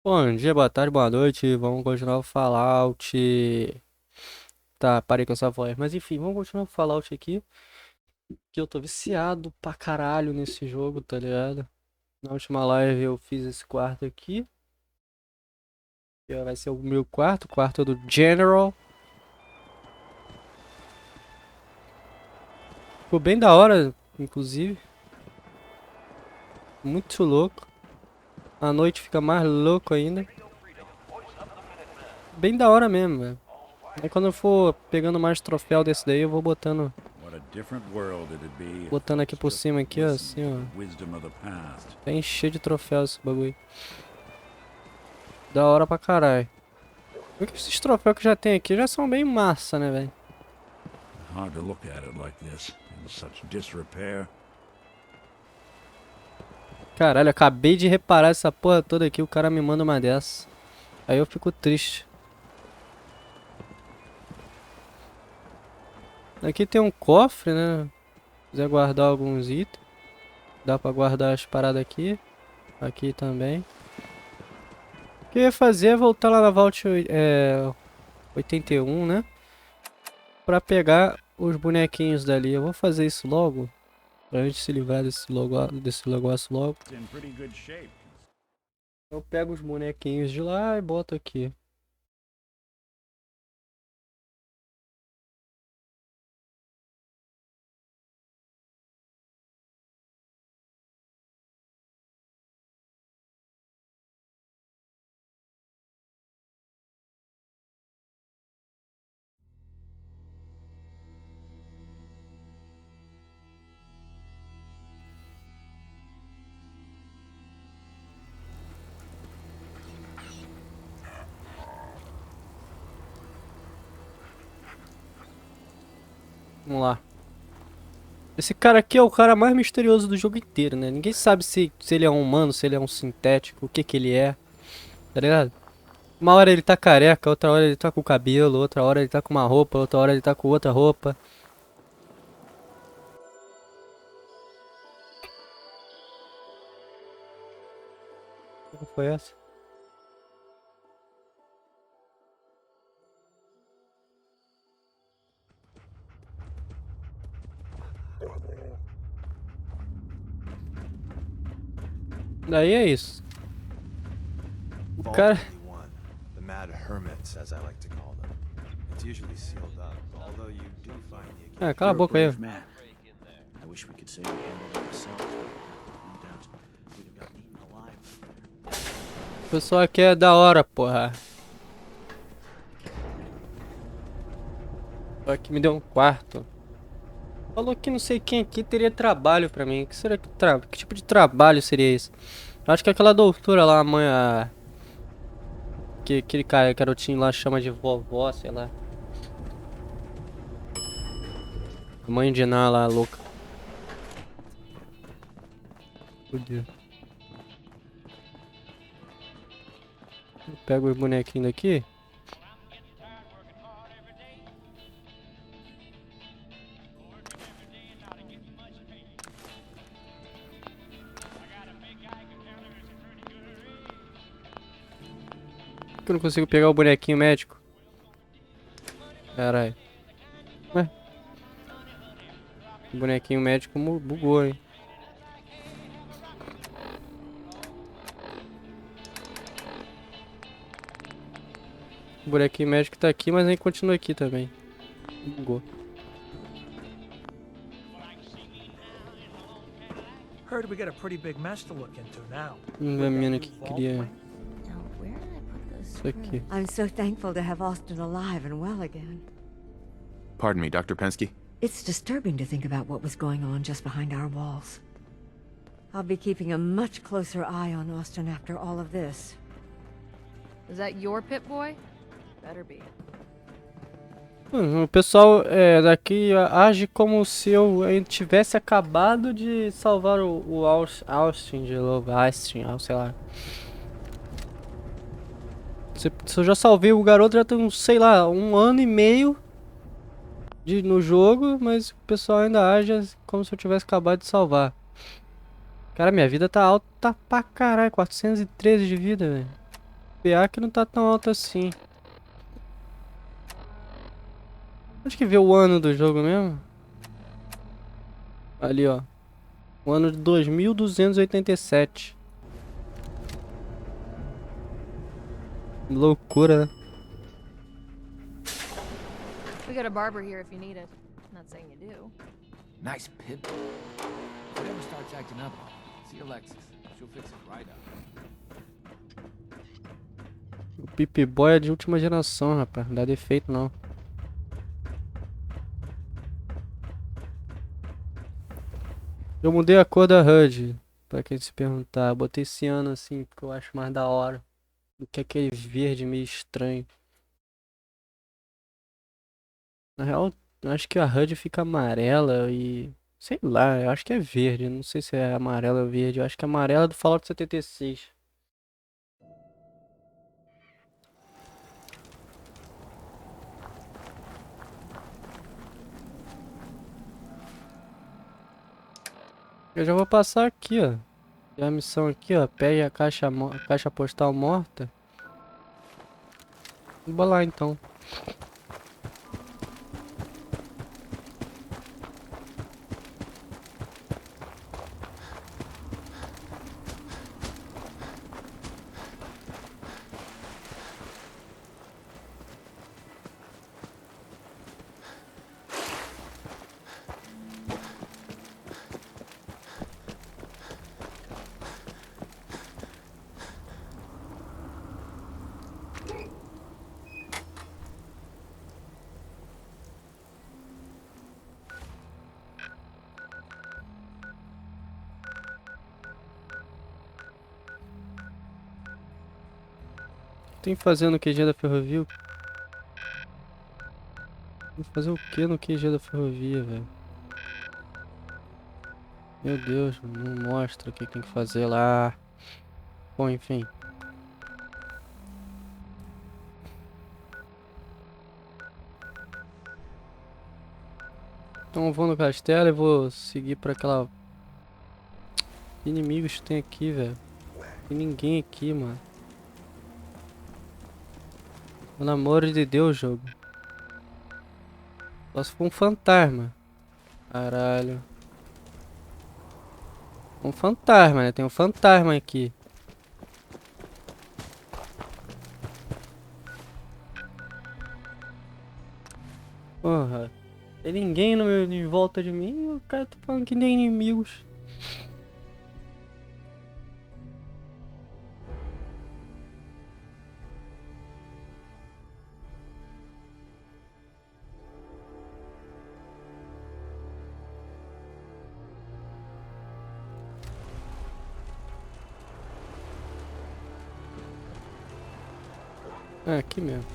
Bom dia, boa tarde, boa noite. Vamos continuar o Fallout. Tá, parei com essa voz. Mas enfim, vamos continuar o Fallout aqui. Que eu tô viciado pra caralho nesse jogo, tá ligado? Na última live eu fiz esse quarto aqui. Que vai ser o meu quarto, o quarto do General. Ficou bem da hora, inclusive. Muito louco. A noite fica mais louco ainda. Bem da hora mesmo, velho. Aí quando eu for pegando mais troféu desse daí, eu vou botando. Botando aqui por cima aqui, ó, assim, ó. Bem cheio de troféus esse bagulho. Da hora pra caralho. Porque esses troféus que já tem aqui já são bem massa, né, velho? Hard to look at it like this, in such disrepair. Caralho, acabei de reparar essa porra toda aqui, o cara me manda uma dessa. Aí eu fico triste. Aqui tem um cofre, né? Se quiser guardar alguns itens. Dá pra guardar as paradas aqui. Aqui também. O que eu ia fazer é voltar lá na Vault 81, né? Pra pegar os bonequinhos dali. Eu vou fazer isso logo. Pra gente se livrar desse negócio logo. It's in pretty good shape. Eu pego os bonequinhos de lá e boto aqui. Vamos lá. Esse cara aqui é o cara mais misterioso do jogo inteiro, né? Ninguém sabe se ele é um humano, se ele é um sintético, o que que ele é. Tá ligado? Uma hora ele tá careca, outra hora ele tá com cabelo, outra hora ele tá com uma roupa, outra hora ele tá com outra roupa. Como foi essa? Daí é isso. O Vault cara... 81, the mad hermits, as I like to call them. It's usually sealed up, although you do find the Ah, cala a You're a boca aí. brave man. I wish we could say we handled it ourselves. No doubt we'd have gotten eaten alive. O pessoal aqui é da hora, porra. Só que me deu um quarto. Falou que não sei quem aqui teria trabalho pra mim. Que será que tipo de trabalho seria esse? Acho que aquela doutora lá, a mãe, que aquele cara, garotinho lá chama de vovó, sei lá. A mãe de Ná lá, louca. Fudeu. Pega os bonequinhos daqui. Por que eu não consigo pegar o bonequinho médico? Caralho. Ué? O bonequinho médico bugou, hein? O bonequinho médico tá aqui, mas aí continua aqui também. Bugou. Heard we got a pretty big mess to look into now. A menina que queria Now, where did I put those isso aqui. I'm so thankful to have Austin alive and well again. Pardon me, Dr. Pensky? It's disturbing to think about what was going on just behind our walls. I'll be keeping a much closer eye on Austin after all of this. Is that your pit boy? Better be. O pessoal daqui age como se eu tivesse acabado de salvar o Austin de novo. Austin, sei lá. Se eu já salvei o garoto, já tem, sei lá, 1 ano e meio no jogo, mas o pessoal ainda age como se eu tivesse acabado de salvar. Cara, minha vida tá alta pra caralho, 413 de vida, velho. PA que não tá tão alto assim. Acho que ver o ano do jogo mesmo. Ali, ó. O ano de 2287. Loucura, né? We got a barber here if you need it. Not saying you do. Nice pit bull. If it ever starts acting up, see Alexis. She'll fix it right up. O Pip Boy é de última geração, rapaz. Não dá defeito, não. Eu mudei a cor da HUD. Pra quem se perguntar. Eu botei esse ano assim, porque eu acho mais da hora. Do que aquele verde meio estranho. Na real, eu acho que a HUD fica amarela e... Sei lá, eu acho que é verde. Não sei se é amarela ou verde. Eu acho que é amarela do Fallout 76. Eu já vou passar aqui, ó. Tem a missão aqui, ó. Pegue a caixa postal morta. Vamos lá, então. Tem que fazer no QG da ferrovia? Tem que fazer o que no QG da ferrovia, velho? Meu Deus, não mostra o que tem que fazer lá. Bom, enfim. Então eu vou no castelo e vou seguir pra aquela... Que inimigos tem aqui, velho? Tem ninguém aqui, mano. Pelo amor de Deus, jogo. Só se for um fantasma. Caralho. Um fantasma, né? Tem um fantasma aqui. Porra. Tem ninguém em volta de mim e o cara tá falando que nem inimigos. É, aqui mesmo.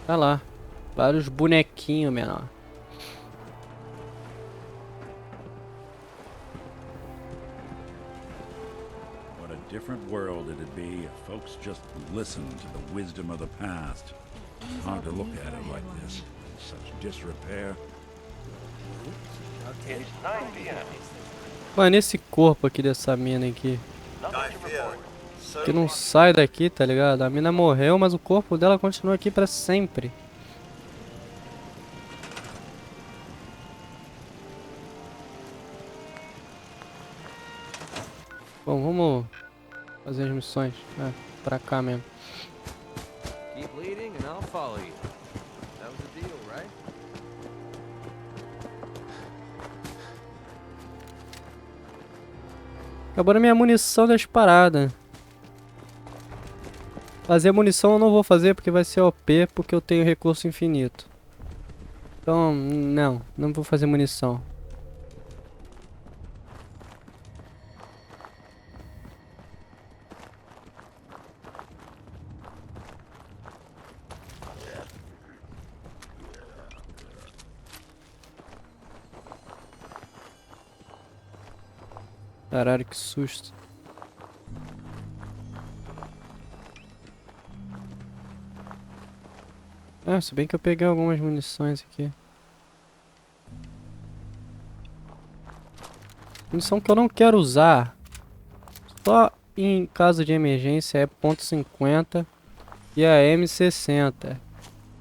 Tá lá. Vários bonequinhos, menor. What a different world it'd be if folks just listened to the wisdom of the past. It's hard to look at it like this. Such disrepair. Mano, esse corpo aqui dessa mina aqui. Que não sai daqui, tá ligado? A mina morreu, mas o corpo dela continua aqui pra sempre. Bom, vamos fazer as missões. É, pra cá mesmo. Keep leading and I'll follow you. That was the deal, right? Acabou a minha munição das paradas. Fazer munição eu não vou fazer porque vai ser OP, porque eu tenho recurso infinito. Então, não vou fazer munição. Caralho, que susto. Ah, se bem que eu peguei algumas munições aqui. Munição que eu não quero usar. Só em caso de emergência é .50 e a M60.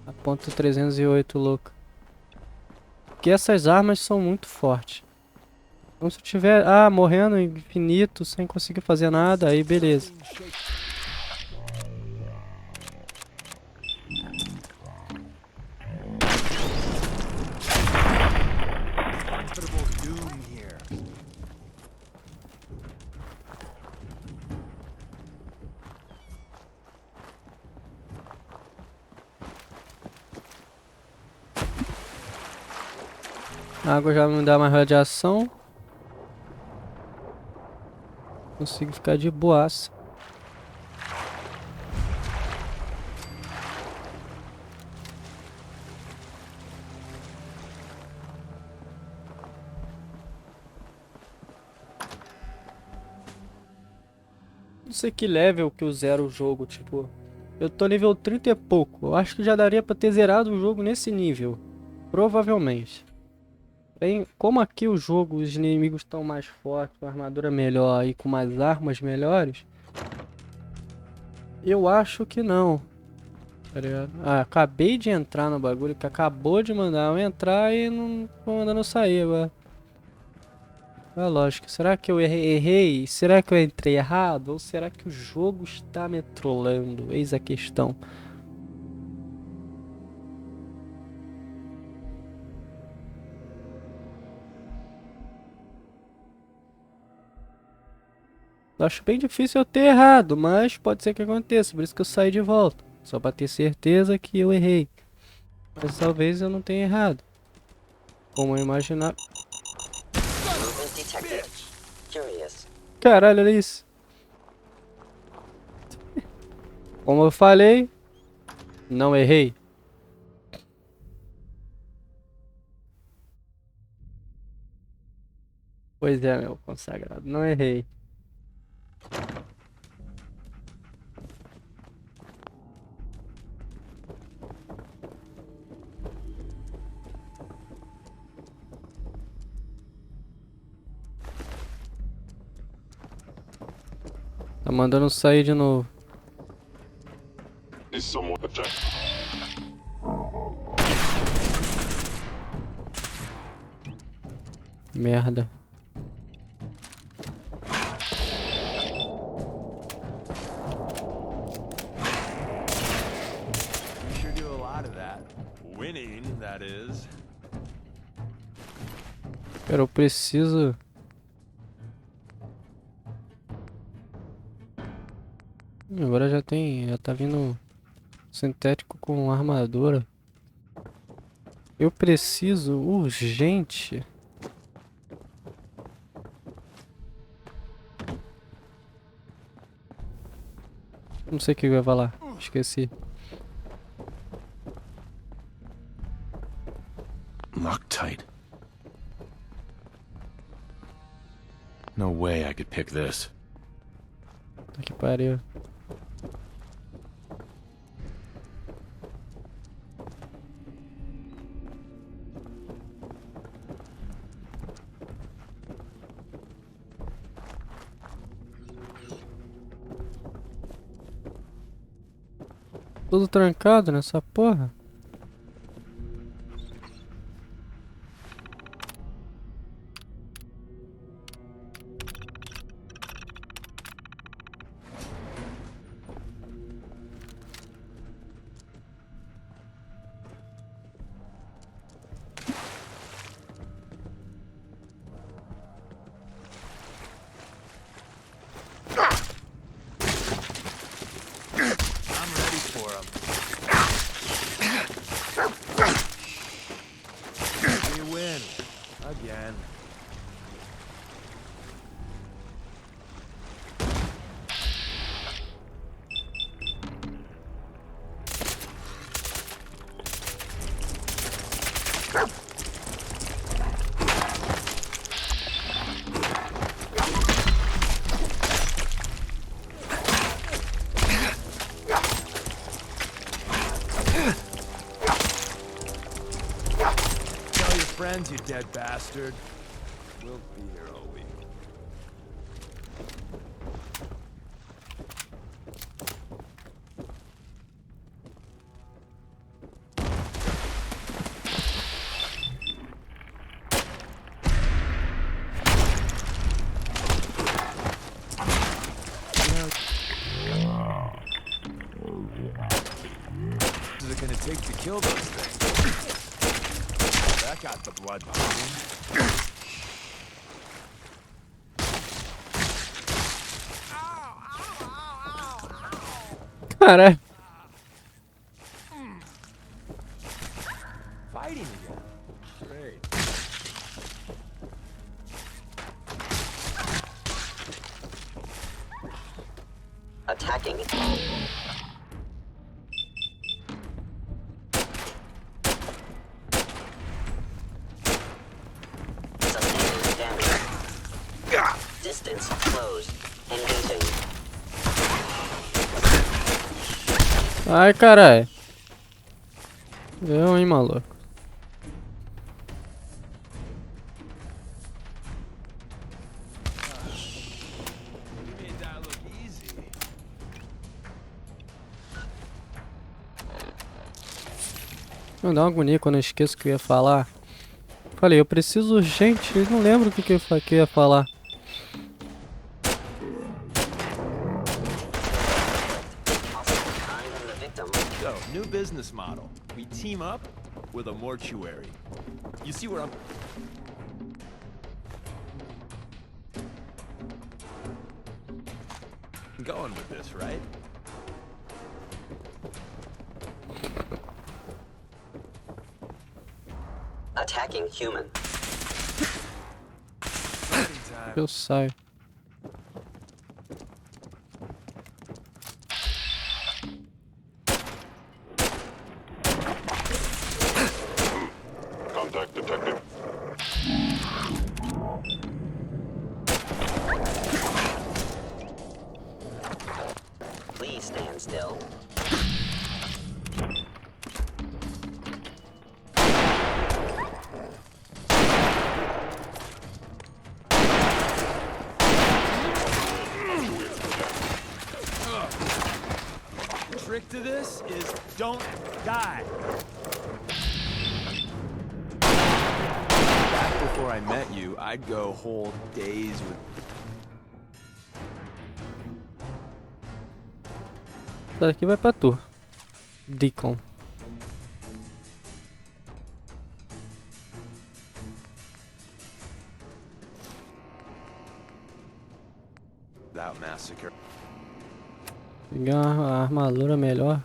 A .308 louca. Porque essas armas são muito fortes. Então se eu tiver, morrendo infinito, sem conseguir fazer nada, aí beleza. Doom here. A água já me dá mais radiação. Consigo ficar de boaça. Não sei que level que eu zero o jogo, tipo... Eu tô nível 30 e pouco. Eu acho que já daria pra ter zerado o jogo nesse nível. Provavelmente. Bem, como aqui o jogo, os inimigos estão mais fortes, com armadura melhor e com mais armas melhores... Eu acho que não. Tá ligado? Acabei de entrar no bagulho que acabou de mandar eu entrar e não tô mandando eu sair agora. Lógico. Será que eu errei? Será que eu entrei errado? Ou será que o jogo está me trollando? Eis a questão. Acho bem difícil eu ter errado, mas pode ser que aconteça. Por isso que eu saí de volta. Só pra ter certeza que eu errei. Mas talvez eu não tenha errado. Como eu imaginar. Caralho, olha isso. Como eu falei, não errei. Pois é, meu consagrado, não errei. Tá mandando sair de novo. Merda. You sure do a lot of that. Winning, that is. Cara, eu preciso... Agora já tem... Já tá vindo sintético com armadura. Eu preciso urgente. Não sei o que eu ia falar. Esqueci. Loctite. No way I could pick this. Tá que pariu. Tudo trancado nessa porra. I'm ready for him. hands, you dead bastard. We'll be here all week. What is it gonna take to kill those things? That got the blood pumping. Caralho. Fighting again. Great. Attacking. Sustaining damage. Distance closed. Engaging. Ai, caralho. Eu, hein, maluco. You made that look easy. Me dá uma agonia quando eu esqueço o que eu ia falar. Falei, eu preciso urgente, eu não lembro o que que eu ia falar. So, new business model. We team up with a mortuary. You see where I'm... going with this, right? Attacking human. Fighting time. Eu saio. Contact detected. Please stand still. Trick to this is don't die. Back before I met you, I'd go whole days with... Essa daqui vai pra tu. Deacon. without massacre. Pegar a armadura melhor.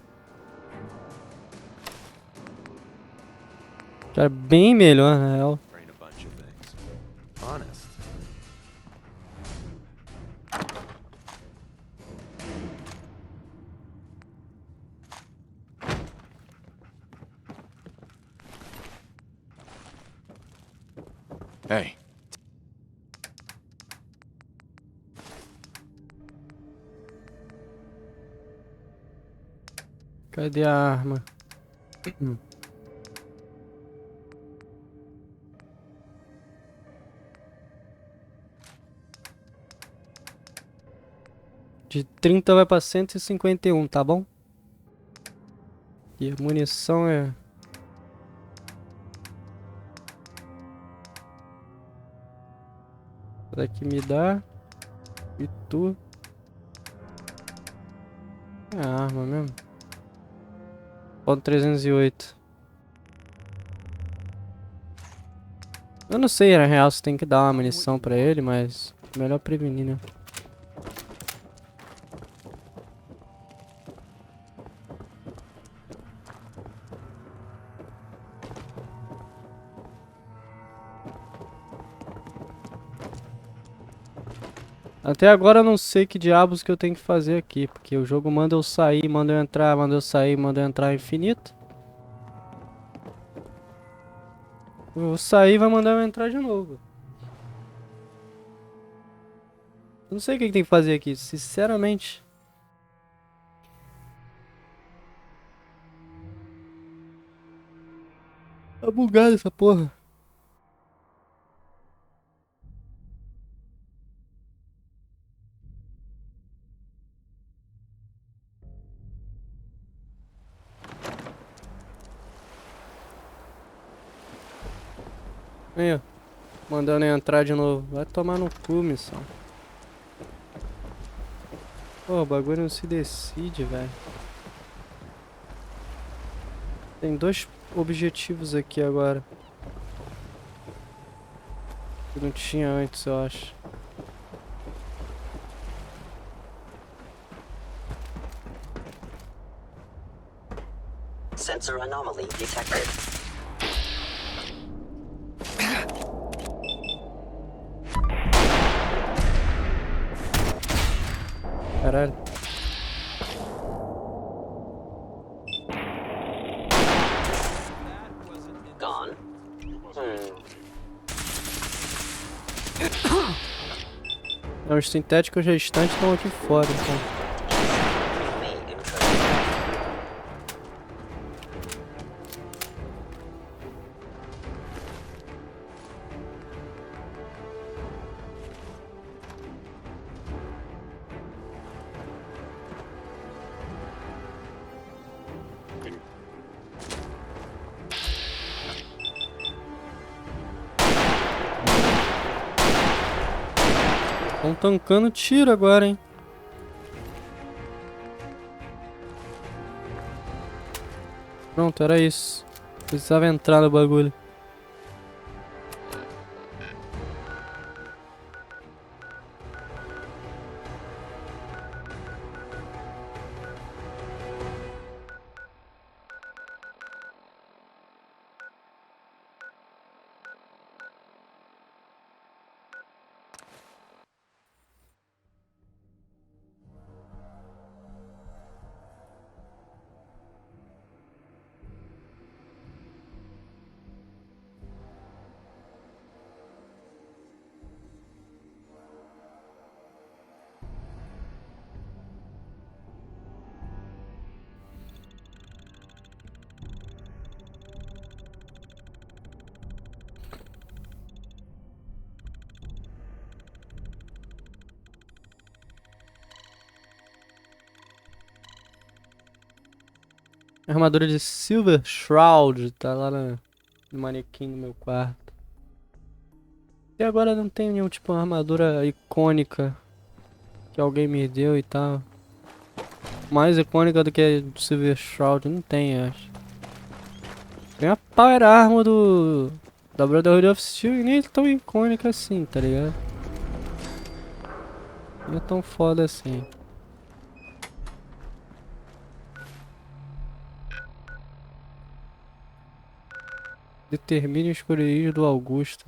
Já é bem melhor, na real. Brain a bunch of things. Honest. Hey. Cadê a arma? De 30 vai pra 151, tá bom? E a munição é... Essa daqui me dá. E tu? É a arma mesmo. Ponto 308. Eu não sei, na real, se tem que dar uma munição pra ele, mas... Melhor prevenir, né? Até agora eu não sei que diabos que eu tenho que fazer aqui, porque o jogo manda eu sair, manda eu entrar, manda eu sair, manda eu entrar infinito. Eu vou sair e vai mandar eu entrar de novo. Eu não sei o que tem que fazer aqui, sinceramente. Tá bugado essa porra. Aí, ó. Mandando eu entrar de novo. Vai tomar no cu, missão. Pô, o bagulho não se decide, velho. Tem 2 objetivos aqui agora. Que não tinha antes, eu acho. Sensor anomaly detected. Caralho. Gone. Os sintéticos restantes estão aqui fora, então. Me intruder. Estão tancando tiro agora, hein? Pronto, era isso. Precisava entrar no bagulho. Armadura de Silver Shroud tá lá no manequim do meu quarto. E agora não tem nenhum tipo de armadura icônica que alguém me deu e tal. Mais icônica do que a Silver Shroud, não tem, acho. Tem a Power Armor da Brotherhood of Steel e nem é tão icônica assim, tá ligado? Não é tão foda assim. Determine o escolhido do Augusto.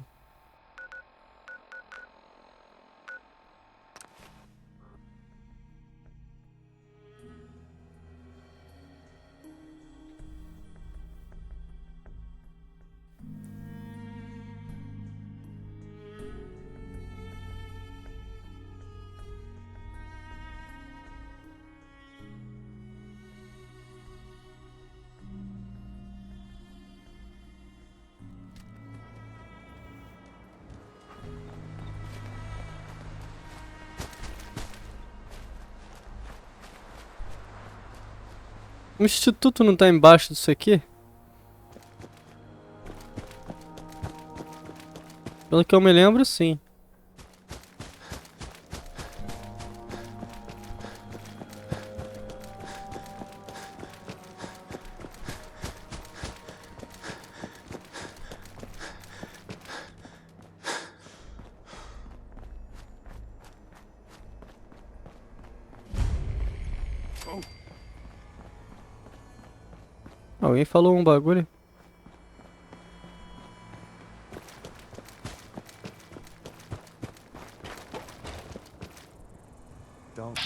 O instituto não tá embaixo disso aqui? Pelo que eu me lembro, sim. Alguém falou um bagulho? Don't.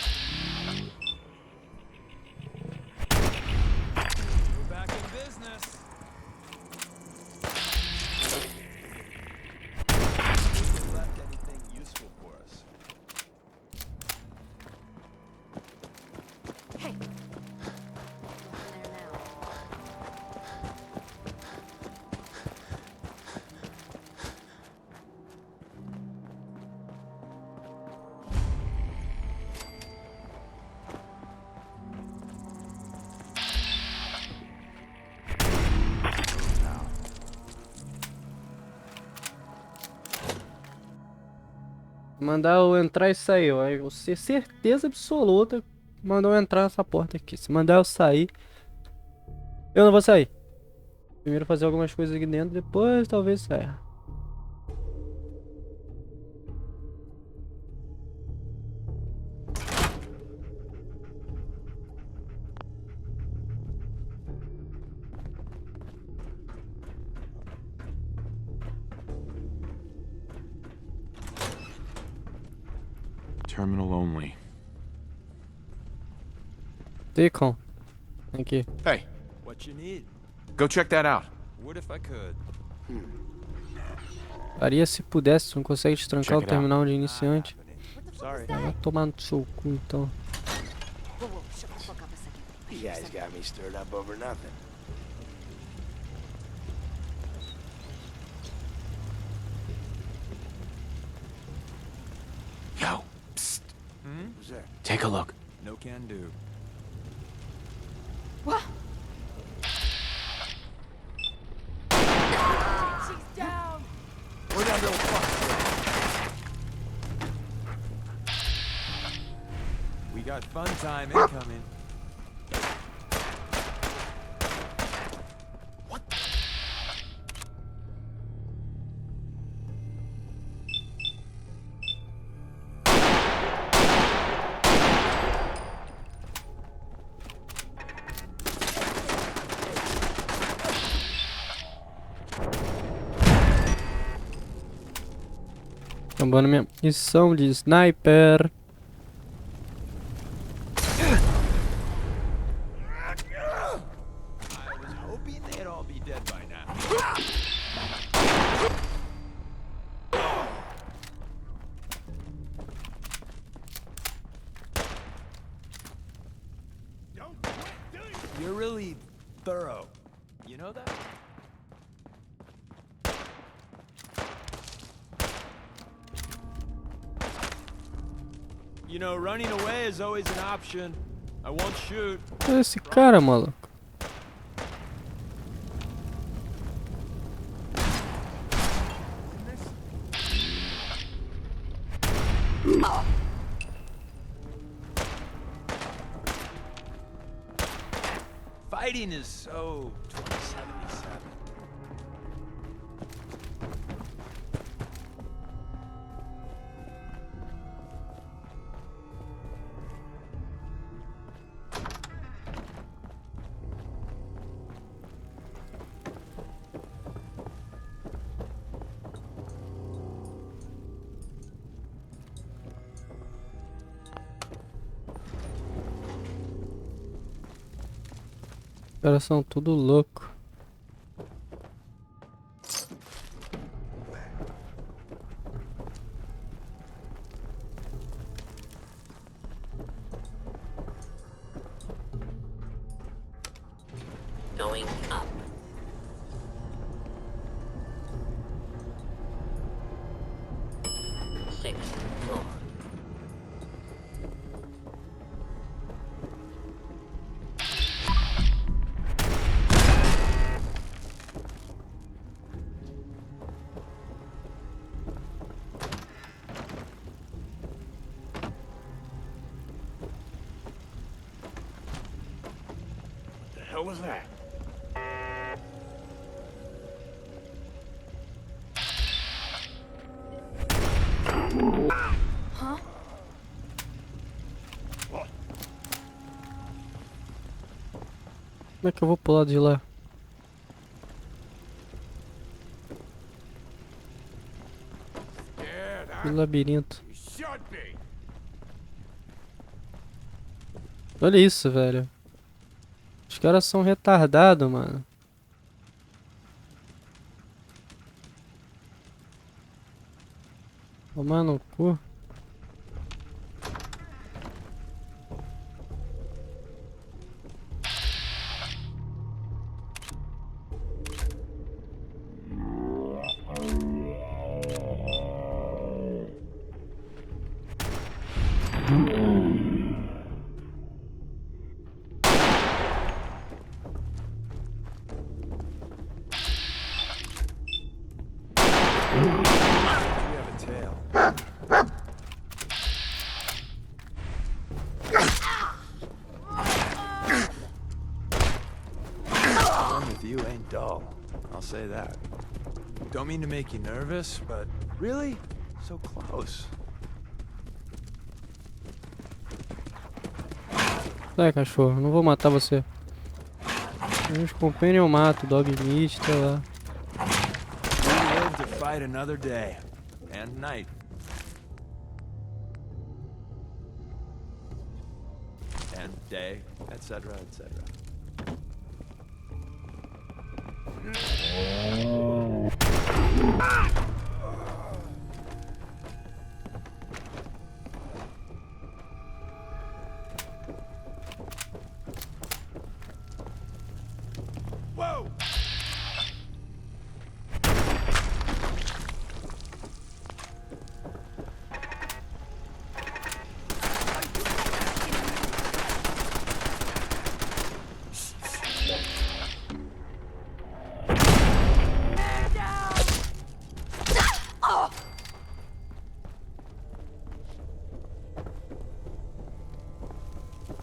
We're back in business. Haven't left anything useful for us. Mandar eu entrar e sair, ó. Eu tenho certeza absoluta que mandou eu entrar nessa porta aqui. Se mandar eu sair, eu não vou sair. Primeiro fazer algumas coisas aqui dentro, depois talvez saia. Terminal only. Deacon. Aqui. Hey, What you need? go check that out. Would if I could. Faria se pudesse, não consegue destrancar o Check it out. terminal de iniciante. Sorry. Vai tomar no seu cu então. Whoa, whoa, shut the fuck up a second. You guys got me stirred up over nothing. Yo, psst. Who's there? Take a look. No can do. What? Where that little fuck? We got fun time incoming. Acabando minha missão de sniper. I was hoping they'd all be dead by now. You're really thorough. You know that? You know, running away is always an option. I won't shoot. Olha esse cara, maluco. Fighting is so 2077. Os caras são tudo louco. Going up. Sixth floor. The hell was that? Como é que eu vou pular de lá? Que labirinto. You should be. Olha isso, velho. Os caras são retardados, mano. Tomar no cu. You have a tail. with you ain't dull. I'll say that. Don't mean to make you nervous, but Really? So close. Sai, cachorro, não vou matar você. Meus companion eu mato, dog meat, tá lá. We live to fight another day. And night. And day, etc., etc. Whoa!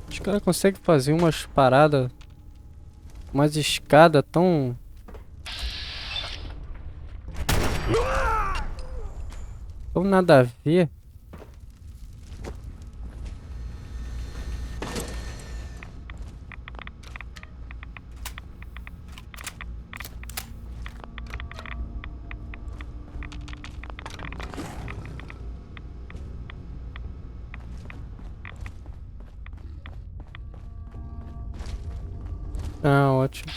Os caras conseguem fazer umas paradas, umas escadas tão... tão nada a ver. Ah, ótimo.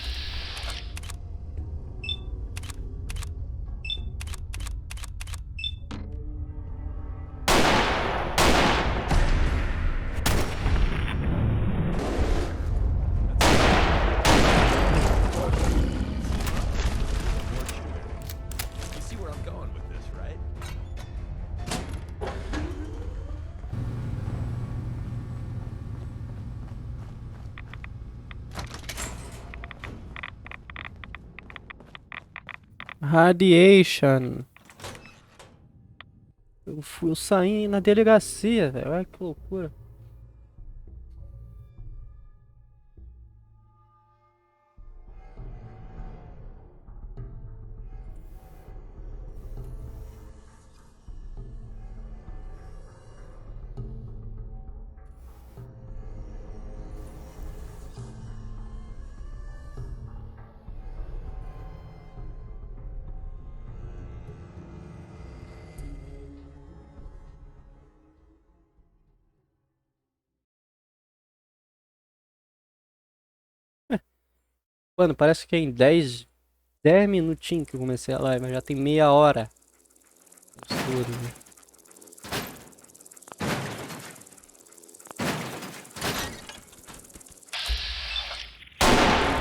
You see where I'm going with this, right? Radiation. Eu saí na delegacia, velho. Olha que loucura. Mano, parece que é em 10 minutinhos que eu comecei a live, mas já tem meia hora. Absurdo, né?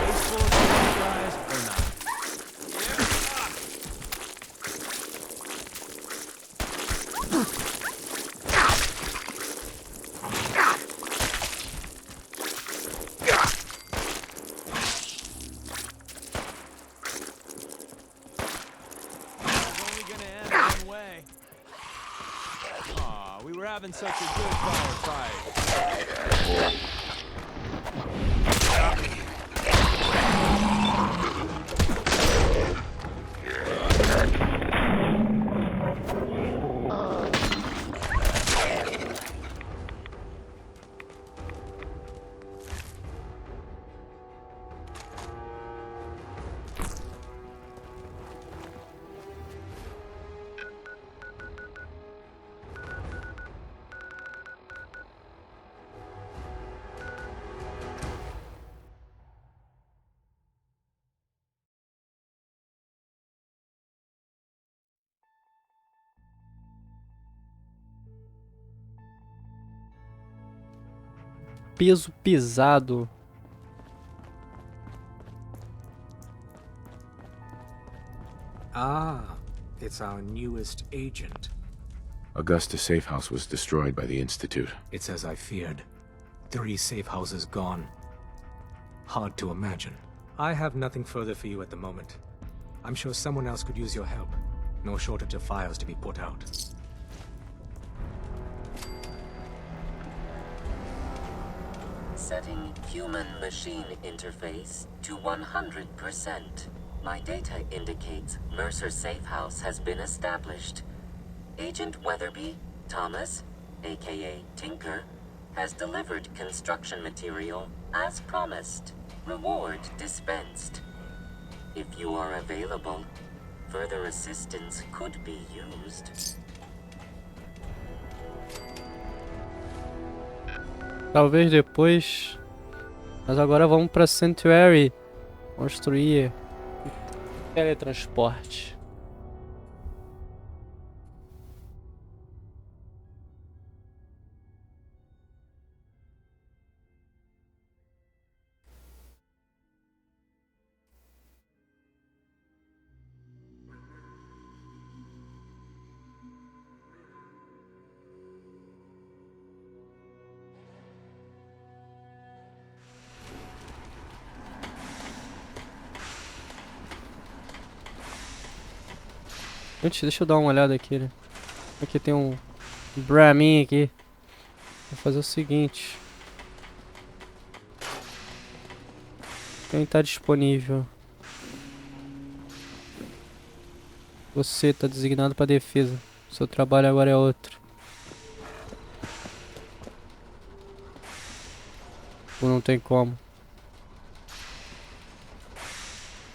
Wasteful of supplies or not? It's only gonna end one way. Aw, we were having such a good firefight. Peso pesado. Ah, it's our newest agent. Augusta safe house was destroyed by the Institute. It's as I feared. 3 safe houses gone. Hard to imagine. I have nothing further for you at the moment. I'm sure someone else could use your help. No shortage of fires to be put out. Setting human-machine interface to 100%. My data indicates Mercer Safe House has been established. Agent Weatherby, Thomas, aka Tinker, has delivered construction material as promised. Reward dispensed. If you are available, further assistance could be used. Talvez depois. Mas agora vamos pra Sanctuary. Construir teletransporte. Antes, deixa eu dar uma olhada aqui, né? Aqui tem um Brahmin aqui. Vou fazer o seguinte. Quem tá disponível? Você tá designado para defesa. Seu trabalho agora é outro. Ou não tem como?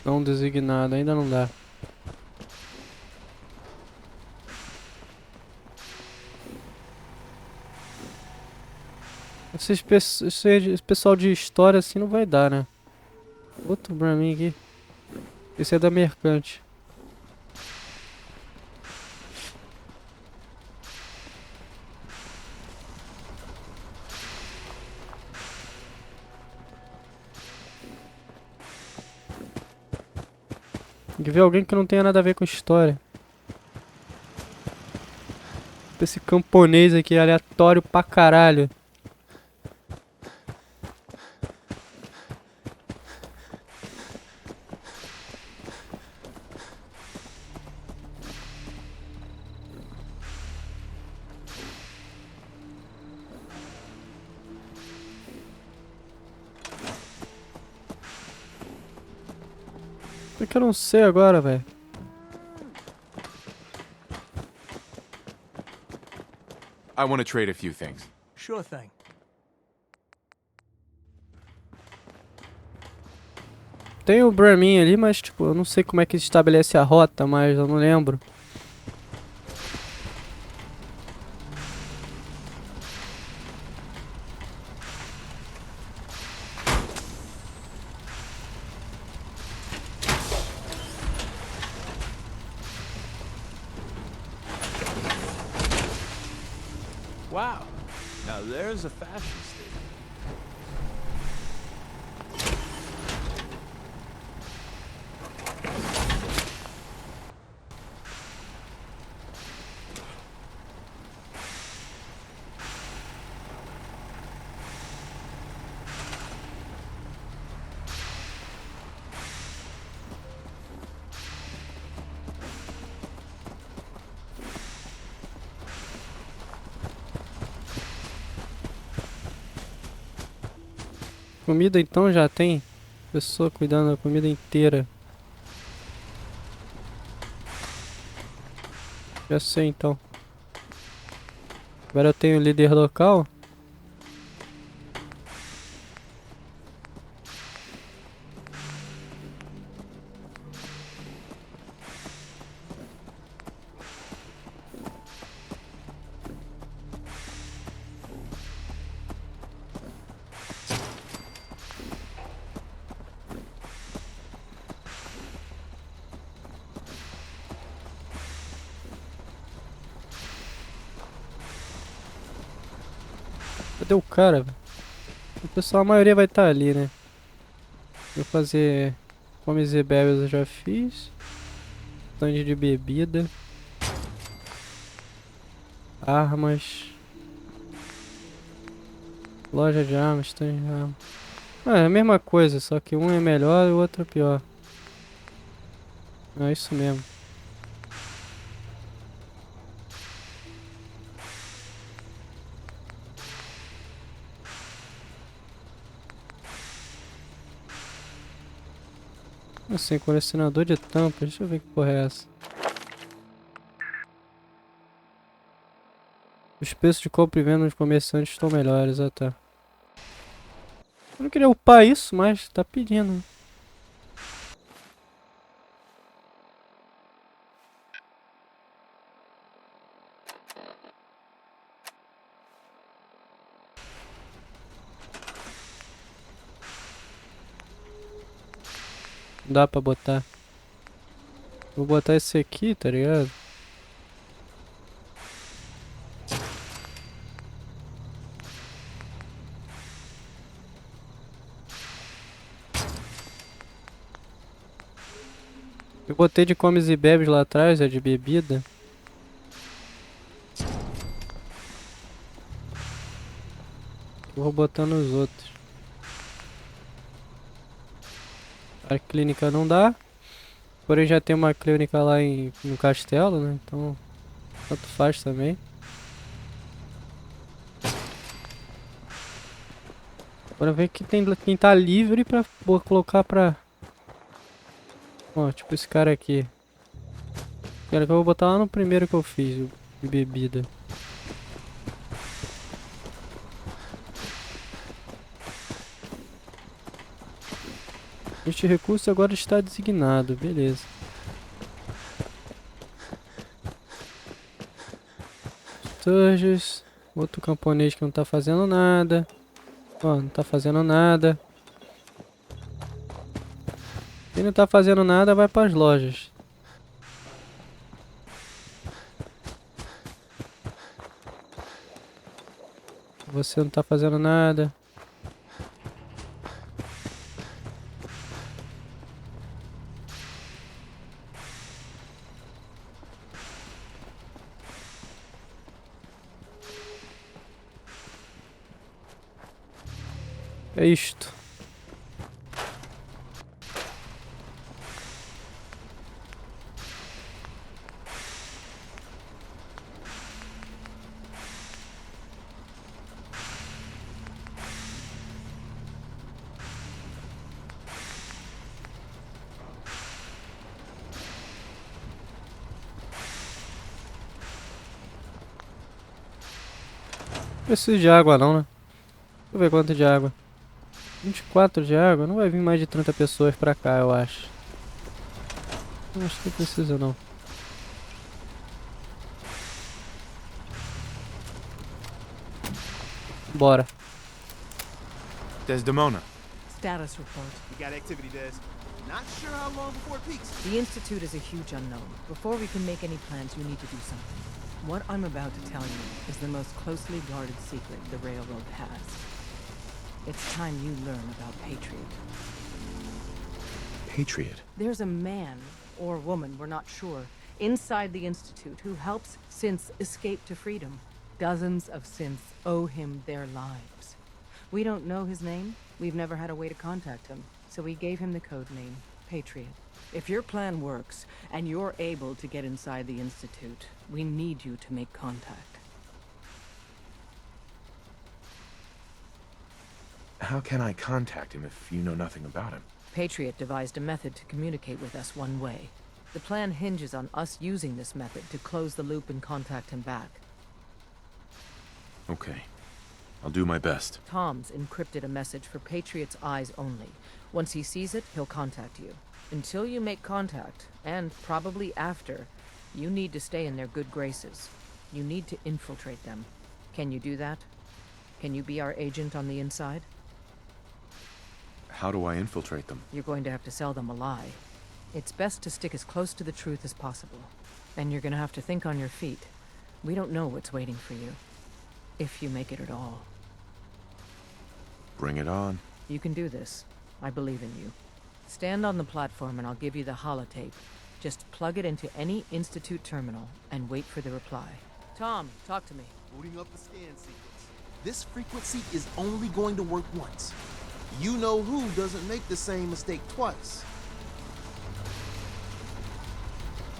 Não designado, ainda não dá. Esse pessoal de história assim não vai dar, né? Outro pra mim aqui. Esse é da mercante. Tem que ver alguém que não tenha nada a ver com história. Esse camponês aqui aleatório pra caralho. Por que eu não sei agora, velho? I want to trade a few things. Sure thing. Tem o Brahmin ali, mas tipo, eu não sei como é que estabelece a rota, mas eu não lembro. Wow. Now there's a fashion statement. Comida então já tem pessoa cuidando da comida inteira. Já sei então. Agora eu tenho o líder local. Cadê o cara, velho? O pessoal, a maioria vai estar ali, né? Vou fazer comes e bebes, eu já fiz. Stand de bebida. Armas. Loja de armas, stand de armas. Ah, é a mesma coisa, só que um é melhor e o outro é pior. É isso mesmo. Assim, colecionador de tampas. Deixa eu ver que porra é essa. Os preços de compra e venda dos comerciantes estão melhores, tá. Eu não queria upar isso, mas tá pedindo. Dá pra botar. Vou botar esse aqui, tá ligado? Eu botei de comes e bebes lá atrás, é de bebida. Eu vou botar nos outros. A clínica não dá. Porém já tem uma clínica lá no castelo, né? Então, tanto faz também. Agora ver que tem quem tá livre pra colocar pra... Ó, tipo esse cara aqui. Cara que eu vou botar lá no primeiro que eu fiz, o de bebida. Este recurso agora está designado, beleza. Sturges, outro camponês que não tá fazendo nada. Ó, não tá fazendo nada. Quem não tá fazendo nada vai para as lojas. Você não tá fazendo nada. É isto. Preciso de água não, né? Deixa eu ver quanto de água. 24 de água? Não vai vir mais de 30 pessoas pra cá, eu acho. Não acho que precisa não. Bora. Desdemona. Status report. We got activity, Des. Not sure how long before it peaks. The Institute is a huge unknown. Before we can make any plans, you need to do something. What I'm about to tell you is the most closely guarded secret the Railroad has. It's time you learn about Patriot. Patriot? There's a man, or woman, we're not sure, inside the Institute who helps synths escape to freedom. Dozens of synths owe him their lives. We don't know his name. We've never had a way to contact him, so we gave him the code name, Patriot. If your plan works, and you're able to get inside the Institute, we need you to make contact. How can I contact him if you know nothing about him? Patriot devised a method to communicate with us one way. The plan hinges on us using this method to close the loop and contact him back. Okay. I'll do my best. Tom's encrypted a message for Patriot's eyes only. Once he sees it, he'll contact you. Until you make contact, and probably after, you need to stay in their good graces. You need to infiltrate them. Can you do that? Can you be our agent on the inside? How do I infiltrate them? You're going to have to sell them a lie. It's best to stick as close to the truth as possible. And you're gonna have to think on your feet. We don't know what's waiting for you. If you make it at all. Bring it on. You can do this. I believe in you. Stand on the platform and I'll give you the holotape. Just plug it into any Institute terminal and wait for the reply. Tom, talk to me. Booting up the scan sequence. This frequency is only going to work once. You know who doesn't make the same mistake twice.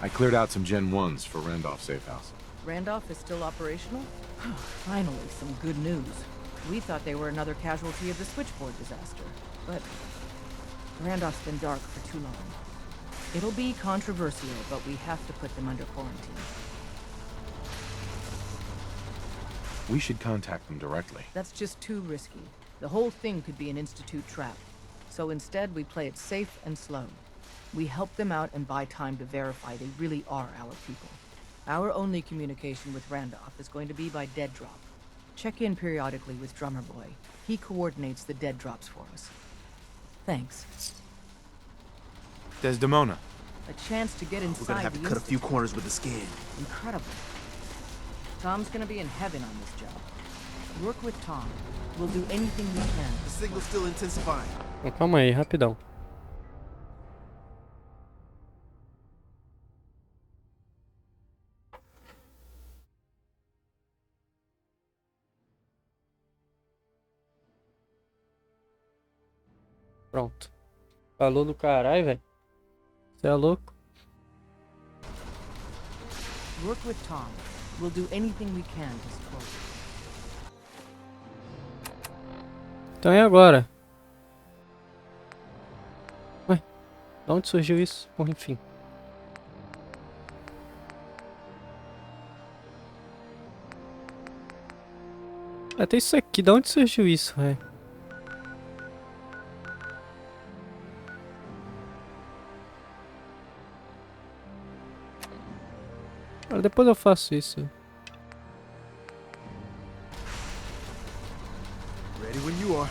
I cleared out some Gen 1s for Randolph Safe House. Randolph is still operational? Finally, some good news. We thought they were another casualty of the switchboard disaster, but Randolph's been dark for too long. It'll be controversial, but we have to put them under quarantine. We should contact them directly. That's just too risky. The whole thing could be an Institute trap. So instead, we play it safe and slow. We help them out and buy time to verify they really are our people. Our only communication with Randolph is going to be by dead drop. Check in periodically with Drummer Boy. He coordinates the dead drops for us. Thanks. Desdemona. A chance to get inside. We're gonna have to cut a few corners with the scan. Incredible. Tom's gonna be in heaven on this job. Work with Tom. We'll do anything we can. The signal's still intensifying. Calma aí, rapidão. Pronto. Falou do caralho, velho. Você é louco? Work with Tom. We'll do anything we can to support. Então é agora. Ué, de onde surgiu isso? Bom, enfim. Até isso aqui, de onde surgiu isso, velho? Depois eu faço isso. Ready when you are.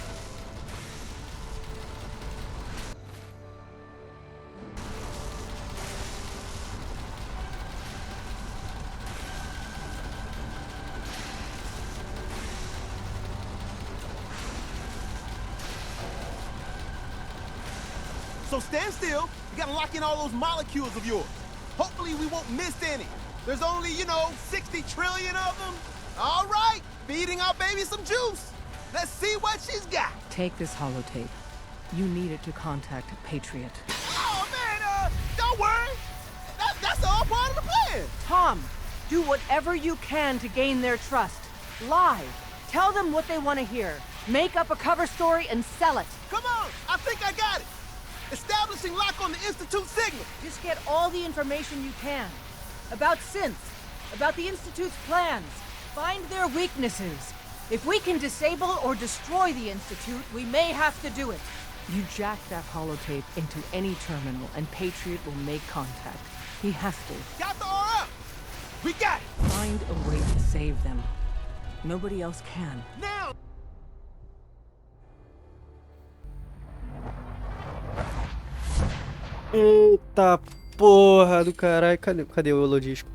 So stand still. You gotta lock in all those molecules of yours. Hopefully we won't miss any. There's only, 60 trillion of them. All right, feeding our baby some juice. Let's see what she's got. Take this holotape. You need it to contact Patriot. Oh, man, don't worry. That's all part of the plan. Tom, do whatever you can to gain their trust. Lie. Tell them what they want to hear. Make up a cover story and sell it. Come on, I think I got it. Establishing lock on the Institute signal. Just get all the information you can. About synths, about the Institute's plans. Find their weaknesses. If we can disable or destroy the Institute, we may have to do it. You jack that holotape into any terminal and Patriot will make contact. He has to. Got the RF! We got it! Find a way to save them. Nobody else can. Now! Eita porra do caralho. Cadê o holodisco?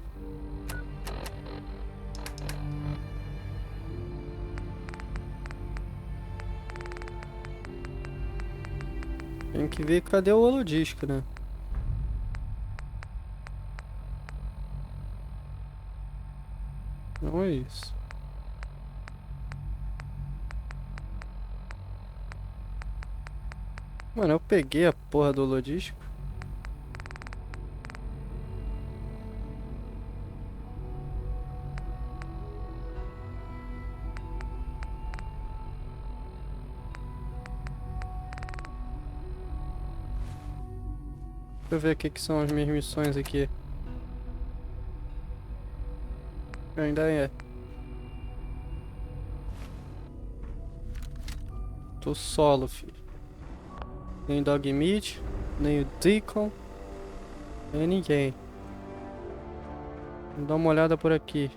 Tem que ver cadê o holodisco, né? Não é isso. Mano, eu peguei a porra do holodisco. Deixa eu ver o que são as minhas missões aqui. Ainda é. Tô solo, filho. Nem Dog Meat, nem o Deacon, nem ninguém. Vamos dar uma olhada por aqui.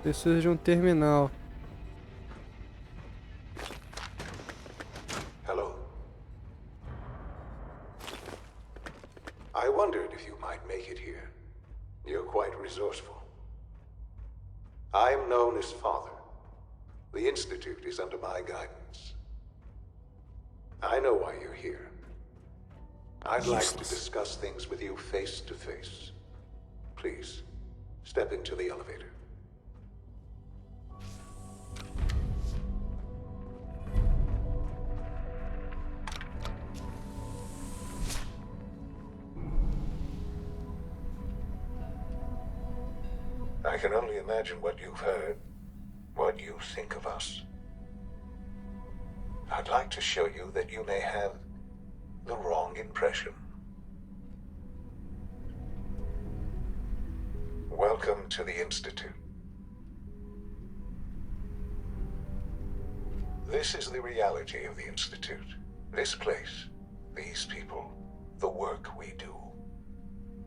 Preciso de um terminal. Hello. I wondered if you might make it here. You're quite resourceful. I'm known as Father. The Institute is under my guidance. I know why you're here. I'd like to discuss things with you face to face. Please, step into the elevator. I can only imagine what you've heard, what you think of us. I'd like to show you that you may have the wrong impression. Welcome to the Institute. This is the reality of the Institute. This place, these people, the work we do.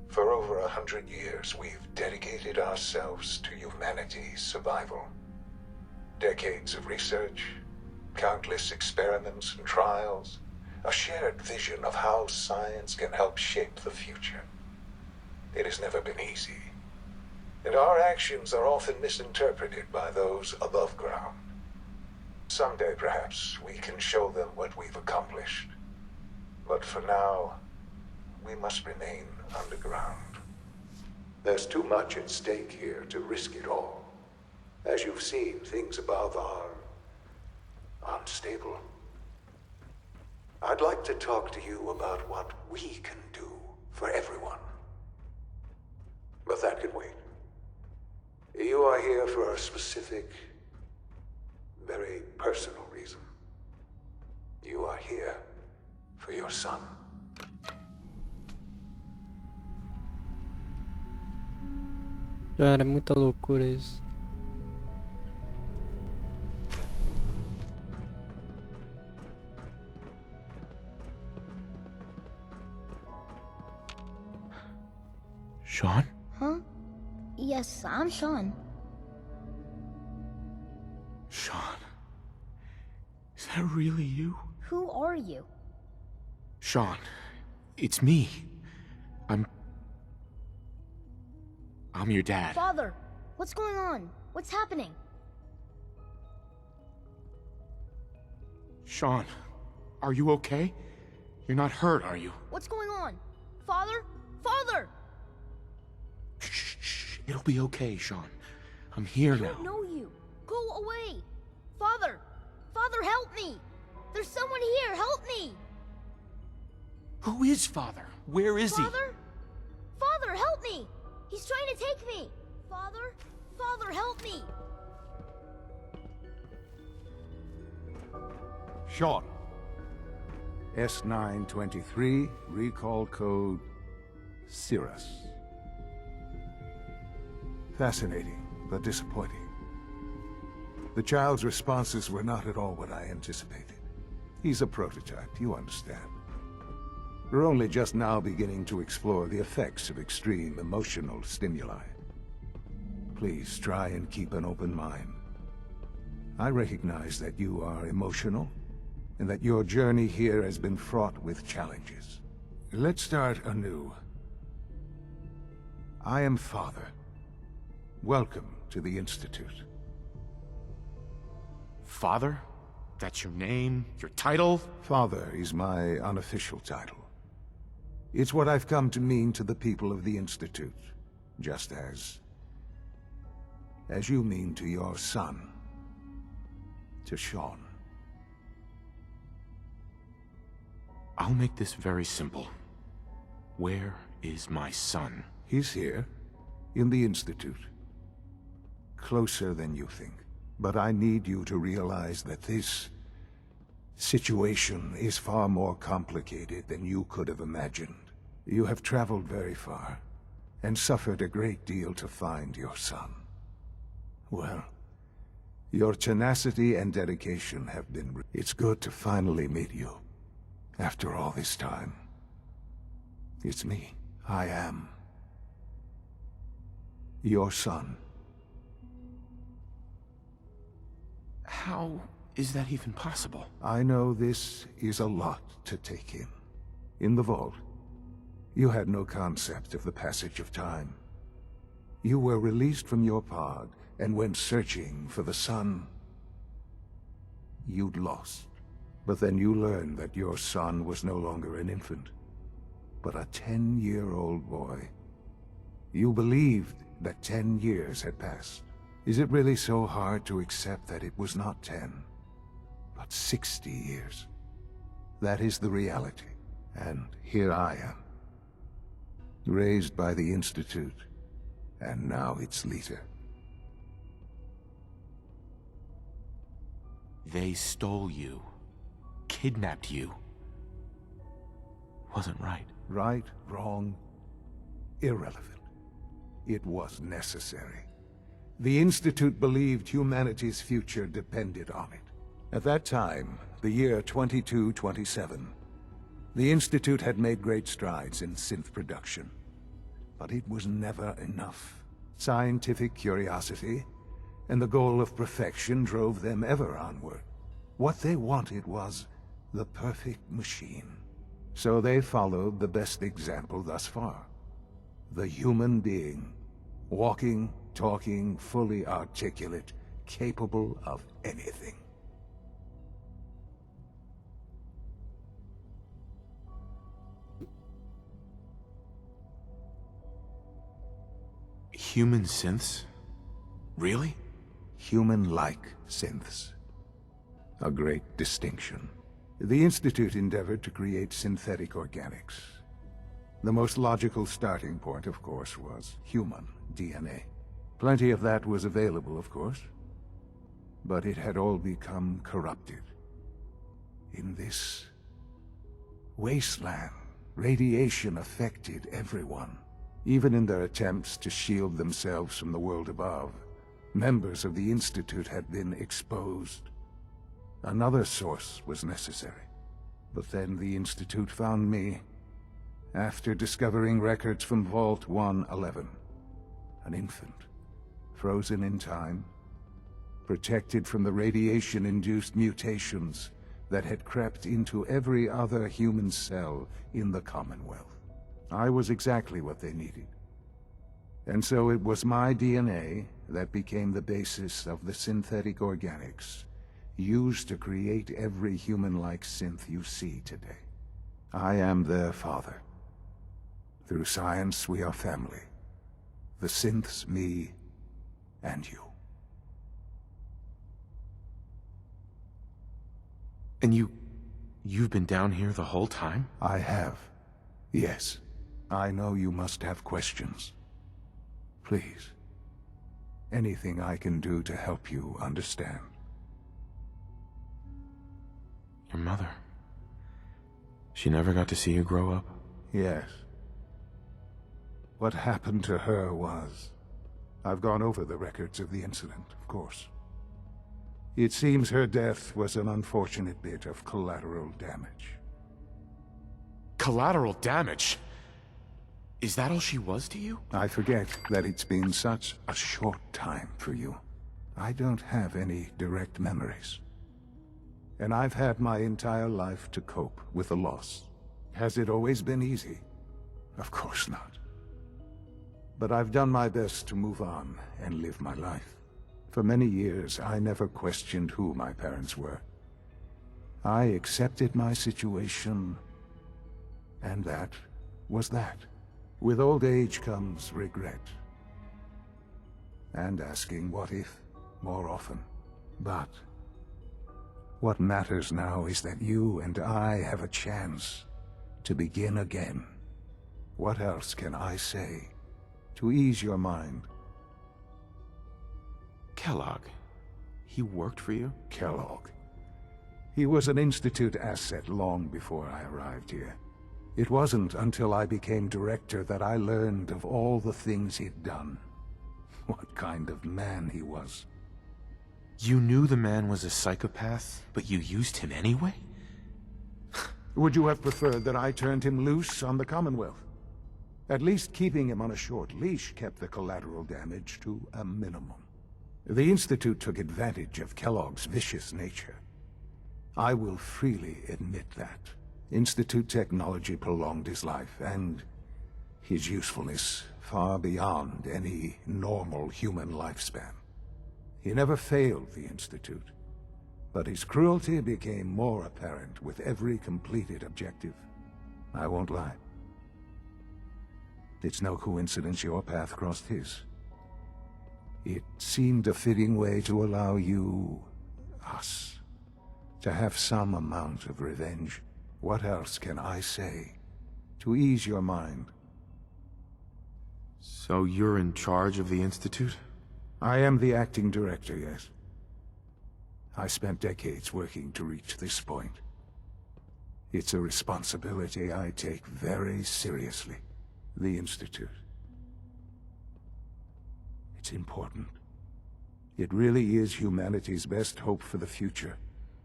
For over 100 years, we've dedicated ourselves to humanity's survival. Decades of research, countless experiments and trials, a shared vision of how science can help shape the future. It has never been easy, and our actions are often misinterpreted by those above ground. Someday, perhaps, we can show them what we've accomplished. But for now, we must remain underground. There's too much at stake here to risk it all. As you've seen, things above are unstable. I'd like to talk to you about what we can do for everyone. But that can wait. You are here for a specific, very personal reason. You are here for your son. Cara, é muita loucura isso. Sean? Huh? Yes, I'm Sean. Sean? Is that really you? Who are you? Sean, it's me. I'm your dad. Father, what's going on? What's happening? Sean, are you okay? You're not hurt, are you? What's going on? Father? Father! Shh. It'll be okay, Sean. I'm here now. I don't know you. Go away. Father! Father, help me! There's someone here. Help me! Who is Father? Where is Father? Father, help me! He's trying to take me! Father? Father, help me! Sean. S923, recall code Cirrus. Fascinating, but disappointing. The child's responses were not at all what I anticipated. He's a prototype, you understand. We're only just now beginning to explore the effects of extreme emotional stimuli. Please try and keep an open mind. I recognize that you are emotional, and that your journey here has been fraught with challenges. Let's start anew. I am Father. Welcome to the Institute. Father? That's your name? Your title? Father is my unofficial title. It's what I've come to mean to the people of the Institute, just as you mean to your son, to Sean. I'll make this very simple. Where is my son? He's here, in the Institute. Closer than you think. But I need you to realize that this situation is far more complicated than you could have imagined. You have traveled very far, and suffered a great deal to find your son. Well, your tenacity and dedication have been... It's good to finally meet you. After all this time. It's me. I am your son. How is that even possible? I know this is a lot to take in. In the vault, you had no concept of the passage of time. You were released from your pod and went searching for the son you'd lost. But then you learned that your son was no longer an infant, but a 10-year-old boy. You believed that 10 years had passed. Is it really so hard to accept that it was not 10, but 60 years? That is the reality, and here I am. Raised by the Institute, and now its leader. they stole you, kidnapped you, wasn't right. Right, wrong, irrelevant. It was necessary. The Institute believed humanity's future depended on it. At that time, the year 2227, the Institute had made great strides in synth production. But it was never enough. Scientific curiosity and the goal of perfection drove them ever onward. What they wanted was the perfect machine. So they followed the best example thus far. The human being. Walking, talking, fully articulate, capable of anything. Human synths? Really? Human-like synths. A great distinction. The Institute endeavored to create synthetic organics. The most logical starting point, of course, was human DNA. Plenty of that was available, of course. But it had all become corrupted. In this wasteland, radiation affected everyone. Even in their attempts to shield themselves from the world above, members of the Institute had been exposed. Another source was necessary. But then the Institute found me, after discovering records from Vault 111. An infant, frozen in time, protected from the radiation-induced mutations that had crept into every other human cell in the Commonwealth. I was exactly what they needed. And so it was my DNA that became the basis of the synthetic organics used to create every human-like synth you see today. I am their father. Through science, we are family. The synths, me, and you. And you've been down here the whole time? I have. Yes. I know you must have questions. Please. Anything I can do to help you understand. Your mother. She never got to see you grow up? Yes. What happened to her was... I've gone over the records of the incident, of course. It seems her death was an unfortunate bit of collateral damage. Collateral damage? Is that all she was to you? I forget that it's been such a short time for you. I don't have any direct memories. And I've had my entire life to cope with the loss. Has it always been easy? Of course not. But I've done my best to move on and live my life. For many years, I never questioned who my parents were. I accepted my situation, and that was that. With old age comes regret. And asking what if more often. But what matters now is that you and I have a chance to begin again. What else can I say to ease your mind? Kellogg. He worked for you? Kellogg. He was an Institute asset long before I arrived here. It wasn't until I became director that I learned of all the things he'd done. What kind of man he was. You knew the man was a psychopath, but you used him anyway? Would you have preferred that I turned him loose on the Commonwealth? At least keeping him on a short leash kept the collateral damage to a minimum. The Institute took advantage of Kellogg's vicious nature. I will freely admit that. Institute technology prolonged his life, and his usefulness far beyond any normal human lifespan. He never failed the Institute, but his cruelty became more apparent with every completed objective. I won't lie. It's no coincidence your path crossed his. It seemed a fitting way to allow you, us, to have some amount of revenge. What else can I say to ease your mind? So you're in charge of the Institute? I am the acting director, yes. I spent decades working to reach this point. It's a responsibility I take very seriously. The Institute. It's important. It really is humanity's best hope for the future,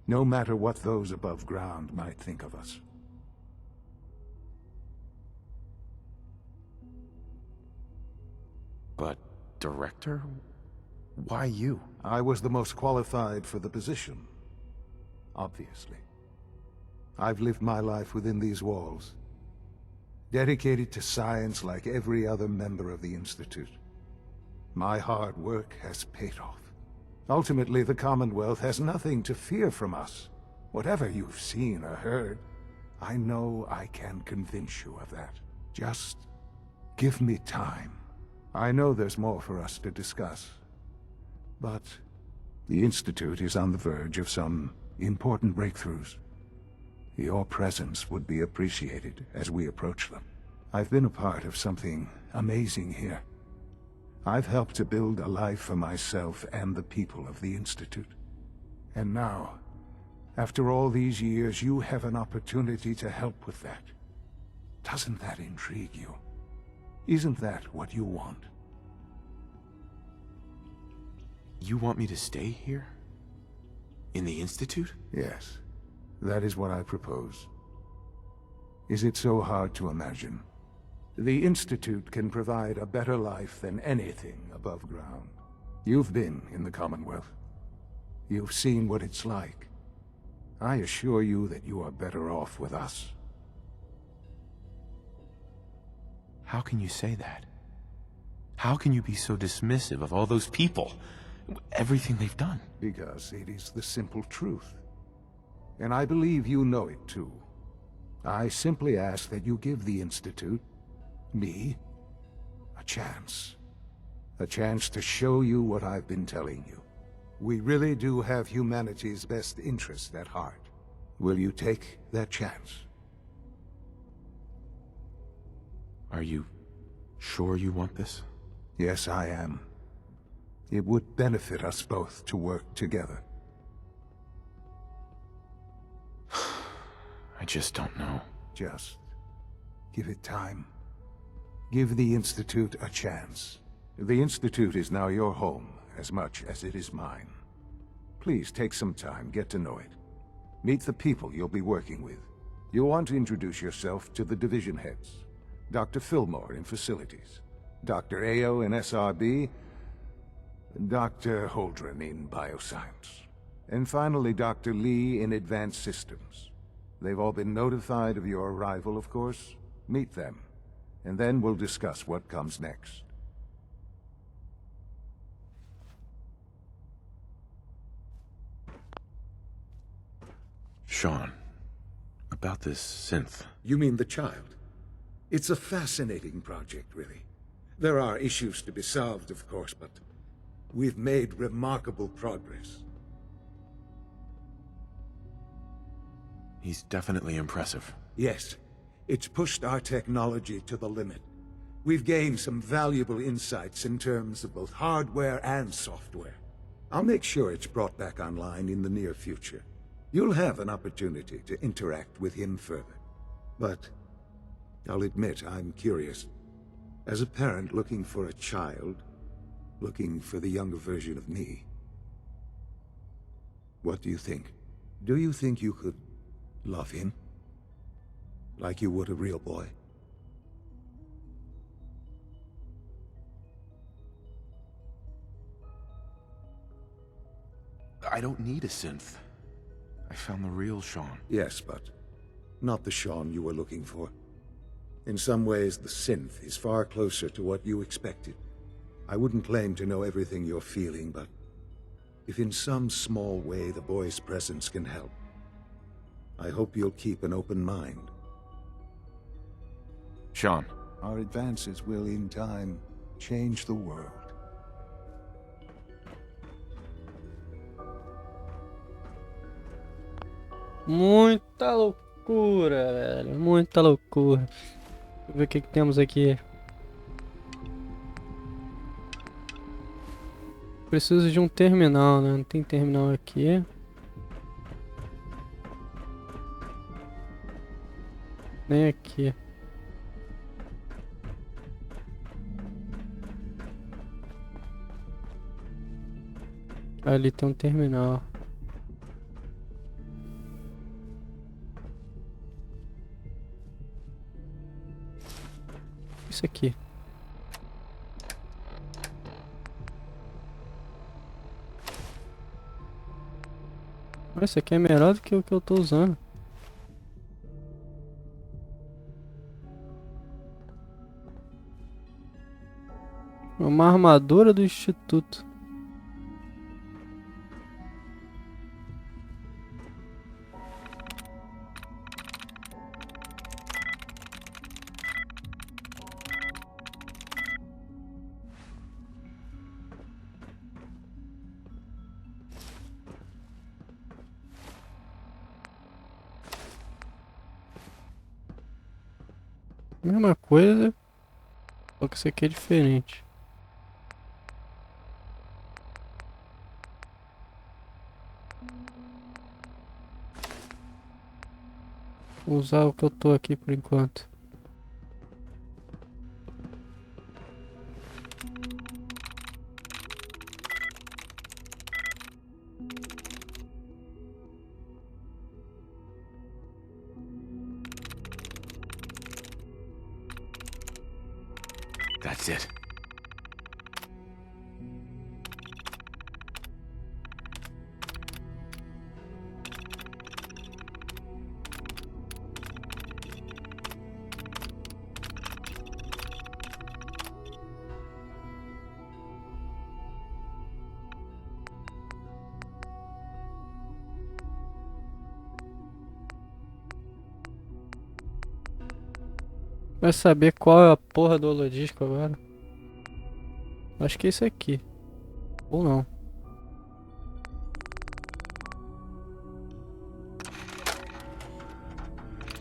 no matter what those above ground might think of us. But, Director? Why you? I was the most qualified for the position. Obviously. I've lived my life within these walls, dedicated to science like every other member of the Institute. My hard work has paid off. Ultimately, the Commonwealth has nothing to fear from us. Whatever you've seen or heard, I know I can convince you of that. Just give me time. I know there's more for us to discuss. But the Institute is on the verge of some important breakthroughs. Your presence would be appreciated as we approach them. I've been a part of something amazing here. I've helped to build a life for myself and the people of the Institute. And now, after all these years, you have an opportunity to help with that. Doesn't that intrigue you? Isn't that what you want? You want me to stay here? In the Institute? Yes. That is what I propose. Is it so hard to imagine? The Institute can provide a better life than anything above ground. You've been in the Commonwealth. You've seen what it's like. I assure you that you are better off with us. How can you say that? How can you be so dismissive of all those people? Everything they've done? Because it is the simple truth. And I believe you know it too. I simply ask that you give the Institute, me, a chance. A chance to show you what I've been telling you. We really do have humanity's best interest at heart. Will you take that chance? Are you sure you want this? Yes, I am. It would benefit us both to work together. I just don't know. Just give it time. Give the Institute a chance. The Institute is now your home as much as it is mine. Please take some time, get to know it. Meet the people you'll be working with. You'll want to introduce yourself to the division heads. Dr. Fillmore in Facilities, Dr. Ayo in SRB, Dr. Holdren in Bioscience, and finally Dr. Lee in Advanced Systems. They've all been notified of your arrival, of course. Meet them, and then we'll discuss what comes next. Sean, about this synth. You mean the child? It's a fascinating project, really. There are issues to be solved, of course, but we've made remarkable progress. He's definitely impressive. Yes, it's pushed our technology to the limit. We've gained some valuable insights in terms of both hardware and software. I'll make sure it's brought back online in the near future. You'll have an opportunity to interact with him further. But I'll admit I'm curious. As a parent looking for a child, looking for the younger version of me, what do you think? Do you think you could love him? Like you would a real boy? I don't need a synth. I found the real Sean. Yes, but not the Sean you were looking for. In some ways, the synth is far closer to what you expected. I wouldn't claim to know everything you're feeling, but if in some small way the boy's presence can help, I hope you'll keep an open mind. Sean. Our advances will, in time, change the world. Muita loucura, velho. Muita loucura. Deixa eu ver o que temos aqui. Preciso de um terminal, né? Não tem terminal aqui. Nem aqui. Ali tem um terminal. Isso aqui. Esse aqui é melhor do que o que eu tô usando. Uma armadura do instituto. Mesma coisa, só que isso aqui é diferente. Vou usar o que eu tô aqui por enquanto. That's it. Vai saber qual é a porra do holodisco agora? Acho que é isso aqui. Ou não.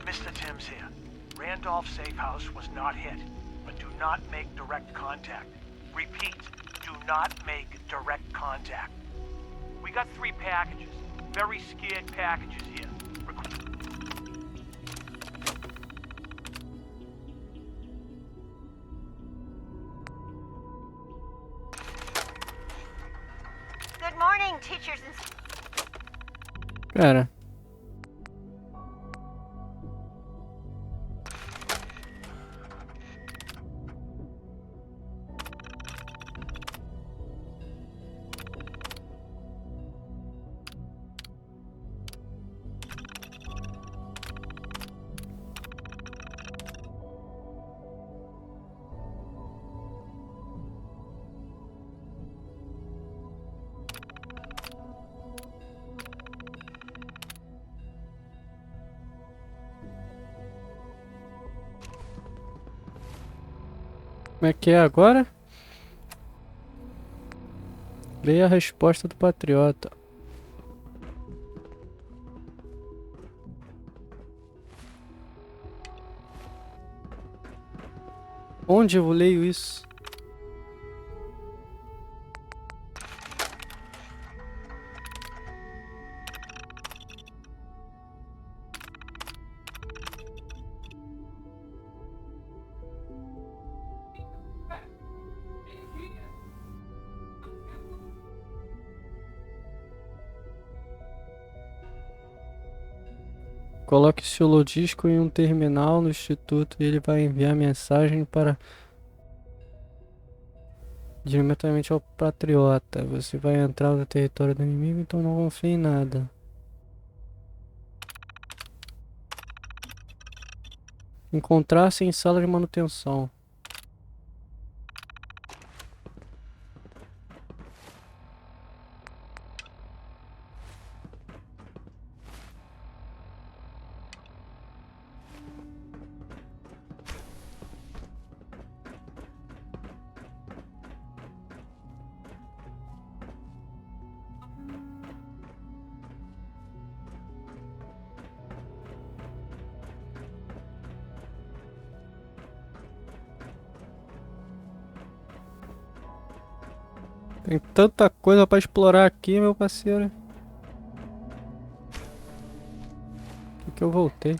Mr. Timms here. Randolph safe house was not hit, but do not make direct contact. Repeat, do not make direct contact. We got 3 packages. Very scared packages here. Good morning, teachers and... Cara. Como é que é agora? Leia a resposta do patriota. Onde eu leio isso? Coloque seu holodisco em um terminal no instituto e ele vai enviar mensagem para diretamente ao patriota. Você vai entrar no território do inimigo, então não confie em nada. Encontrar-se em sala de manutenção. Tem tanta coisa pra explorar aqui, meu parceiro. Por que eu voltei?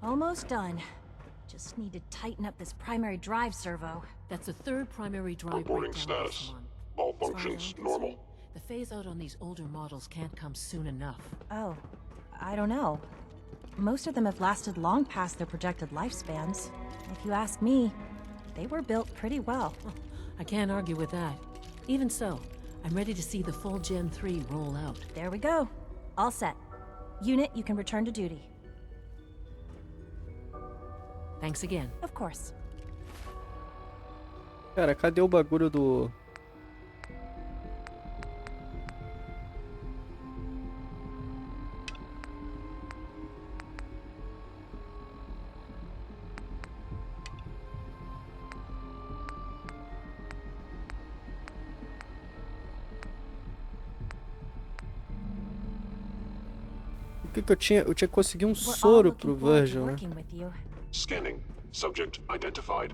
Almost done. Just need to tighten up this primary drive servo. That's the third primary drive Reporting breakdown this status. month. All As far as functions I'm normal. concerned, the phase out on these older models can't come soon enough. Oh, I don't know. Most of them have lasted long past their projected lifespans. If you ask me, they were built pretty well. I can't argue with that. Even so, I'm ready to see the full Gen 3 roll out. There we go. All set. Unit, you can return to duty. Thanks again. Of course. Cara, cadê o bagulho do... que eu tinha? Eu tinha que conseguir um soro pro Virgil, né? Scanning. Subject identified.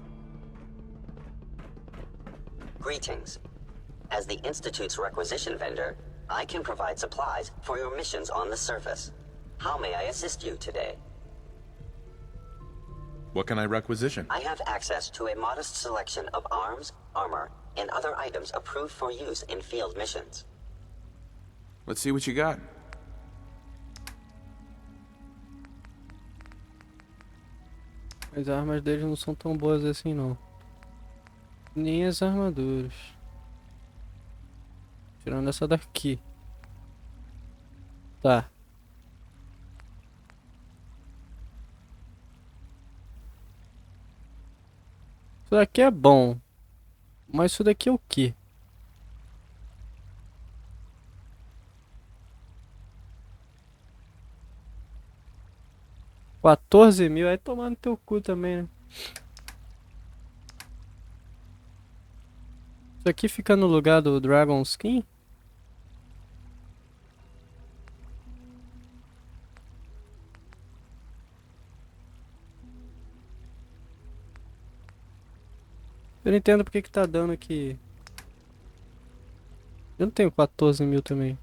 Greetings. As the Institute's requisition vendor, I can provide supplies for your missions on the surface. How may I assist you today? What can I requisition? I have access to a modest selection of arms, armor, and other items approved for use in field missions. Let's see what you got. As armas deles não são tão boas assim, não. Nem as armaduras. Tirando essa daqui. Tá. Isso daqui é bom. Mas isso daqui é o quê? $14.000, aí tomar no teu cu também, né? Isso aqui fica no lugar do Dragon Skin? Eu não entendo porque que tá dando aqui. Eu não tenho 14.000 também.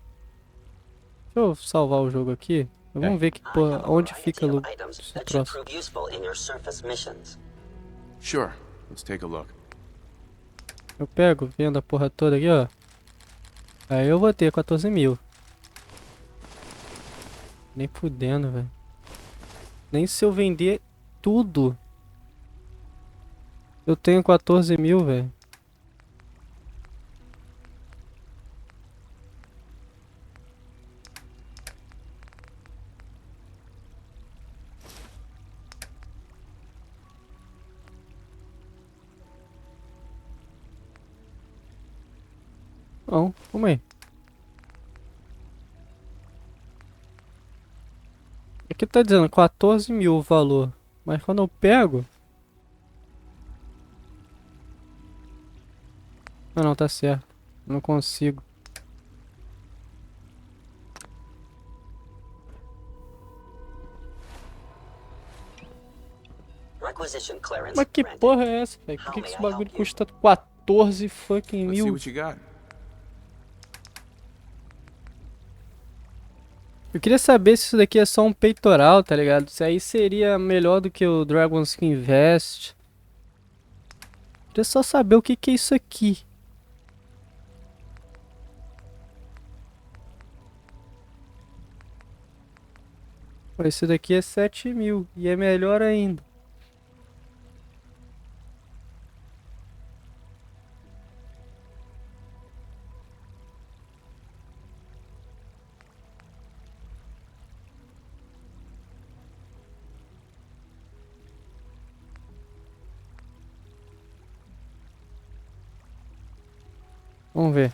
Deixa eu salvar o jogo aqui. Vamos ver que porra, onde fica esse troço. Sure, let's take a look. Eu pego, vendo a porra toda aqui, ó. Aí eu vou ter 14.000. Nem fudendo, velho. Nem se eu vender tudo. Eu tenho 14.000, velho. Não, calma aí. Aqui tá dizendo 14.000 o valor. Mas quando eu pego... Ah, não, tá certo. Não consigo. Mas que porra é essa, velho? Por que esse bagulho custa 14 fucking mil? Eu queria saber se isso daqui é só um peitoral, tá ligado? Isso aí seria melhor do que o Dragon Skin Vest. Queria só saber o que que é isso aqui. Esse daqui é 7.000 e é melhor ainda. Vamos ver.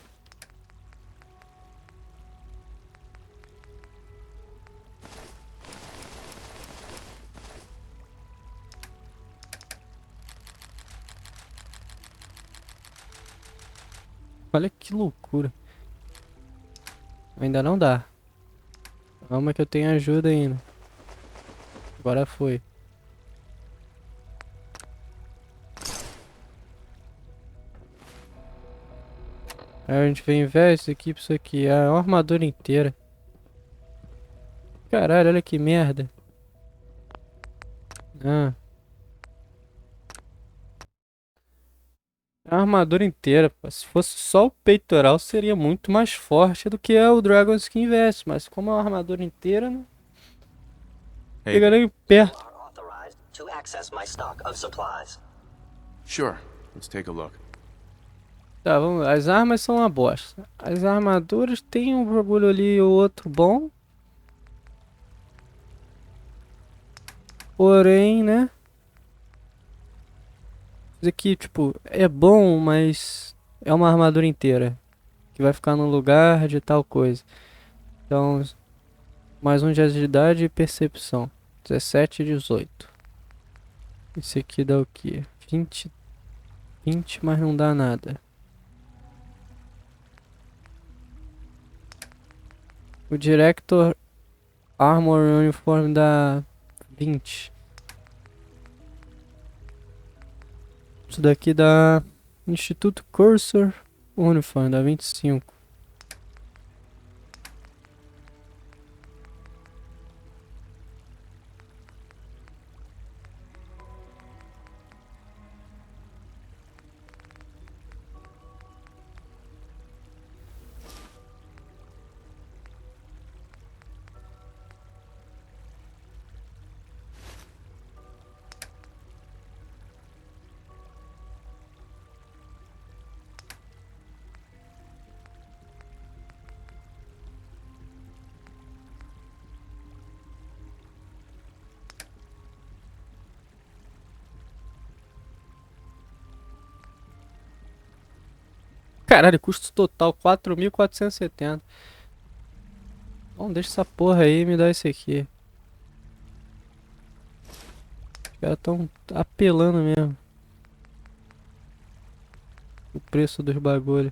Olha que loucura. Ainda não dá. Calma que eu tenho ajuda ainda. Agora foi. Aí a gente vem investe aqui pra isso aqui. É uma armadura inteira. Caralho, olha que merda. Ah. A armadura inteira, pô. Se fosse só o peitoral, seria muito mais forte do que é o Dragon Skin Vest. Mas como é uma armadura inteira, não chega nem perto. To access my stock of supplies. Sure. Let's take a look. Tá, vamos. As armas são uma bosta. As armaduras tem um bagulho ali ou outro bom. Porém, né? Isso aqui, tipo, é bom, mas é uma armadura inteira. Que vai ficar no lugar de tal coisa. Então, mais um de agilidade e percepção. 17 e 18. Esse aqui dá o quê? 20, mas não dá nada. O Director Armor Uniform dá 20. Isso daqui dá Instituto Cursor Uniform, dá 25. Caralho, custo total 4.470. Bom, deixa essa porra aí e me dá esse aqui. Os caras tão apelando mesmo. O preço dos bagulho.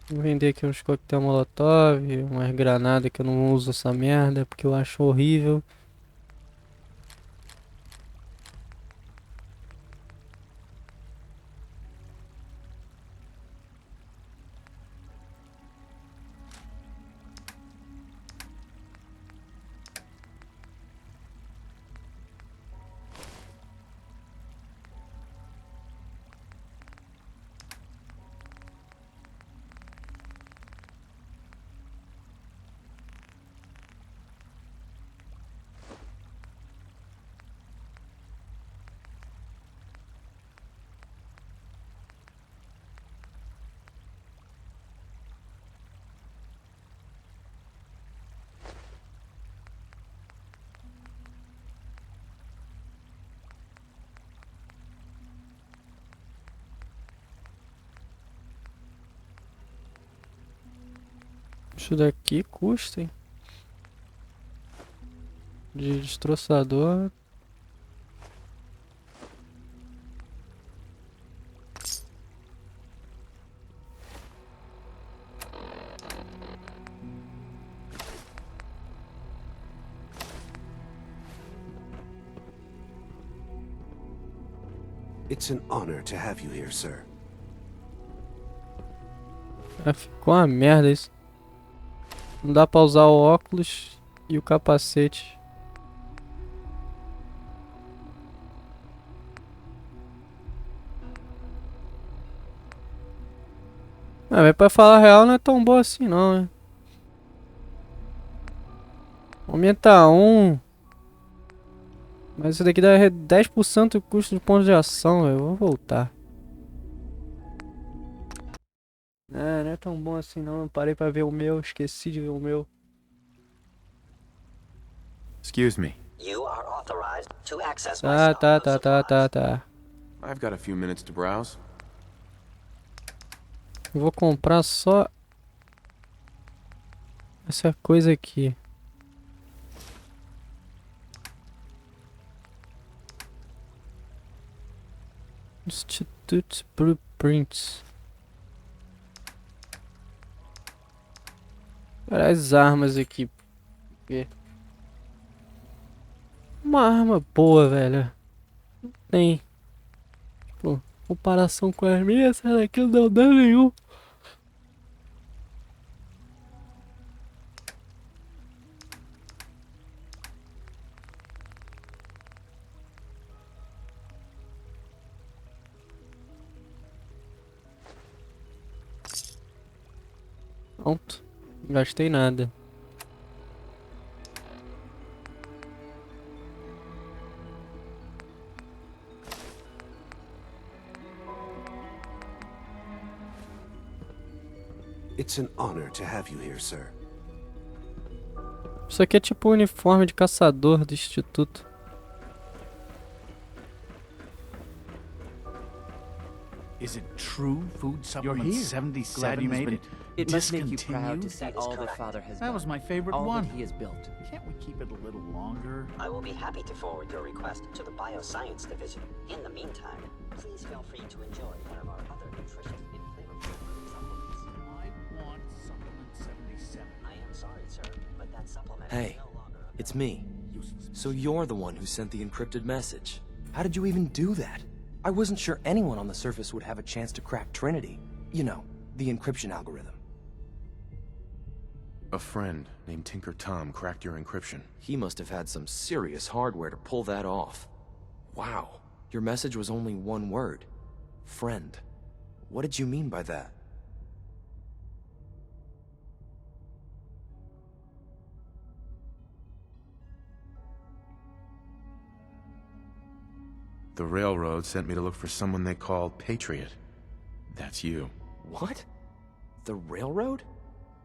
Vou vender aqui uns coquetel molotov, umas granadas que eu não uso essa merda porque eu acho horrível. Isso daqui custa, hein? De destroçador. It's an honor to have you here, sir. Ah, ficou uma merda isso. Não dá pra usar o óculos e o capacete. Ah, mas pra falar a real não é tão boa assim não, né? Aumenta 1. Mas isso daqui dá 10% do custo de pontos de ação, eu vou voltar. Ah, não é tão bom assim não, eu parei pra ver o meu, esqueci de ver o meu. Excuse me. You are authorized to access my Tá. I've got a few minutes to browse. Eu vou comprar só essa coisa aqui. Institute Blueprints. Olha as armas aqui. Uma arma boa, velho. Tem. Pô, comparação com as minhas, essa daqui não deu dano nenhum. Pronto. Não gastei nada. It's an honor to have you here, sir. Isso aqui é tipo o uniforme de caçador do instituto. Is it true food supplement here. 77 Glad you has made been it. It must make you discontinued? proud to see all that Father has done. That was my favorite all one. that he has built. Can't we keep it a little longer? I will be happy to forward your request to the Bioscience Division. In the meantime, please feel free to enjoy one of our other nutritious and flavorful food supplements. I want supplement 77. I am sorry, sir, but that supplement Hey, is no longer it's me. So you're the one who sent the encrypted message. How did you even do that? I wasn't sure anyone on the surface would have a chance to crack Trinity. You know, the encryption algorithm. A friend named Tinker Tom cracked your encryption. He must have had some serious hardware to pull that off. Wow, your message was only one word. Friend. What did you mean by that? The Railroad sent me to look for someone they call Patriot. That's you. What? The Railroad?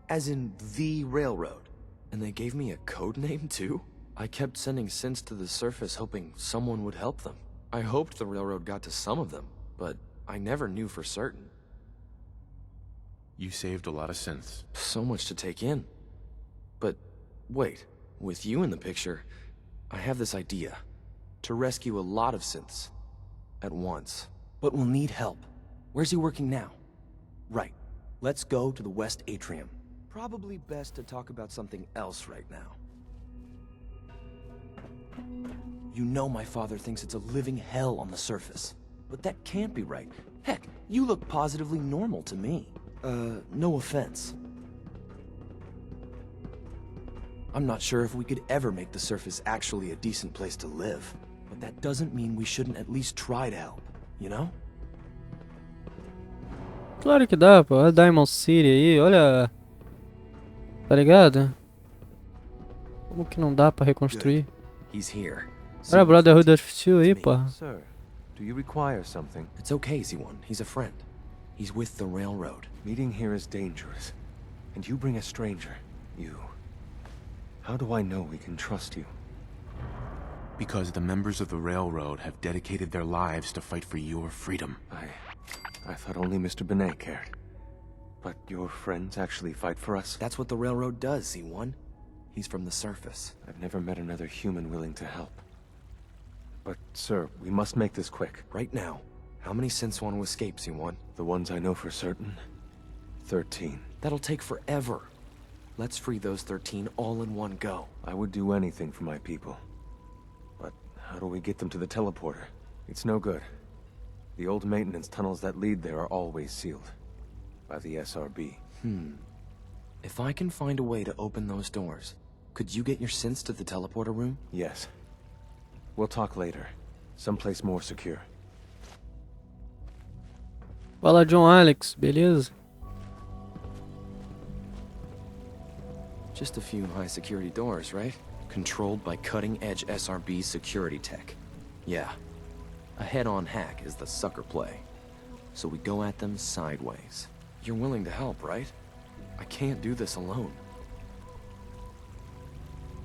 As in the Railroad? And they gave me a code name too? I kept sending synths to the surface hoping someone would help them. I hoped the Railroad got to some of them, but I never knew for certain. You saved a lot of synths. So much to take in. But wait, with you in the picture, I have this idea. To rescue a lot of synths. At once. But we'll need help. Where's he working now? Right. Let's go to the West Atrium. Probably best to talk about something else right now. You know my father thinks it's a living hell on the surface. But that can't be right. Heck, you look positively normal to me. No offense. I'm not sure if we could ever make the surface actually a decent place to live. But that doesn't mean we shouldn't at least try to help, you know? Claro que dá, pô. Olha Diamond City aí, olha. Tá ligado? Como que não dá pra reconstruir? He's here. Olha a Brotherhood of Steel aí, pô. Sir, do you require something? It's okay, Z1. He's a friend. He's with the Railroad. Meeting here is dangerous. And you bring a stranger. You. How do I know we can trust you? Because the members of the Railroad have dedicated their lives to fight for your freedom. I thought only Mr. Benet cared. But your friends actually fight for us? That's what the Railroad does, Z1. He's from the surface. I've never met another human willing to help. But, sir, we must make this quick. Right now. How many synths want to escape, Z1? The ones I know for certain? 13. That'll take forever. Let's free those 13 all in one go. I would do anything for my people. But how do we get them to the teleporter? It's no good. The old maintenance tunnels that lead there are always sealed. By the SRB. If I can find a way to open those doors, could you get your synths to the teleporter room? Yes. We'll talk later. Someplace more secure. Fala, John Alex, beleza? Just a few high security doors, right? Controlled by cutting-edge SRB security tech. Yeah. A head-on hack is the sucker play. So we go at them sideways. You're willing to help, right? I can't do this alone.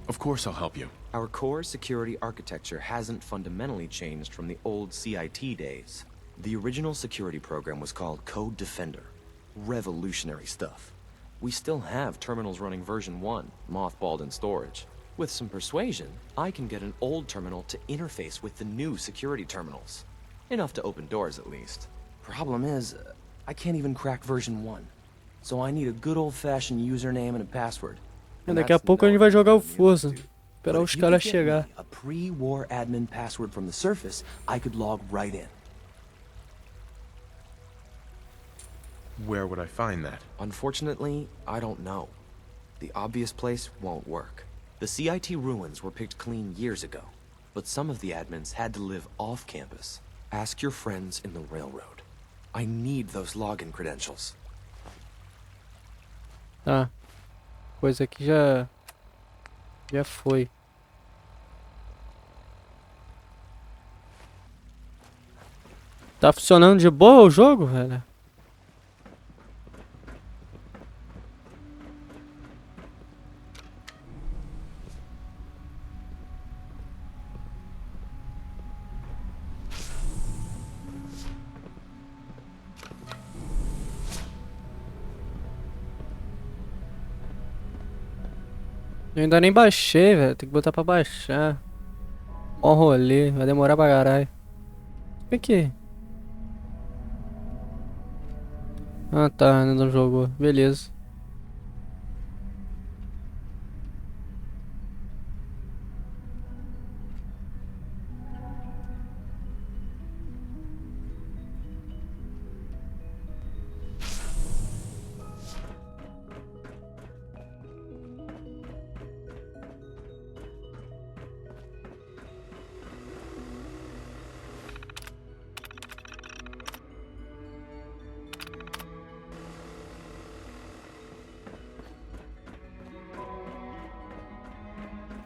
Of course I'll help you. Our core security architecture hasn't fundamentally changed from the old CIT days. The original security program was called Code Defender. Revolutionary stuff. We still have terminals running version 1, mothballed in storage. With some persuasion, I can get an old terminal to interface with the new security terminals. Enough to open doors, at least. Problem is, I can't even crack version 1. So I need a good old-fashioned username and a password. Daqui a pouco a gente vai jogar o Força. Esperar os caras chegar. A pre-war admin password from the surface, I could log right in. Where would I find that? Unfortunately, I don't know. The obvious place won't work. The CIT ruins were picked clean years ago, but some of the admins had to live off campus. Ask your friends in the Railroad. I need those login credentials. Tá. Coisa que já foi. Tá funcionando de boa o jogo, velho? Eu ainda nem baixei, velho. Tem que botar pra baixar. Mó rolê. Vai demorar pra caralho. O que? Ah, tá. Ainda não jogou. Beleza.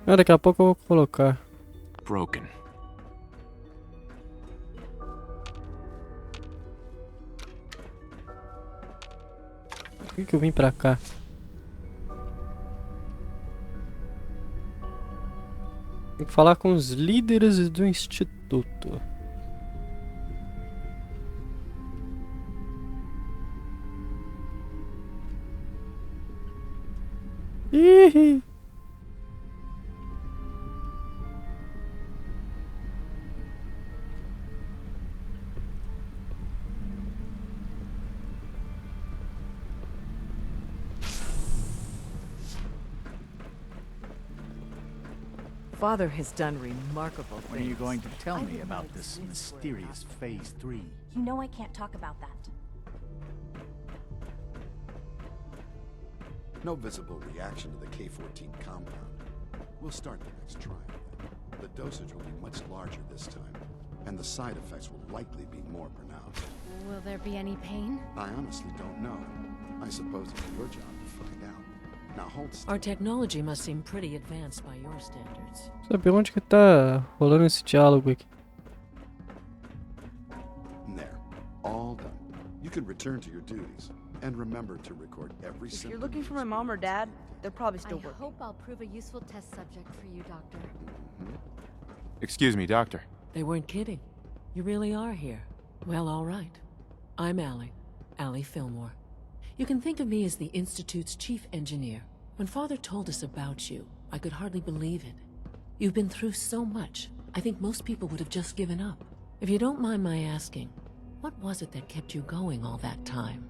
Ah, daqui a pouco eu vou colocar. Broken. Por que eu vim pra cá? Tem que falar com os líderes do instituto. Ih! Father has done remarkable things. When are you going to tell me about this mysterious Phase 3? You know I can't talk about that. No visible reaction to the K-14 compound. We'll start the next trial. The dosage will be much larger this time, and the side effects will likely be more pronounced. Will there be any pain? I honestly don't know. I suppose it's your job to find out. Now hold still. Our technology must seem pretty advanced by your standards. Saber onde que tá rolando esse diálogo aqui. There. All done. You can return to your duties. And remember to record every If you're looking for my mom or dad, they're probably still I working. hope I'll prove a useful test subject for you, Doctor. Excuse me, Doctor. They weren't kidding. You really are here. Well, all right. I'm Allie Fillmore. You can think of me as the Institute's chief engineer. When Father told us about you, I could hardly believe it. You've been through so much, I think most people would have just given up. If you don't mind my asking, what was it that kept you going all that time?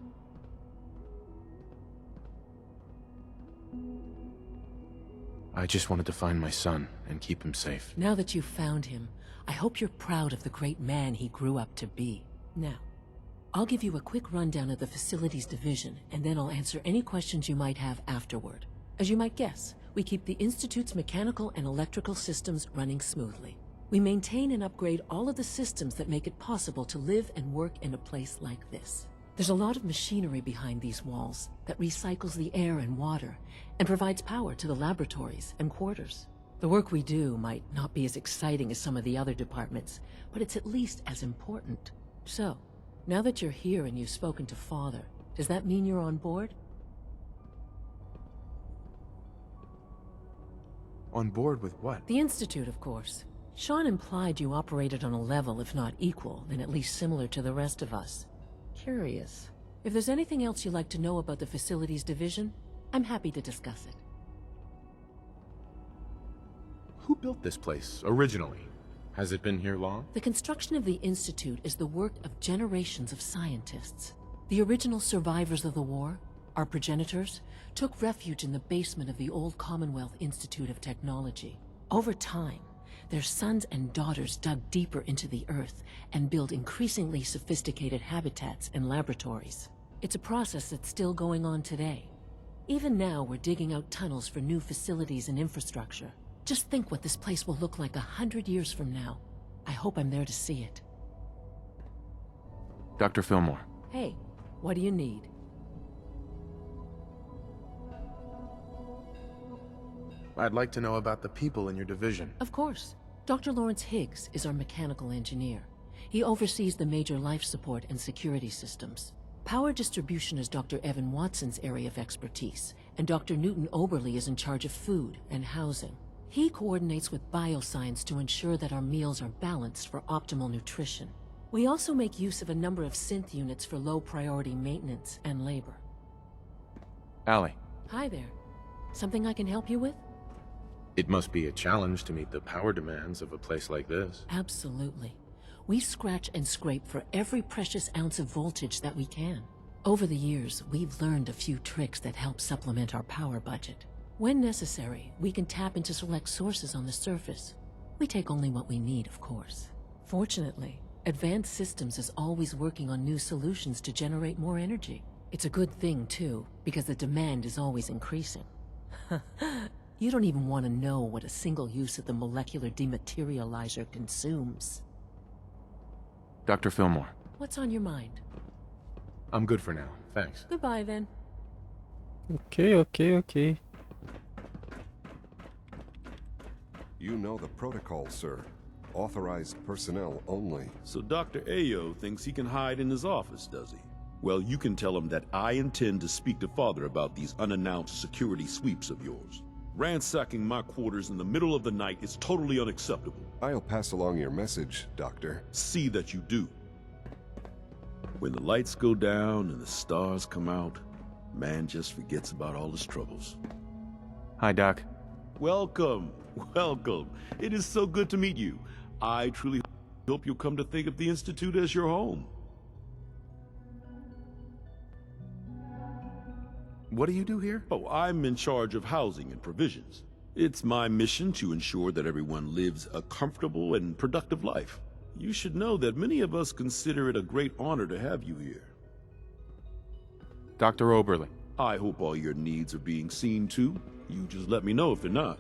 I just wanted to find my son and keep him safe. Now that you've found him, I hope you're proud of the great man he grew up to be. Now, I'll give you a quick rundown of the Facilities Division, and then I'll answer any questions you might have afterward. As you might guess, we keep the Institute's mechanical and electrical systems running smoothly. We maintain and upgrade all of the systems that make it possible to live and work in a place like this. There's a lot of machinery behind these walls that recycles the air and water and provides power to the laboratories and quarters. The work we do might not be as exciting as some of the other departments, but it's at least as important. So, now that you're here and you've spoken to Father, does that mean you're on board? On board with what? The Institute, of course. Sean implied you operated on a level, if not equal, then at least similar to the rest of us. Curious. If there's anything else you'd like to know about the Facilities Division, I'm happy to discuss it. Who built this place, originally? Has it been here long? The construction of the Institute is the work of generations of scientists. The original survivors of the war, our progenitors, took refuge in the basement of the old Commonwealth Institute of Technology. Over time, their sons and daughters dug deeper into the earth and built increasingly sophisticated habitats and laboratories. It's a process that's still going on today. Even now, we're digging out tunnels for new facilities and infrastructure. Just think what this place will look like 100 years from now. I hope I'm there to see it. Dr. Fillmore. Hey, what do you need? I'd like to know about the people in your division. Of course. Dr. Lawrence Higgs is our mechanical engineer. He oversees the major life support and security systems. Power distribution is Dr. Evan Watson's area of expertise, and Dr. Newton Oberly is in charge of food and housing. He coordinates with bioscience to ensure that our meals are balanced for optimal nutrition. We also make use of a number of synth units for low-priority maintenance and labor. Allie. Hi there. Something I can help you with? It must be a challenge to meet the power demands of a place like this. Absolutely. We scratch and scrape for every precious ounce of voltage that we can. Over the years, we've learned a few tricks that help supplement our power budget. When necessary, we can tap into select sources on the surface. We take only what we need, of course. Fortunately, Advanced Systems is always working on new solutions to generate more energy. It's a good thing, too, because the demand is always increasing. You don't even want to know what a single use of the molecular dematerializer consumes. Dr. Fillmore. What's on your mind? I'm good for now, thanks. Goodbye, then. Okay. You know the protocol, sir. Authorized personnel only. So Dr. Ayo thinks he can hide in his office, does he? Well, you can tell him that I intend to speak to Father about these unannounced security sweeps of yours. Ransacking my quarters in the middle of the night is totally unacceptable. I'll pass along your message, Doctor. See that you do. When the lights go down and the stars come out, man just forgets about all his troubles. Hi, Doc. Welcome. It is so good to meet you. I truly hope you'll come to think of the Institute as your home. What do you do here? Oh, I'm in charge of housing and provisions. It's my mission to ensure that everyone lives a comfortable and productive life. You should know that many of us consider it a great honor to have you here. Dr. Oberly. I hope all your needs are being seen to. You just let me know if they're not.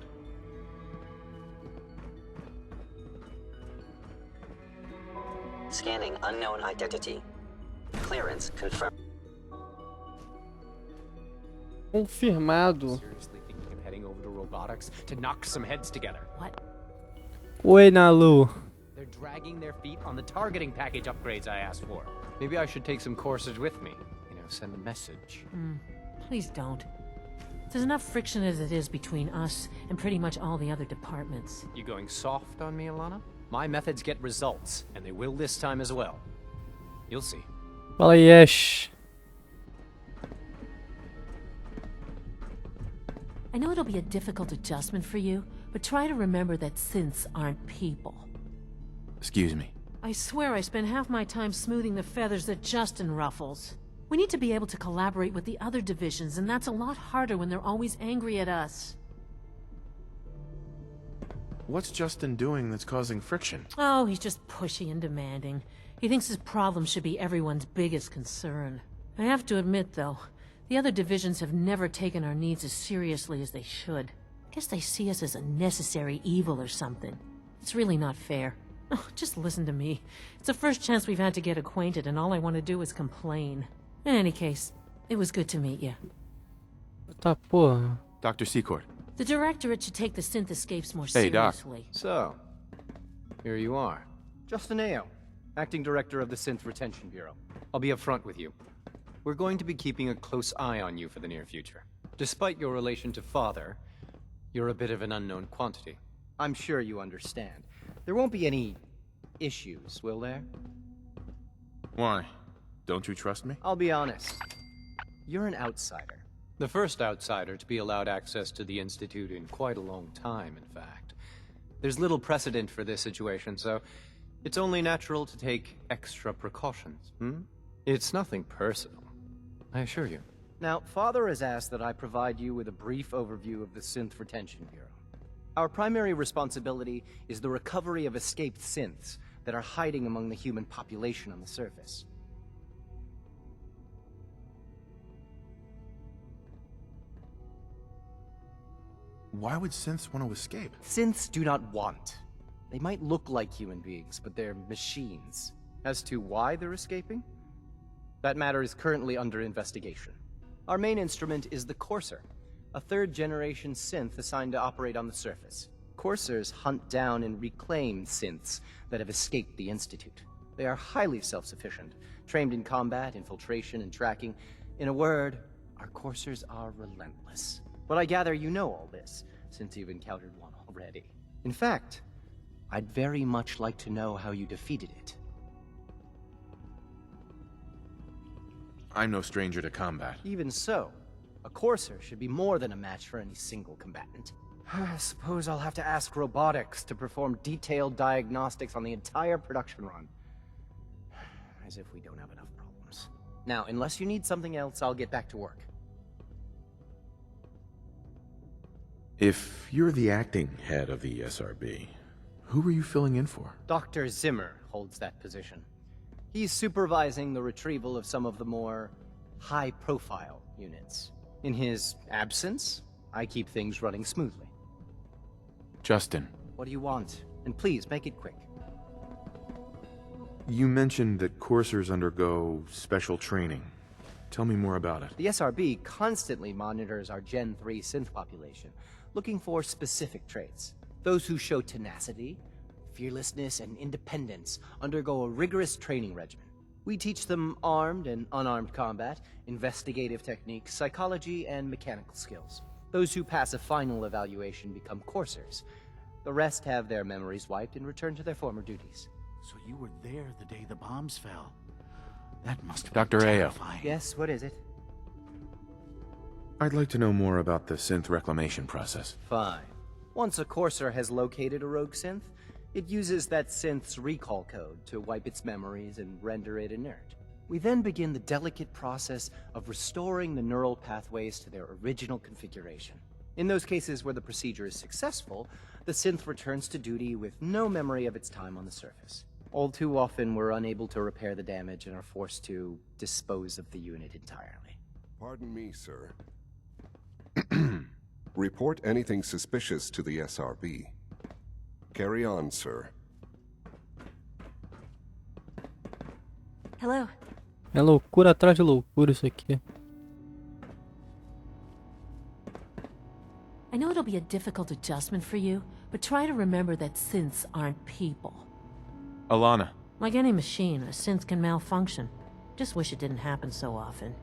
Scanning unknown identity. Clearance confirmed. Confirmado. Seriously thinking of heading over to robotics to knock some heads together. What? Oi, Nalu. They're dragging their feet on the targeting package upgrades I asked for. Maybe I should take some courses with me. Send a message. Please don't. There's enough friction as it is between us and pretty much all the other departments. You going soft on me, Alana? My methods get results, and they will this time as well. You'll see. Fala, Yesh. I know it'll be a difficult adjustment for you, but try to remember that synths aren't people. Excuse me. I swear I spend half my time smoothing the feathers that Justin ruffles. We need to be able to collaborate with the other divisions, and that's a lot harder when they're always angry at us. What's Justin doing that's causing friction? Oh, he's just pushy and demanding. He thinks his problem should be everyone's biggest concern. I have to admit, though, the other divisions have never taken our needs as seriously as they should. Guess they see us as a necessary evil or something. It's really not fair. Oh, just listen to me. It's the first chance we've had to get acquainted, and all I want to do is complain. In any case, it was good to meet you. Tá, porra. Dr. Secord. The Directorate should take the synth escapes more Hey, Doc. seriously. So, here you are. Justin Ayo, Acting Director of the Synth Retention Bureau. I'll be upfront with you. We're going to be keeping a close eye on you for the near future. Despite your relation to Father, you're a bit of an unknown quantity. I'm sure you understand. There won't be any issues, will there? Why? Don't you trust me? I'll be honest. You're an outsider. The first outsider to be allowed access to the Institute in quite a long time, in fact. There's little precedent for this situation, so it's only natural to take extra precautions, It's nothing personal, I assure you. Now, Father has asked that I provide you with a brief overview of the Synth Retention Bureau. Our primary responsibility is the recovery of escaped synths that are hiding among the human population on the surface. Why would synths want to escape? Synths do not want. They might look like human beings, but they're machines. As to why they're escaping? That matter is currently under investigation. Our main instrument is the Courser, a third-generation synth assigned to operate on the surface. Coursers hunt down and reclaim synths that have escaped the Institute. They are highly self-sufficient, trained in combat, infiltration, and tracking. In a word, our coursers are relentless. But I gather you know all this, since you've encountered one already. In fact, I'd very much like to know how you defeated it. I'm no stranger to combat. Even so, a courser should be more than a match for any single combatant. I suppose I'll have to ask robotics to perform detailed diagnostics on the entire production run. As if we don't have enough problems. Now, unless you need something else, I'll get back to work. If you're the acting head of the SRB, who were you filling in for? Dr. Zimmer holds that position. He's supervising the retrieval of some of the more high-profile units. In his absence, I keep things running smoothly. Justin. What do you want? And please, make it quick. You mentioned that coursers undergo special training. Tell me more about it. The SRB constantly monitors our Gen 3 synth population, looking for specific traits. Those who show tenacity, fearlessness, and independence undergo a rigorous training regimen. We teach them armed and unarmed combat, investigative techniques, psychology, and mechanical skills. Those who pass a final evaluation become coursers. The rest have their memories wiped and return to their former duties. So you were there the day the bombs fell. That must have Dr. been Ayo. terrifying. Yes, what is it? I'd like to know more about the synth reclamation process. Fine. Once a courser has located a rogue synth, it uses that synth's recall code to wipe its memories and render it inert. We then begin the delicate process of restoring the neural pathways to their original configuration. In those cases where the procedure is successful, the synth returns to duty with no memory of its time on the surface. All too often, we're unable to repair the damage and are forced to dispose of the unit entirely. Pardon me, sir. Report anything suspicious to the SRB. Carry on, sir. Hello. É loucura atrás de loucura isso aqui. I know it'll be a difficult adjustment for you, but try to remember that synths aren't people. Alana. Like any machine, a synth can malfunction. Just wish it didn't happen so often.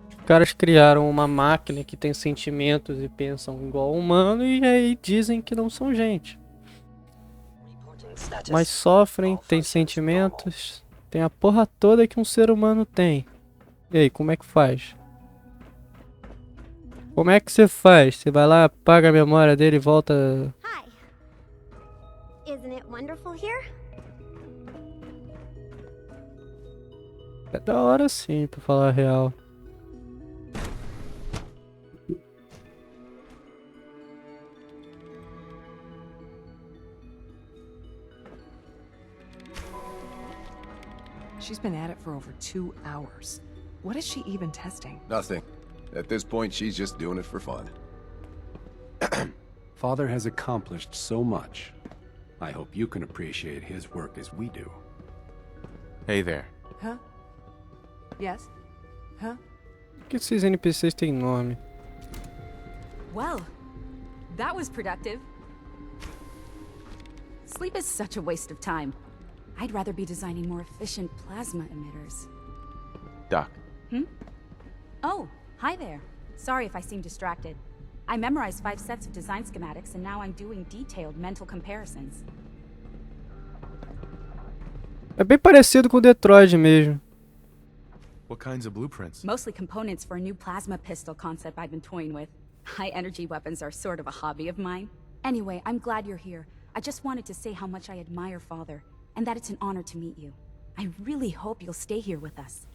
Os caras criaram uma máquina que tem sentimentos e pensam igual humano e aí dizem que não são gente. Mas sofrem, têm sentimentos, tem a porra toda que um ser humano tem. E aí, como é que faz? Como é que você faz? Você vai lá, apaga a memória dele e volta... Hi. Isn't it wonderful here? É da hora sim, pra falar a real. She's been at it for over 2 hours. What is she even testing? Nothing. At this point, she's just doing it for fun. Father has accomplished so much. I hope you can appreciate his work as we do. Hey there. Huh? Yes? Huh? Por que esses NPCs têm nome? Well, that was productive. Sleep is such a waste of time. I'd rather be designing more efficient plasma emitters. Doc. Oh, hi there. Sorry if I seem distracted. I memorized 5 sets of design schematics and now I'm doing detailed mental comparisons. É bem parecido com o Detroit mesmo. What kinds of blueprints? Mostly components for a new plasma pistol concept I've been toying with. High energy weapons are sort of a hobby of mine. Anyway, I'm glad you're here. I just wanted to say how much I admire Father, and that it's an honor to meet you. I really hope you'll stay here with us.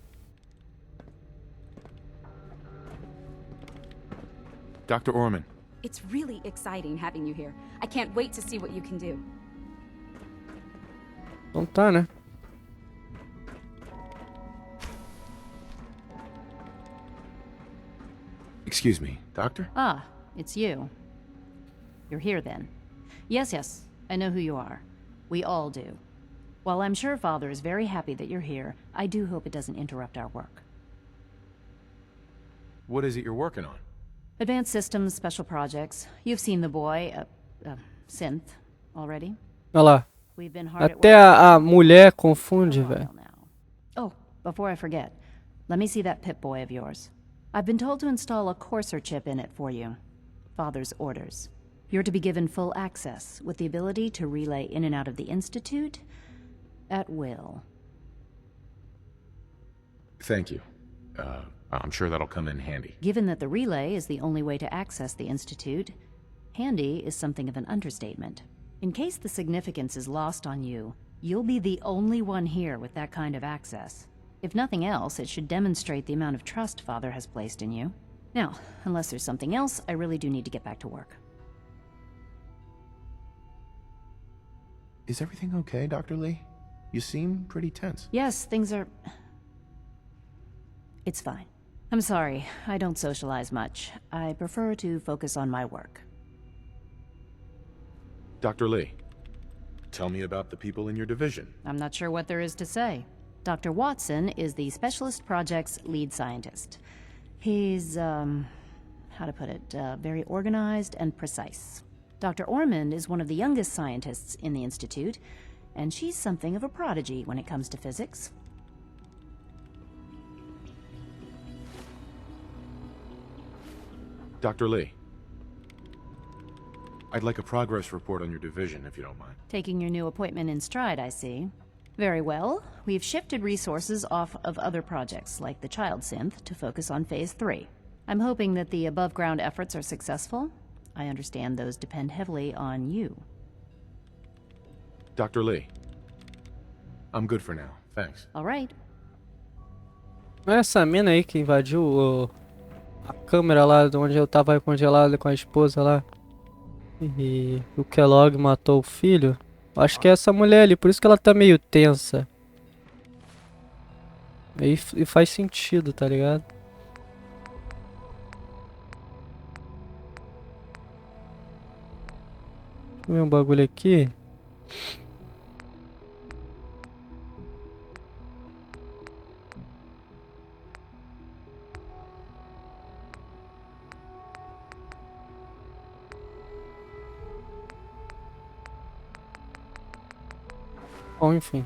Dr. Orman. It's really exciting having you here. I can't wait to see what you can do. Então tá, né? Excuse me, Doctor? Ah, it's you. You're here then. Yes, I know who you are. We all do. While I'm sure Father is very happy that you're here, I do hope it doesn't interrupt our work. What is it you're working on? Advanced Systems Special Projects. You've seen the boy, Synth, already. Olha lá. We've been hard at Até work. a mulher confunde, velho. Oh, before I forget, let me see that Pip-Boy of yours. I've been told to install a courser chip in it for you. Father's orders. You're to be given full access, with the ability to relay in and out of the Institute at will. Thank you. I'm sure that'll come in handy. Given that the relay is the only way to access the Institute, handy is something of an understatement. In case the significance is lost on you, you'll be the only one here with that kind of access. If nothing else, it should demonstrate the amount of trust Father has placed in you. Now, unless there's something else, I really do need to get back to work. Is everything okay, Dr. Lee? You seem pretty tense. Yes, things are... It's fine. I'm sorry, I don't socialize much. I prefer to focus on my work. Dr. Lee, tell me about the people in your division. I'm not sure what there is to say. Dr. Watson is the Specialist Project's lead scientist. He's, how to put it, very organized and precise. Dr. Ormond is one of the youngest scientists in the Institute, and she's something of a prodigy when it comes to physics. Dr. Lee, I'd like a progress report on your division, if you don't mind. Taking your new appointment in stride, I see. Very well. We've shifted resources off of other projects, like the Child Synth, to focus on Phase 3. I'm hoping that the above-ground efforts are successful. I understand those depend heavily on you. Dr. Lee, I'm good for now. Thanks. All right. Não é essa mina aí que invadiu a câmera lá de onde eu tava congelado com a esposa lá? E o Kellogg matou o filho? Acho que é essa mulher ali, por isso que ela tá meio tensa. E faz sentido, tá ligado? Deixa eu ver um bagulho aqui. Bom, enfim.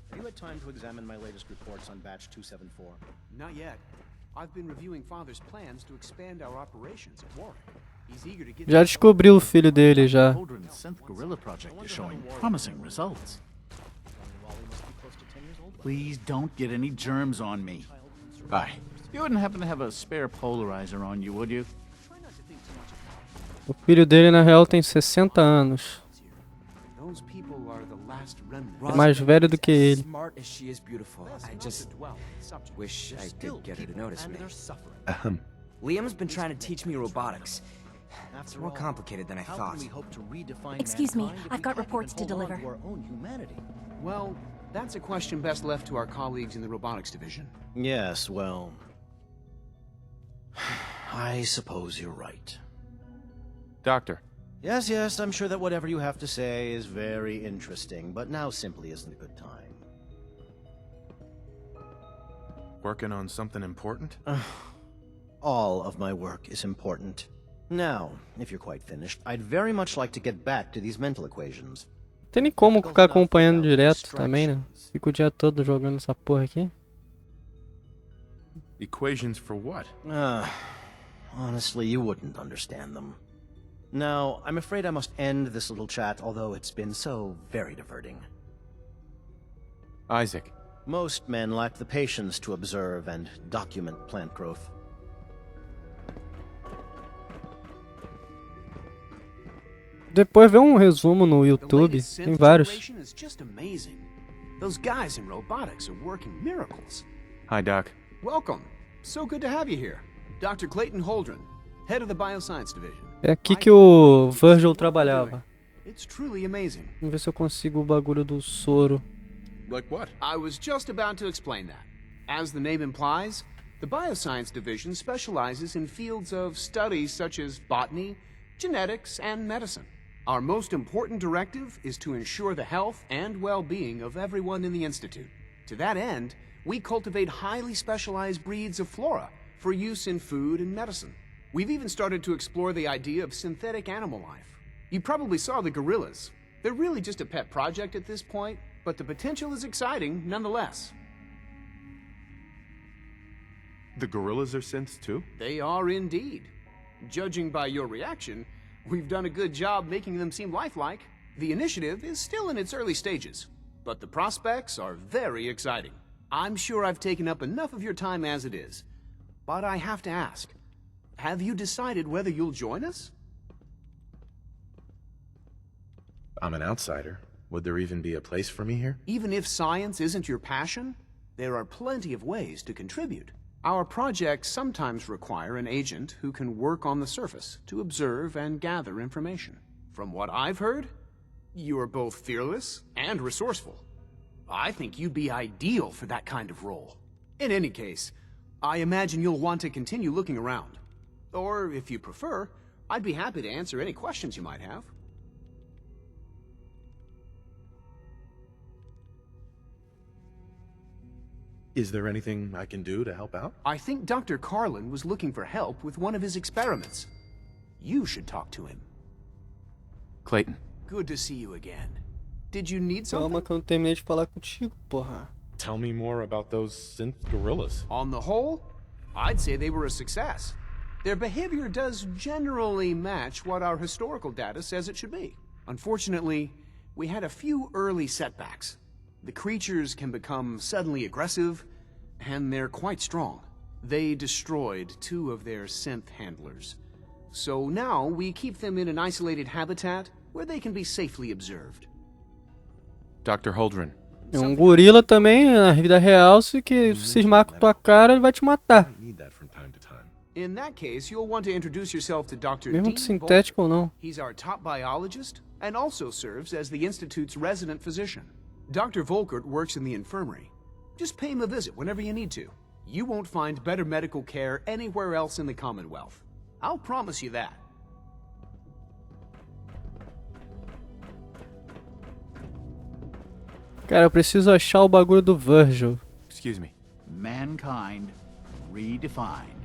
Have you had time to examine my latest reports on Batch 274? Not yet. I've been reviewing Father's plans to expand our operations at Warwick. He's eager to get... Já descobriu o filho dele já. Children's synth guerrilla project is showing promising results. Please don't get any germs on me. Bye. You wouldn't happen to have a spare polarizer on you, would you? O filho dele na real tem 60 anos. Those people are the last remnant. É mais velho do que ele. Smart as she is beautiful. I just wish I could get her to notice me. Liam's been trying to teach me robotics. It's more complicated than I thought. Excuse me, I've got reports to deliver. Well, that's a question best left to our colleagues in the robotics division. Yes, well... I suppose you're right. Doctor. Yes, yes, I'm sure that whatever you have to say is very interesting, but now simply isn't a good time. Working on something important? All of my work is important. Now, if you're quite finished, I'd very much like to get back to these mental equations. Não tem nem como ficar acompanhando direto também, né? Fico o dia todo jogando essa porra aqui. Equations for what? Honestly, you wouldn't understand them. Now, I'm afraid I must end this little chat, although it's been so very diverting. Isaac. Most men lack the patience to observe and document plant growth. Depois vê um resumo no YouTube, tem vários. Is just amazing. Those guys in robotics are working miracles. Hi, Doc. Welcome. So good to have you here. Dr. Clayton Holdren, head of the Bioscience Division. É aqui que o Virgil trabalhava. It's truly amazing. Vamos ver se eu consigo o bagulho do soro. Like what? I was just about to explain that. As the name implies, the Bioscience Division specializes in fields of studies such as botany, genetics, and medicine. Our most important directive is to ensure the health and well-being of everyone in the Institute. To that end, we cultivate highly specialized breeds of flora for use in food and medicine. We've even started to explore the idea of synthetic animal life. You probably saw the gorillas. They're really just a pet project at this point, but the potential is exciting nonetheless. The gorillas are synths too? They are indeed. Judging by your reaction, we've done a good job making them seem lifelike. The initiative is still in its early stages, but the prospects are very exciting. I'm sure I've taken up enough of your time as it is, but I have to ask, have you decided whether you'll join us? I'm an outsider. Would there even be a place for me here? Even if science isn't your passion, there are plenty of ways to contribute. Our projects sometimes require an agent who can work on the surface to observe and gather information. From what I've heard, you are both fearless and resourceful. I think you'd be ideal for that kind of role. In any case, I imagine you'll want to continue looking around. Or, if you prefer, I'd be happy to answer any questions you might have. Is there anything I can do to help out? I think Dr. Carlin was looking for help with one of his experiments. You should talk to him. Clayton. Good to see you again. Did you need something? Calma que eu não terminei de falar contigo, porra. Tell me more about those synth gorillas. On the whole, I'd say they were a success. Their behavior does generally match what our historical data says it should be. Unfortunately, we had a few early setbacks. The creatures can become suddenly aggressive, and they're quite strong. They destroyed 2 of their synth handlers. So now we keep them in an isolated habitat where they can be safely observed. Dr. Holdren. É um gorila também, na vida real, se que cismar com tua cara, ele vai te matar. In that case, you'll want to introduce yourself to Dr. Mesmo Dean sintético ou não. He's our top biologist and also serves as the Institute's resident physician. Dr. Volkert works in the infirmary. Just pay him a visit whenever you need to. You won't find better medical care anywhere else in the Commonwealth. I'll promise you that. Cara, eu preciso achar o bagulho do Virgil. Excuse me. Mankind redefined.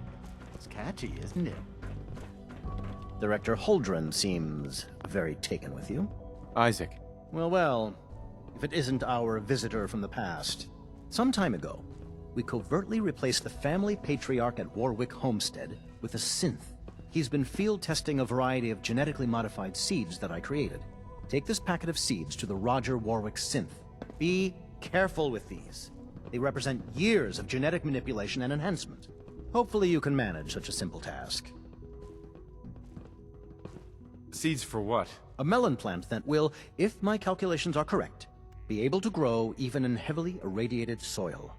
It's catchy, isn't it? Director Holdren seems very taken with you. Isaac. Well, if it isn't our visitor from the past. Some time ago, we covertly replaced the family patriarch at Warwick Homestead with a synth. He's been field testing a variety of genetically modified seeds that I created. Take this packet of seeds to the Roger Warwick synth. Be careful with these. They represent years of genetic manipulation and enhancement. Hopefully you can manage such a simple task. Seeds for what? A melon plant that will, if my calculations are correct, be able to grow even in heavily irradiated soil.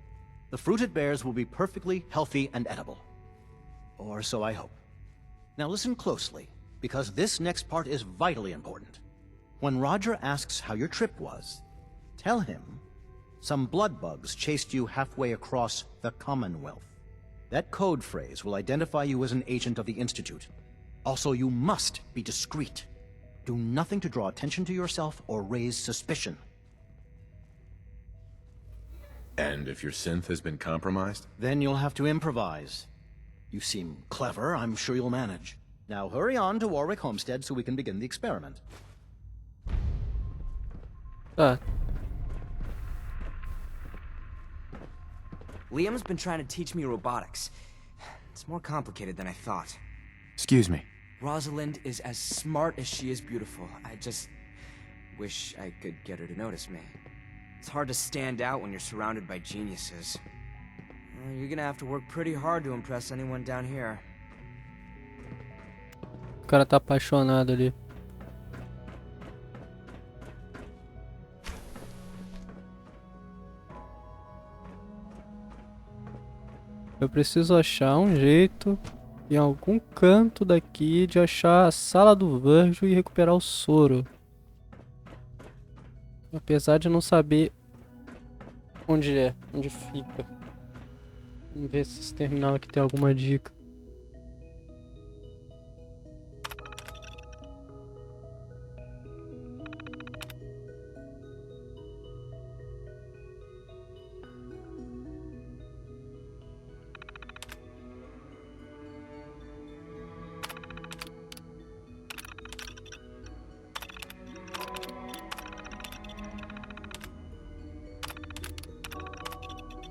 The fruit it bears will be perfectly healthy and edible. Or so I hope. Now listen closely, because this next part is vitally important. When Roger asks how your trip was, tell him some blood bugs chased you halfway across the Commonwealth. That code phrase will identify you as an agent of the Institute. Also, you must be discreet. Do nothing to draw attention to yourself or raise suspicion. And if your synth has been compromised? Then you'll have to improvise. You seem clever. I'm sure you'll manage. Now hurry on to Warwick Homestead so we can begin the experiment. Liam's been trying to teach me robotics. It's more complicated than I thought. Excuse me. Rosalind is as smart as she is beautiful. I just wish I could get her to notice me. It's hard to stand out when you're surrounded by geniuses. You're gonna have to work pretty hard to impress anyone down here. O cara tá apaixonado ali. Eu preciso achar um jeito em algum canto daqui de achar a sala do Virgil e recuperar o soro. Apesar de não saber onde fica. Vamos ver se esse terminal aqui tem alguma dica.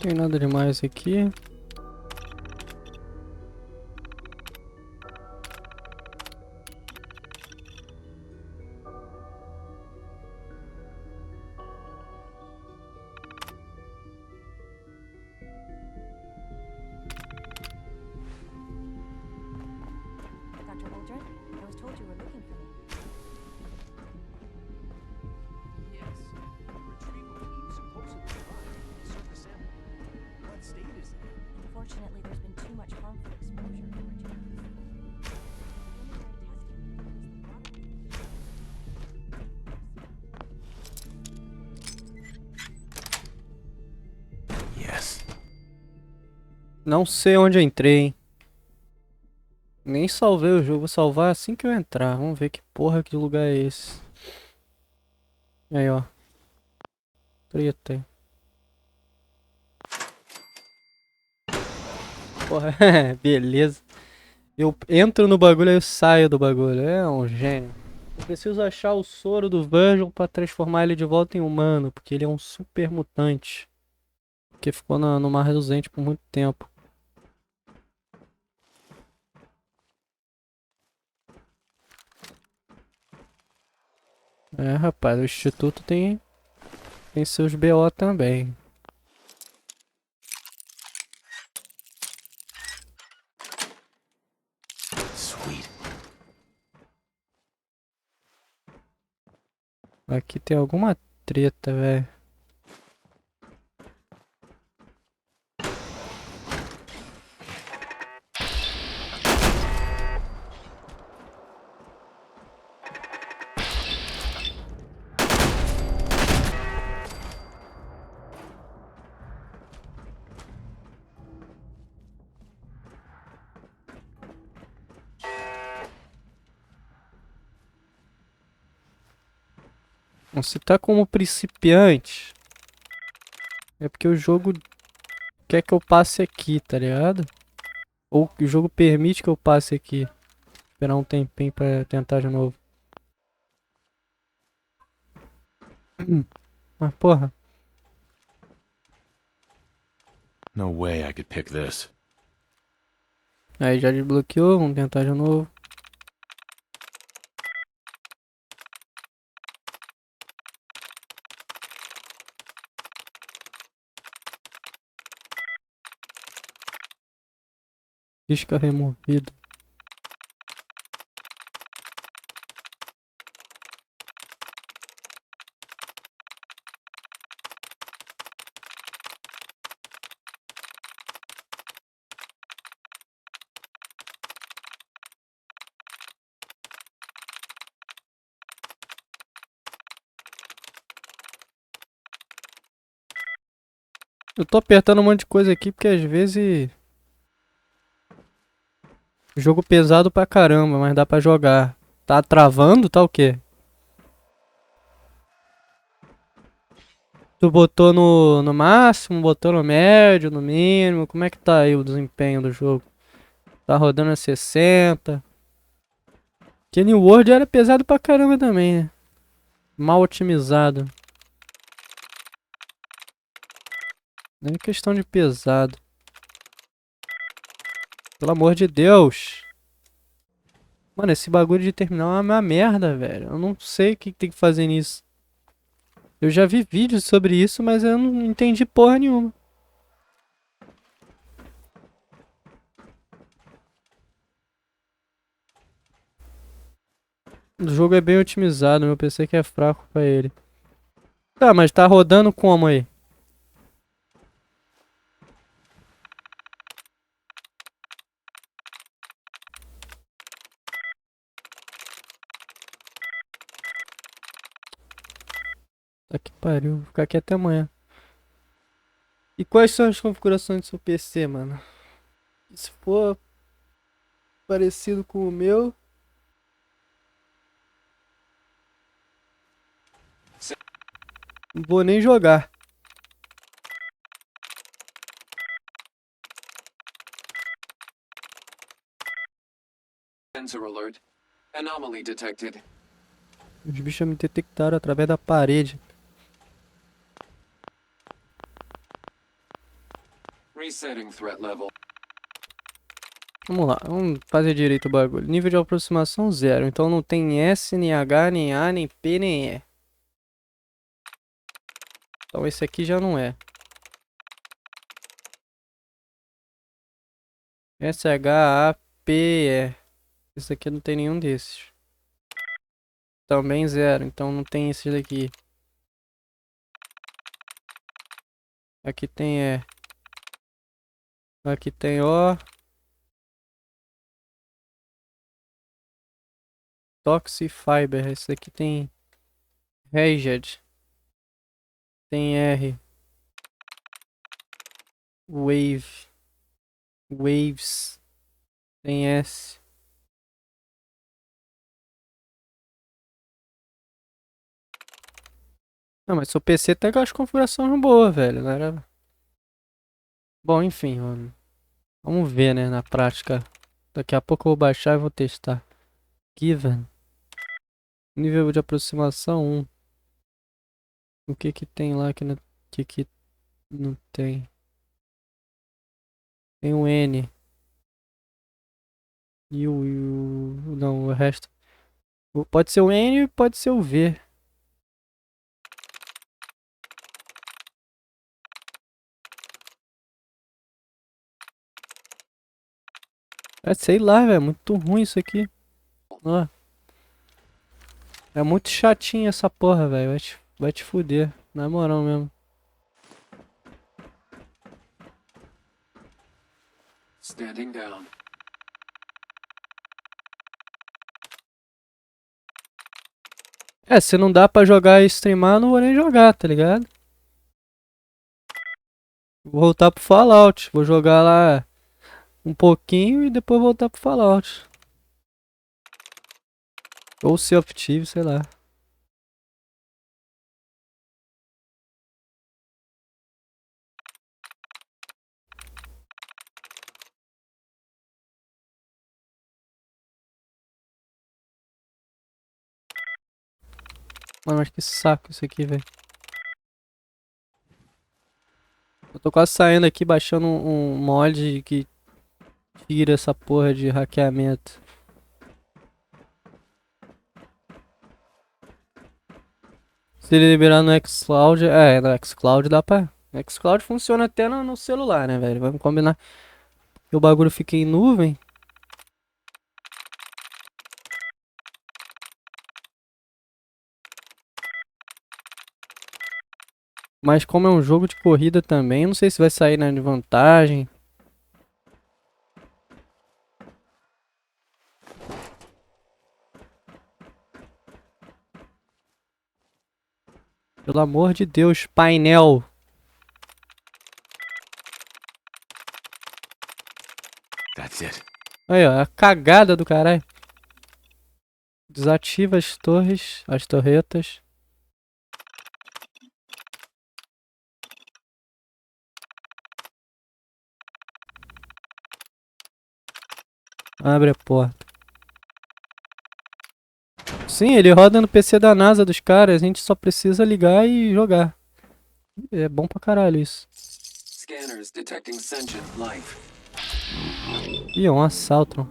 Não tem nada demais aqui. Dr. Waldron, I was told you were looking for me. Yes. The retrieval team supposedly arrived at the surface sample. What state is it in? Unfortunately, there's been too much harmful exposure for it to be useful. Yes. Não sei onde eu entrei, hein? Nem salvei o jogo, vou salvar assim que eu entrar. Vamos ver que porra de lugar é esse. Aí, ó. Treta. Porra, beleza. Eu entro no bagulho e eu saio do bagulho. É um gênio. Eu preciso achar o soro do Virgil pra transformar ele de volta em humano, porque ele é um super mutante. Que ficou no Mar Reluzente por muito tempo. É, rapaz, o Instituto tem seus BO também. Sweet. Aqui tem alguma treta, velho. Se tá como principiante, é porque o jogo quer que eu passe aqui, tá ligado? Ou que o jogo permite que eu passe aqui. Esperar um tempinho pra tentar de novo. Mas porra. No way I could pick this. Aí já desbloqueou, vamos tentar de novo. Isca removida. Eu tô apertando um monte de coisa aqui porque às vezes jogo pesado pra caramba, mas dá pra jogar. Tá travando? Tá o quê? Tu botou no máximo, botou no médio, no mínimo? Como é que tá aí o desempenho do jogo? Tá rodando a 60. Que New World era pesado pra caramba também, né? Mal otimizado. Nem questão de pesado. Pelo amor de Deus. Mano, esse bagulho de terminal é uma merda, velho. Eu não sei o que tem que fazer nisso. Eu já vi vídeos sobre isso, mas eu não entendi porra nenhuma. O jogo é bem otimizado, meu PC que é fraco pra ele. Tá, mas tá rodando como aí? pariu. Vou ficar aqui até amanhã. E quais são as configurações do seu PC, mano? Se for parecido com o meu... Não vou nem jogar. Sensor alert. Anomaly detected. Os bichos me detectaram através da parede. Resetting threat level. Vamos lá, vamos fazer direito o bagulho. Nível de aproximação 0. Então não tem S, nem H, nem A, nem P, nem E. Então esse aqui já não é. S, H, A, P, E. Esse aqui não tem nenhum desses. Também 0. Então não tem esses daqui. Aqui tem E. Aqui tem O. Toxifiber. Esse aqui tem Raged. Tem R. Wave. Waves. Tem S. Não, mas seu PC tem as configurações boas, velho. Não era... Bom, enfim, mano. Vamos ver, né, na prática. Daqui a pouco eu vou baixar e vou testar. Given. Nível de aproximação 1. O que que tem lá que não tem? Tem um N. Não, o resto. Pode ser o N e pode ser o V. É, sei lá, velho. É muito ruim isso aqui. Ó. É muito chatinho essa porra, velho. Vai te fuder. Na moral mesmo. Standing down. É, se não dá pra jogar e streamar, não vou nem jogar, tá ligado? Vou voltar pro Fallout. Vou jogar lá um pouquinho e depois voltar pro Fallout. Ou Sea of Thieves, sei lá. Mano, mas que saco isso aqui, velho. Eu tô quase saindo aqui, baixando um mod que tira essa porra de hackeamento. Se ele liberar no xCloud, no xCloud dá pra... xCloud funciona até no celular, né, velho? Vamos combinar que o bagulho fica em nuvem. Mas como é um jogo de corrida também, não sei se vai sair na vantagem. Pelo amor de Deus, painel. That's it. Aí, ó, a cagada do caralho. Desativa as torres, as torretas. Abre a porta. Sim, ele roda no PC da NASA dos caras. A gente só precisa ligar e jogar. É bom pra caralho isso. Scanners detecting sentient life. Ih, é um assalto.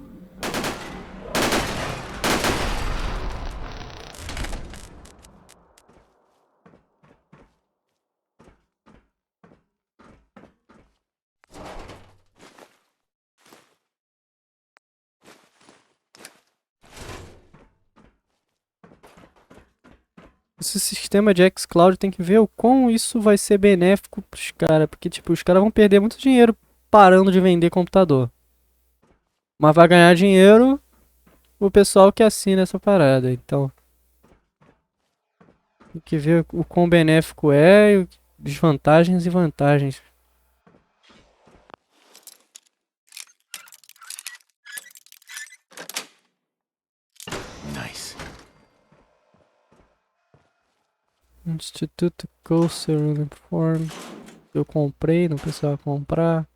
Esse sistema de xCloud tem que ver o quão isso vai ser benéfico pros caras. Porque, tipo, os caras vão perder muito dinheiro parando de vender computador. Mas vai ganhar dinheiro o pessoal que assina essa parada. Então, Tem que ver o quão benéfico é, e desvantagens e vantagens. Nice. Instituto Coaster Uniform. Eu comprei, não precisava comprar.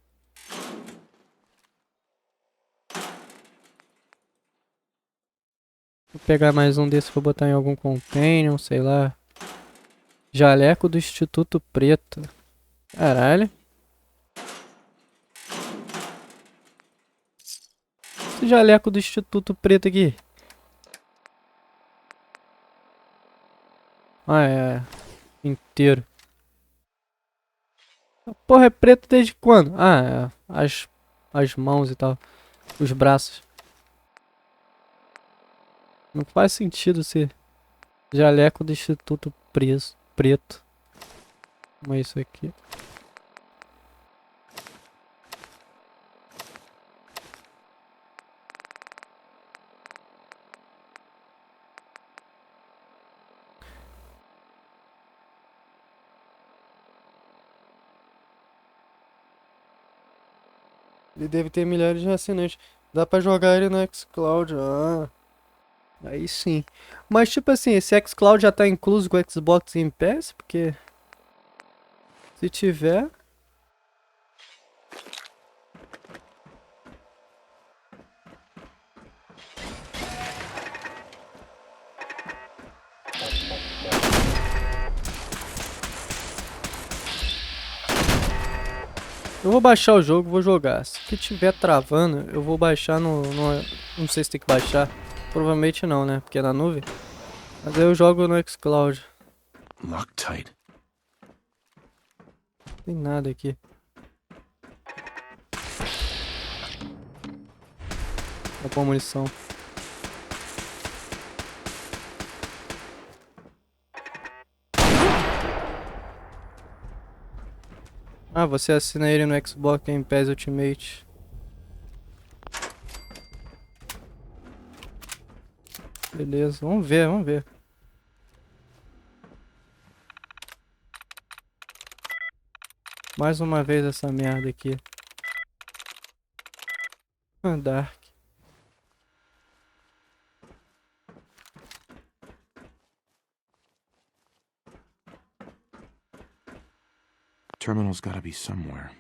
Vou pegar mais um desse pra botar em algum companion, sei lá. Jaleco do Instituto Preto. Caralho. Esse jaleco do Instituto Preto aqui. Ah, é. Inteiro. A porra é preto desde quando? Ah, é. As mãos e tal. Os braços. Não faz sentido ser jaleco do Instituto Preto. Como é isso aqui? Ele deve ter milhares de assinantes. Dá pra jogar ele no xCloud. Ah, aí sim. Mas tipo assim, esse xCloud já tá incluso com o Xbox Game Pass? Porque se tiver... Eu vou baixar o jogo, vou jogar. Se tiver travando, eu vou baixar Não sei se tem que baixar. Provavelmente não, né? Porque é na nuvem. Mas aí eu jogo no xCloud. Loctite. Não tem nada aqui. Acabou a munição. Ah, você assina ele no Xbox Game Pass Ultimate. Beleza, vamos ver, vamos ver. Mais uma vez essa merda aqui. Dark. Terminal's gotta be somewhere.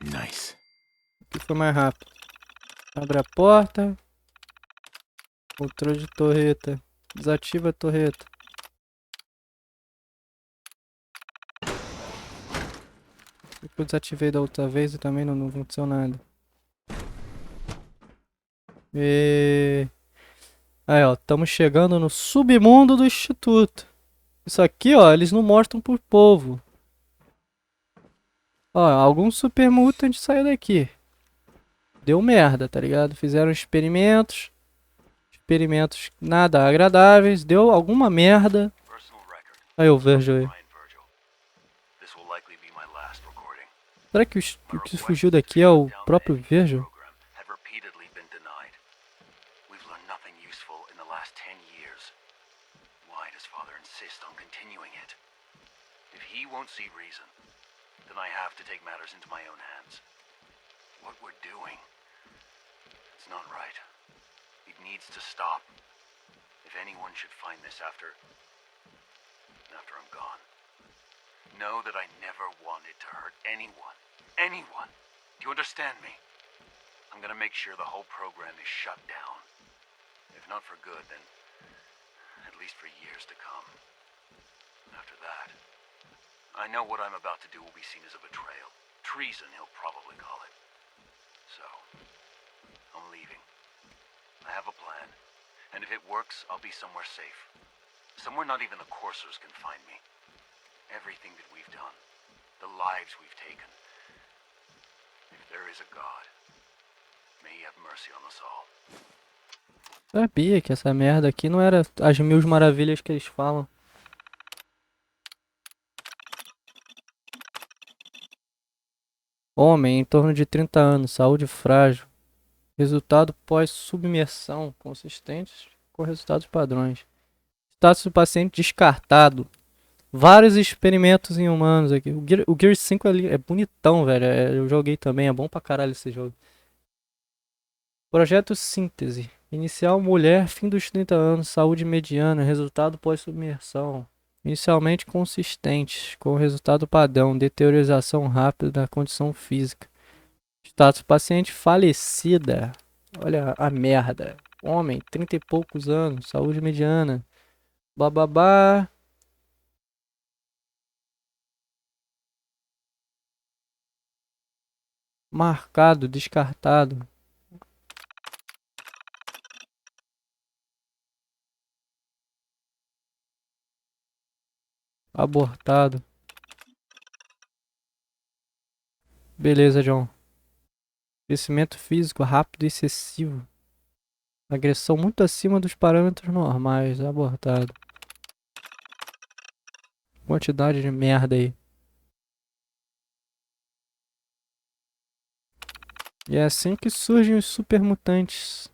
Nice. Aqui foi mais rápido. Abre a porta. Controle de torreta. Desativa a torreta. Eu desativei da outra vez e também não aconteceu nada. Aí, ó, estamos chegando no submundo do Instituto. Isso aqui, ó, eles não mostram pro povo. Ó, algum super mutant saiu daqui. Deu merda, tá ligado? Fizeram experimentos. Experimentos nada agradáveis. Deu alguma merda. Aí eu vejo aí. Será que o que fugiu daqui é o próprio Virgil? Then I have to take matters into my own hands. What we're doing, it's not right. It needs to stop. If anyone should find this after I'm gone, know that I never wanted to hurt anyone. Anyone. Do you understand me? I'm gonna make sure the whole program is shut down. If not for good, then at least for years to come. After that, I know what I'm about to do will be seen as a betrayal. Treason, he'll probably call it. So, I'm leaving. I have a plan. And if it works, I'll be somewhere safe. Somewhere not even the coursers can find me. Everything that we've done. The lives we've taken. If there is a God, may he have mercy on us all. Sabia que essa merda aqui não era as mil maravilhas que eles falam. Homem, em torno de 30 anos, saúde frágil. Resultado pós-submersão, consistentes com resultados padrões. Status do paciente descartado. Vários experimentos em humanos aqui. O Gear 5 ali é bonitão, velho. Eu joguei também, é bom pra caralho esse jogo. Projeto Síntese. Inicial mulher, fim dos 30 anos, saúde mediana, resultado pós-submersão. Inicialmente consistentes, com resultado padrão, deteriorização rápida da condição física. Status paciente falecida. Olha a merda. Homem, 30 e poucos anos, saúde mediana. Bababá. Marcado, descartado. Abortado. Beleza, John. Crescimento físico rápido e excessivo. Agressão muito acima dos parâmetros normais. Abortado. Quantidade de merda aí. E é assim que surgem os supermutantes.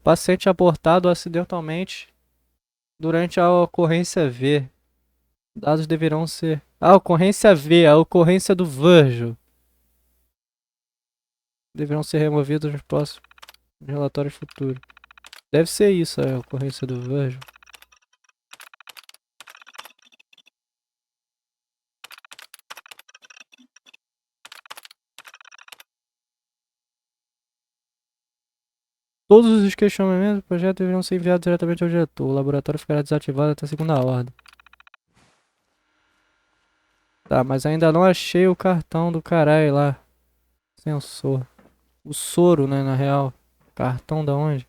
Paciente abortado acidentalmente durante a ocorrência V. Dados deverão ser... Ah, ocorrência V, a ocorrência do Virgil. Deverão ser removidos nos próximos relatórios futuros. Deve ser isso, a ocorrência do Virgil. Todos os questionamentos do projeto deverão ser enviados diretamente ao diretor. O laboratório ficará desativado até a segunda ordem. Tá, mas ainda não achei o cartão do caralho lá. Sensor. O soro, né, na real. Cartão da onde?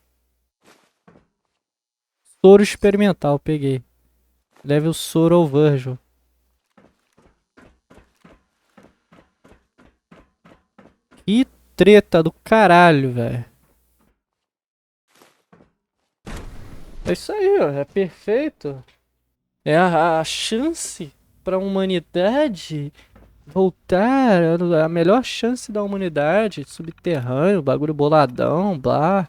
Soro experimental, peguei. Leve o soro ao Virgil. Que treta do caralho, velho. É isso aí, ó. É perfeito. É a chance pra humanidade voltar. A melhor chance da humanidade. Subterrâneo, bagulho boladão, blá.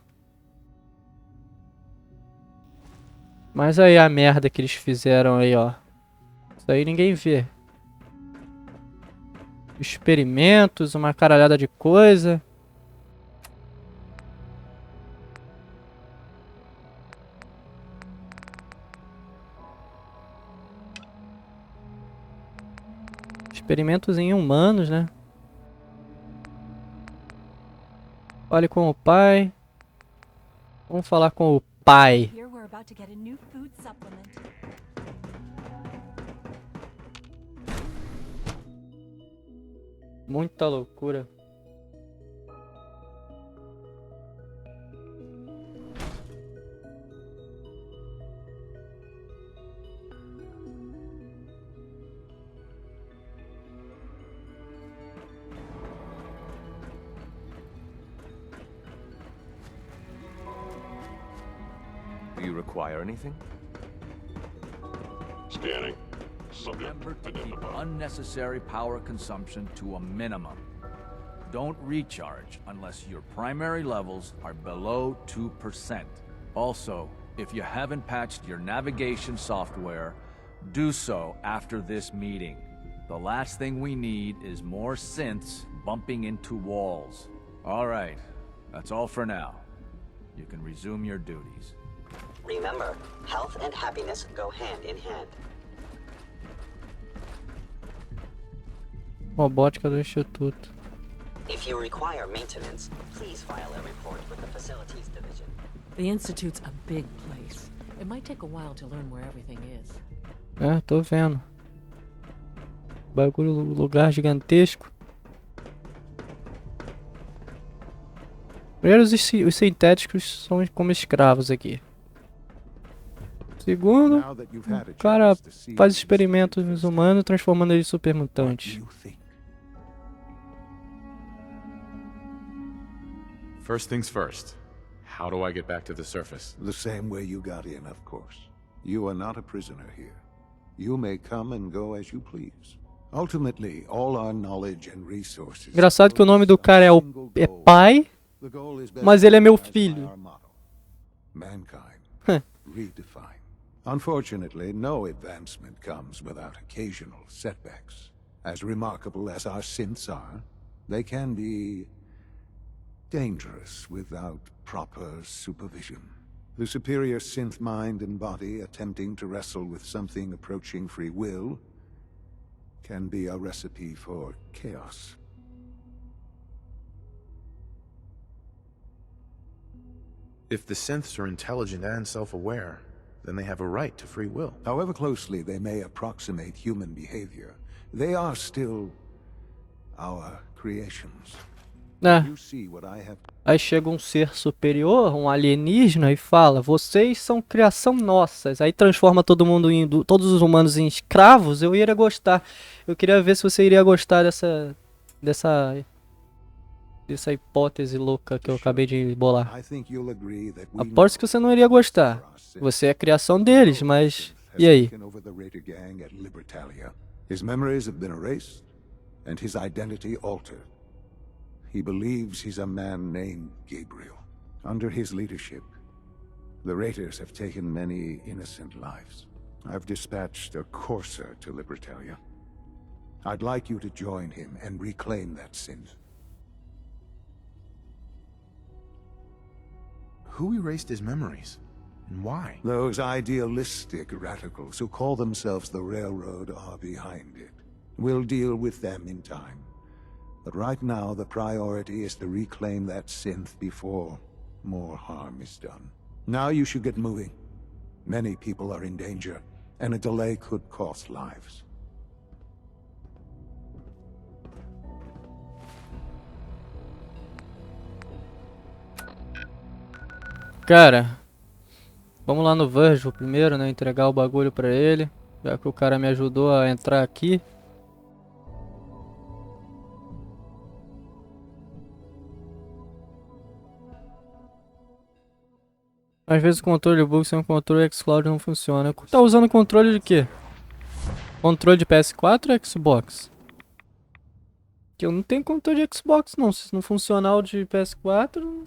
Mas aí a merda que eles fizeram aí, ó. Isso aí ninguém vê. Experimentos, uma caralhada de coisa. Experimentos em humanos, né? Fale com o pai. Vamos falar com o pai. Muita loucura. Do you require anything? Scanning. Remember to keep unnecessary power consumption to a minimum. Don't recharge unless your primary levels are below 2%. Also, if you haven't patched your navigation software, do so after this meeting. The last thing we need is more synths bumping into walls. All right, that's all for now. You can resume your duties. Remember, health and happiness go hand in hand. Robótica do Instituto. If you require maintenance, please file a report with the Facilities Division. The Institute's a big place. It might take a while to learn where everything is. É, tô vendo. Bagulho, lugar gigantesco. Primeiro, os sintéticos são como escravos aqui. Segundo, o cara faz experimentos nos humanos transformando eles em supermutantes. First things first. How do I get back to the surface? The same way you got in, of course. You are not a prisoner here. You may come and go as you please. Ultimately, all our knowledge and resources. Engraçado que o nome do cara é pai, mas ele é meu filho. Mankind redefined. Unfortunately, no advancement comes without occasional setbacks. As remarkable as our synths are, they can be dangerous without proper supervision. The superior synth mind and body attempting to wrestle with something approaching free will can be a recipe for chaos. If the synths are intelligent and self-aware, then they have a right to free will. However closely they may approximate human behavior, they are still our creations. You see what I have. Aí chega um ser superior, um alienígena, e fala: vocês são criação nossas. Aí transforma todo mundo em todos os humanos em escravos. Eu iria gostar. Eu queria ver se você iria gostar dessa hipótese louca que eu acabei de bolar. Aposto que você não iria gostar. Você é a criação deles, mas e aí? His memories have been erased and his identity altered. He believes he's a man named Gabriel. Under his leadership, the Raiders have taken many innocent lives. I've dispatched a courser to Libertalia. I'd like you to join him and reclaim that synth. Who erased his memories? And why? Those idealistic radicals who call themselves the Railroad are behind it. We'll deal with them in time. But right now, the priority is to reclaim that synth before more harm is done. Now you should get moving. Many people are in danger, and a delay could cost lives. Cara, vamos lá no Virgil primeiro, né? Entregar o bagulho pra ele. Já que o cara me ajudou a entrar aqui. Às vezes o controle bug sem o controle xCloud não funciona. Tá usando controle de quê? Controle de PS4 ou Xbox? Que eu não tenho controle de Xbox não. Se não funcionar o de PS4,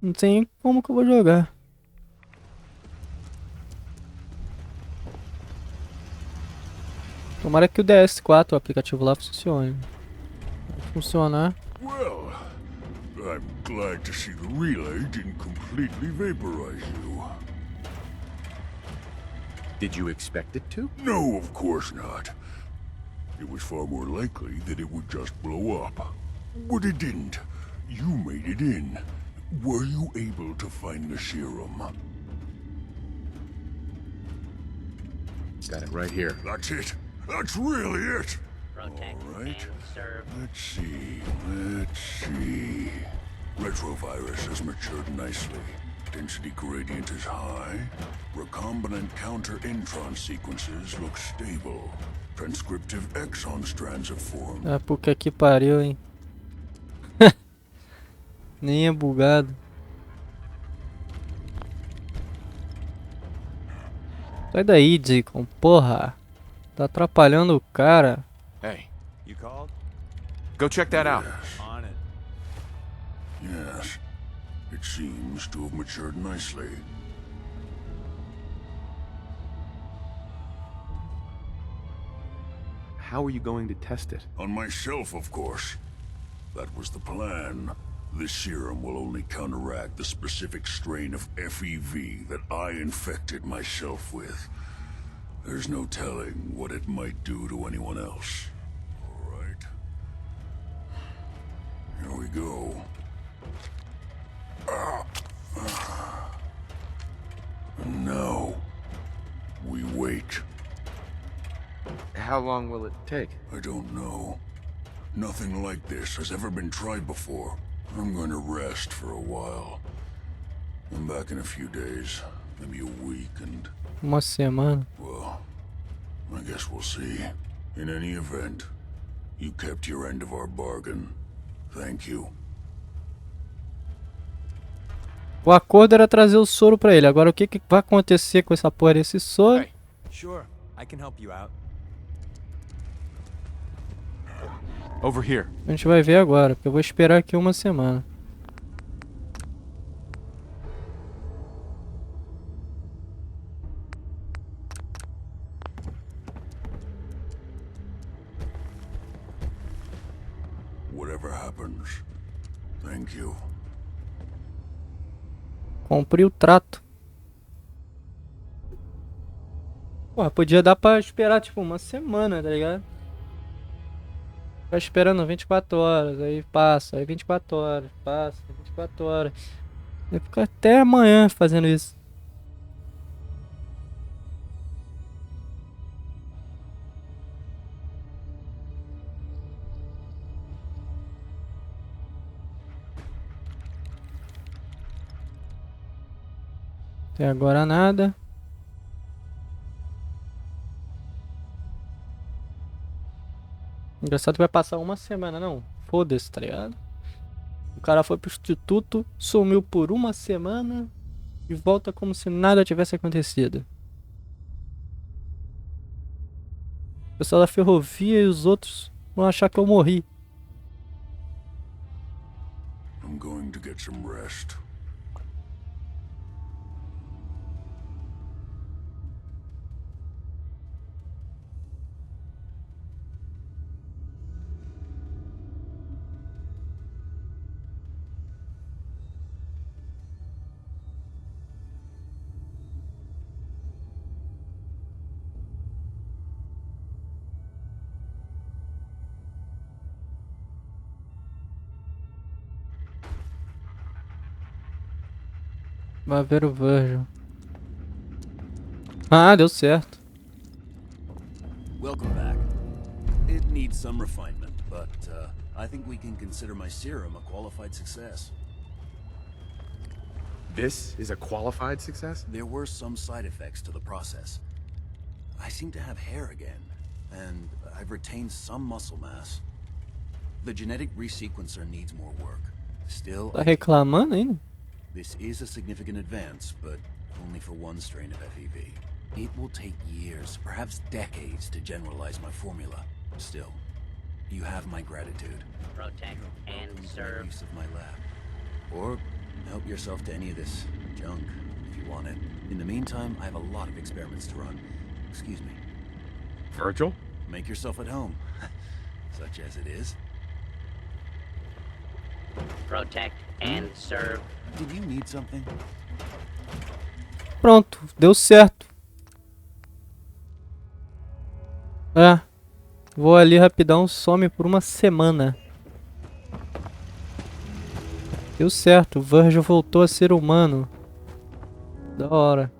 não tem como que eu vou jogar. Tomara que o DS4, o aplicativo lá, funcione. Vai funcionar. Well, I'm glad to see the relay didn't completely vaporize you. Did you expect it to? No, of course not. It was far more likely that it would just blow up. But it didn't. You made it in. Were you able to find the serum? Got it right here. That's it. That's really it. All right. Let's see. Retrovirus has matured nicely. Density gradient is high. Recombinant counter-intron sequences look stable. Transcriptive exon strands have formed. Ah, puta que pariu, hein? Nem é bugado. Sai daí, Deacon, porra. Tá atrapalhando o cara. Hey, you called? Go check that out. On it. Yes. It seems to have matured nicely. How are you going to test it? On myself, of course. That was the plan. This serum will only counteract the specific strain of FEV that I infected myself with. There's no telling what it might do to anyone else. All right. Here we go. And now, we wait. How long will it take? I don't know. Nothing like this has ever been tried before. I'm going to rest for a while. I'm back in a few days, maybe a week, and... Uma semana. Well, I guess we'll see. In any event, you kept your end of our bargain. Thank you. O acordo era trazer o soro pra ele. Agora o que vai acontecer com essa porra desse soro? Sure, I can help you out. Over here. A gente vai ver agora, porque eu vou esperar aqui uma semana. Whatever happens, thank you. Cumpri o trato. Porra, podia dar pra esperar tipo uma semana, tá ligado? Ficar esperando 24 horas, aí passa, aí 24 horas, passa, 24 horas. Vai ficar até amanhã fazendo isso. Até agora nada. Engraçado que vai passar uma semana, não. Foda-se, tá ligado? O cara foi pro instituto, sumiu por uma semana e volta como se nada tivesse acontecido. O pessoal da ferrovia e os outros vão achar que eu morri. I'm going to get some rest. Vai ver o Virgil. Ah, deu certo. Welcome back. It needs some refinement, but I think we can consider my serum a qualified success. This is a qualified success? There were some side effects to the process. I seem to have hair again, and I've retained some muscle mass. The genetic resequencer needs more work. Still, Tá reclamando ainda? this is a significant advance, but only for one strain of FEV. It will take years, perhaps decades, to generalize my formula. Still, you have my gratitude. Protect and serve. Use of my lab. Or help yourself to any of this junk, if you want it. In the meantime, I have a lot of experiments to run. Excuse me. Virgil? Make yourself at home. Such as it is. Protect and serve. Did you need something? Pronto, deu certo. É. Vou ali rapidão, some por uma semana. Deu certo, o Virgil voltou a ser humano. Da hora.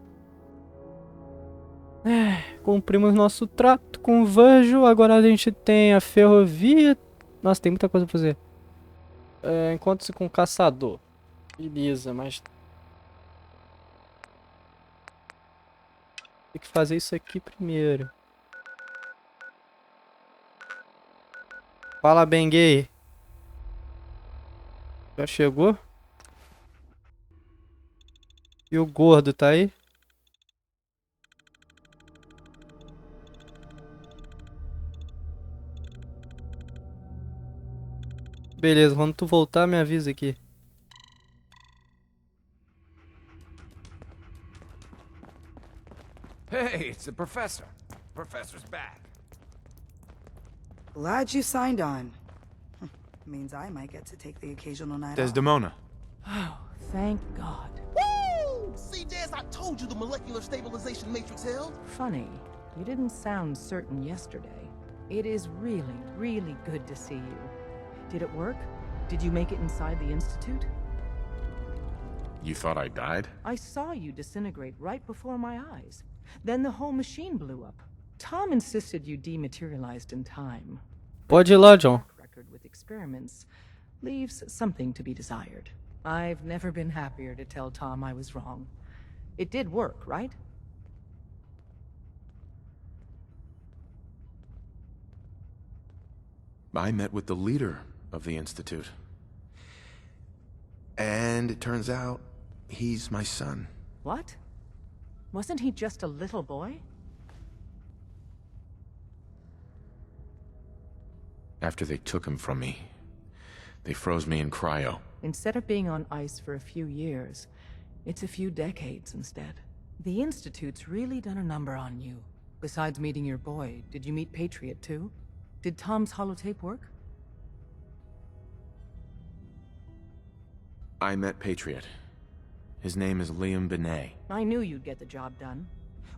Cumprimos nosso trato com o Virgil. Agora a gente tem a ferrovia. Nossa, tem muita coisa pra fazer. Encontre-se com o caçador. Beleza, mas... tem que fazer isso aqui primeiro. Fala bem, gay. Já chegou? E o gordo tá aí? Beleza, quando tu voltar, me avisa aqui. Hey, it's the professor. Professor's back. Glad you signed on. Means I might get to take the occasional night off. Desdemona. Oh, thank God. Woo! See, Jazz, I told you the molecular stabilization matrix held. Funny, you didn't sound certain yesterday. It is really, really good to see you. Did it work? Did you make it inside the Institute? You thought I died? I saw you disintegrate right before my eyes. Then the whole machine blew up. Tom insisted you dematerialized in time. Pode ir lá, John. Record with experiments leaves something to be desired. I've never been happier to tell Tom I was wrong. It did work, right? I met with the leader of the Institute. And it turns out He's my son. What? Wasn't he just a little boy? After they took him from me, they froze me in cryo. Instead of being on ice for a few years, it's a few decades instead. The Institute's really done a number on you. Besides meeting your boy, did you meet Patriot too? Did Tom's holotape work? I met Patriot. His name is Liam Benet. I knew you'd get the job done.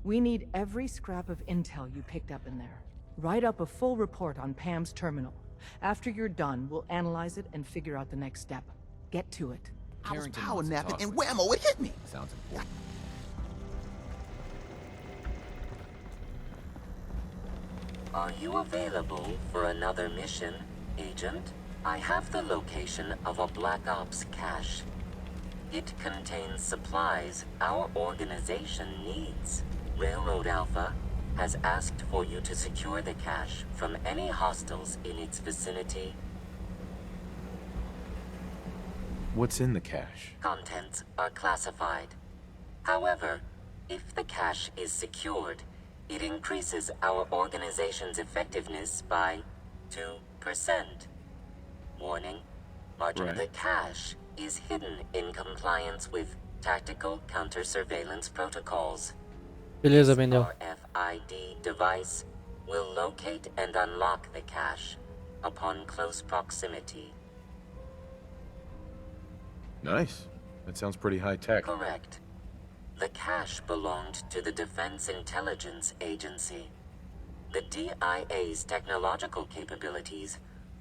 We need every scrap of intel you picked up in there. Write up a full report on Pam's terminal. After you're done, we'll analyze it and figure out the next step. Get to it. I was power napping and whammo, it hit me. Sounds important. Are you available for another mission, Agent? I have the location of a Black Ops cache. It contains supplies our organization needs. Railroad Alpha has asked for you to secure the cache from any hostiles in its vicinity. What's in the cache? Contents are classified. However, if the cache is secured, it increases our organization's effectiveness by 2%. Warning, much of the cache is hidden in compliance with tactical counter-surveillance protocols. Beleza, Bendel. RFID device will locate and unlock the cache upon close proximity. Nice. That sounds pretty high-tech. Correct. The cache belonged to the Defense Intelligence Agency. The DIA's technological capabilities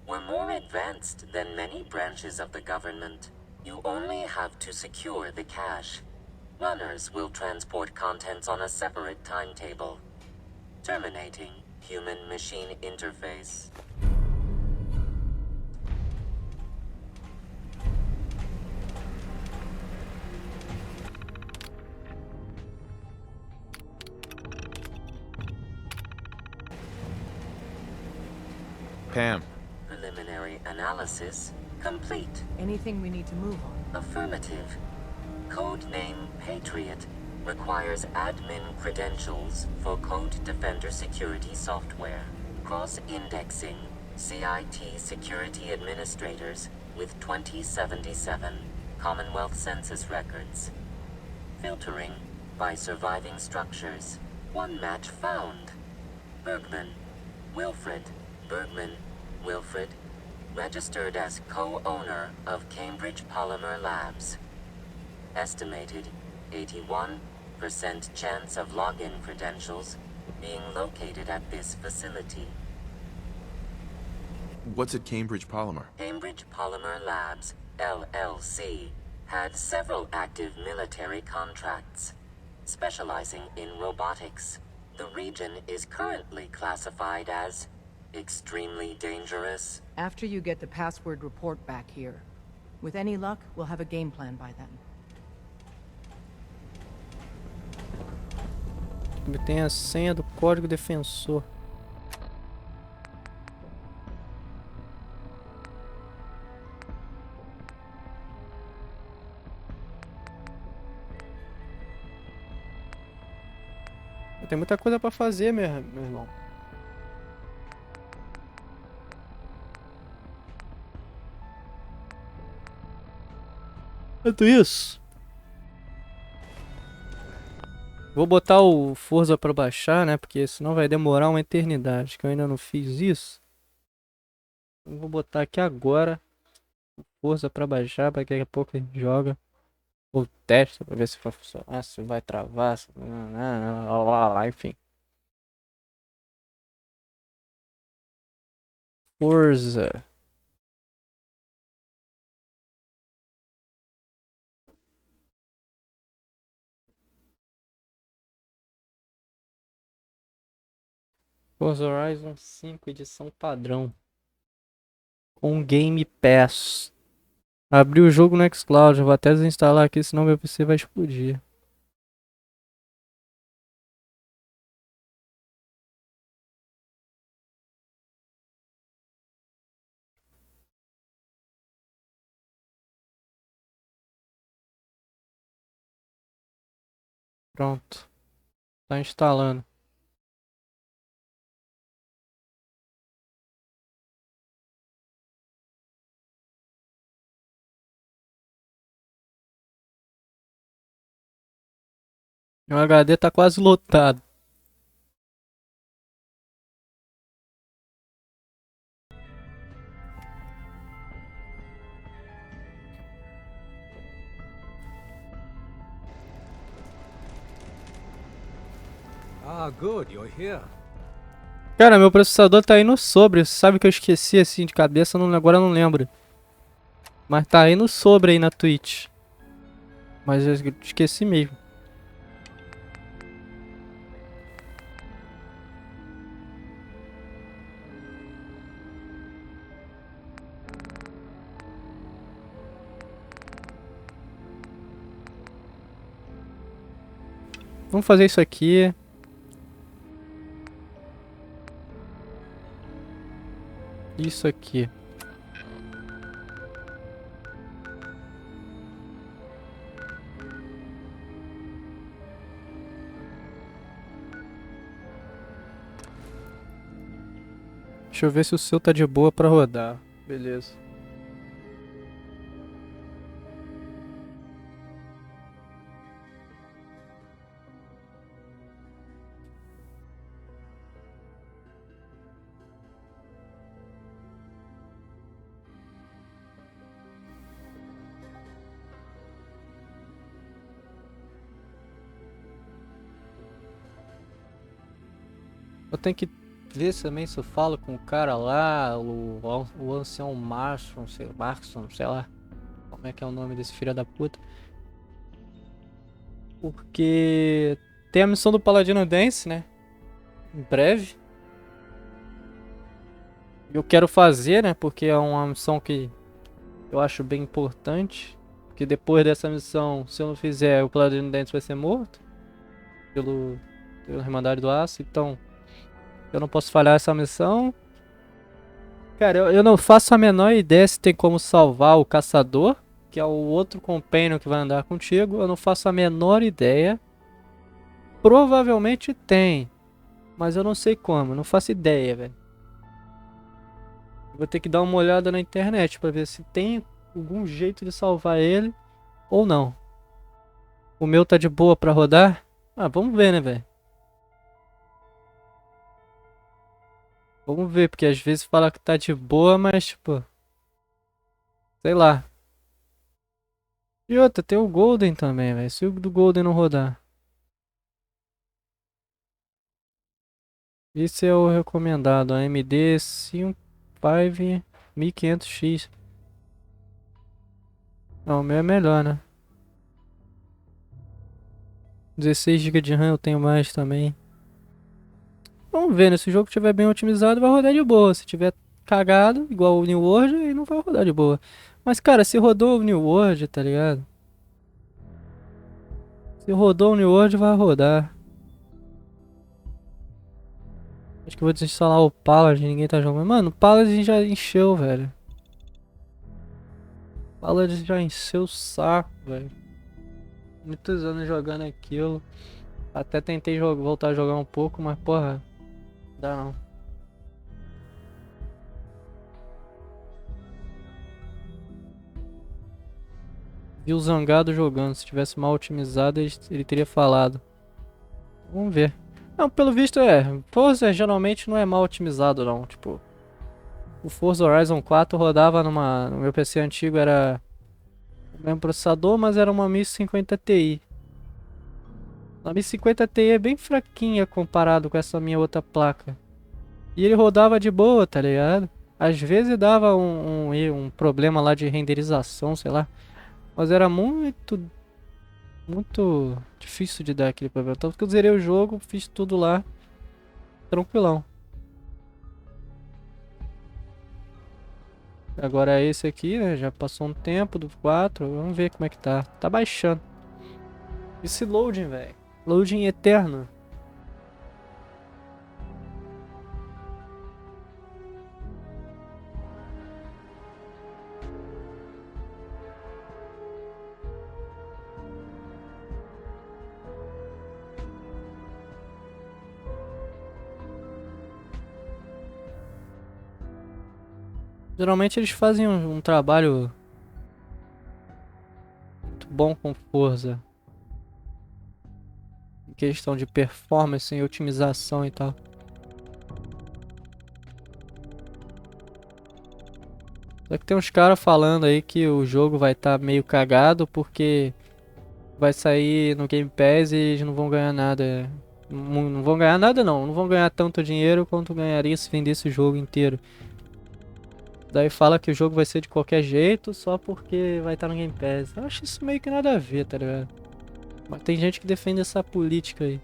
were more advanced than many branches of the government. You only have to secure the cache. Runners will transport contents on a separate timetable, terminating human-machine interface. Pam. Preliminary analysis complete. Anything we need to move on? Affirmative. Codename Patriot requires admin credentials for Code Defender security software. Cross-indexing CIT security administrators with 2077 Commonwealth Census records. Filtering by surviving structures. One match found. Bergman. Wilfred. Bergman. Wilfred. Registered as co-owner of Cambridge Polymer Labs. Estimated 81% chance of login credentials being located at this facility. What's at Cambridge Polymer? Cambridge Polymer Labs, LLC, had several active military contracts, specializing in robotics. The region is currently classified as extremely dangerous. After you get the password report back here. With any luck, we'll have a game plan by then. Tem a senha do código defensor. Tem muita coisa pra fazer, meu irmão. Enquanto isso, vou botar o Forza pra baixar, né? Porque senão vai demorar uma eternidade, que eu ainda não fiz isso. Eu vou botar aqui agora o Forza pra baixar, para que daqui a pouco a gente joga. Ou testa pra ver se vai funcionar, se vai travar, se... enfim. Forza. Forza Horizon 5 edição padrão com Game Pass. Abri o jogo no xCloud, eu vou até desinstalar aqui, senão meu PC vai explodir. Pronto. Tá instalando. O HD tá quase lotado. Ah, good, you're here. Cara, meu processador tá indo sobre. Sabe que eu esqueci assim de cabeça, agora eu não lembro. Mas tá indo sobre aí na Twitch. Mas eu esqueci mesmo. Vamos fazer isso aqui. Isso aqui. Deixa eu ver se o seu tá de boa pra rodar. Beleza. Eu tenho que ver também se eu falo com o cara lá, o ancião Marson, sei lá. Como é que é o nome desse filho da puta? Porque tem a missão do Paladino Dance, né? Em breve. Eu quero fazer, né? Porque é uma missão que eu acho bem importante. Porque depois dessa missão, se eu não fizer, o Paladino Dance vai ser morto. Pelo Irmandade do Aço. Então, eu não posso falhar essa missão. Cara, eu não faço a menor ideia se tem como salvar o Caçador, que é o outro companion que vai andar contigo. Eu não faço a menor ideia. Provavelmente tem, mas eu não sei como, eu não faço ideia, velho. Vou ter que dar uma olhada na internet pra ver se tem algum jeito de salvar ele ou não. O meu tá de boa pra rodar? Ah, vamos ver, né, velho? Vamos ver, porque às vezes fala que tá de boa, mas tipo... Sei lá. E outra, tem o Golden também, velho. Se o do Golden não rodar. Esse é o recomendado, AMD 1500X. Não, o meu é melhor, né? 16 GB de RAM eu tenho mais também. Vamos ver, né? Se o jogo estiver bem otimizado, vai rodar de boa. Se tiver cagado, igual o New World, aí não vai rodar de boa. Mas, cara, se rodou o New World, tá ligado? Se rodou o New World, vai rodar. Acho que eu vou desinstalar o Paladin, ninguém tá jogando. Mano, o Paladin já encheu, velho. O Paladin já encheu o saco, velho. Muitos anos jogando aquilo. Até tentei voltar a jogar um pouco, mas porra, dá não. Vi o Zangado jogando, se tivesse mal otimizado ele teria falado. Vamos ver. Não, pelo visto Forza geralmente não é mal otimizado não, tipo... O Forza Horizon 4 rodava no meu PC antigo, era o mesmo processador, mas era uma 1050 Ti. A 1050 Ti é bem fraquinha comparado com essa minha outra placa. E ele rodava de boa, tá ligado? Às vezes dava um problema lá de renderização, sei lá. Mas era muito difícil de dar aquele problema. Tanto que eu zerei o jogo, fiz tudo lá, tranquilão. Agora é esse aqui, né? Já passou um tempo do 4. Vamos ver como é que tá. Tá baixando. Esse loading, velho. Loading eterno. Geralmente eles fazem um trabalho muito bom com Forza. Em questão de performance e otimização e tal. Só que tem uns caras falando aí que o jogo vai estar meio cagado porque vai sair no Game Pass e eles não vão ganhar nada. Não vão ganhar nada não vão ganhar tanto dinheiro quanto ganharia se vendesse o jogo inteiro. Daí fala que o jogo vai ser de qualquer jeito só porque vai estar no Game Pass. Eu acho isso meio que nada a ver, tá ligado? Mas tem gente que defende essa política aí.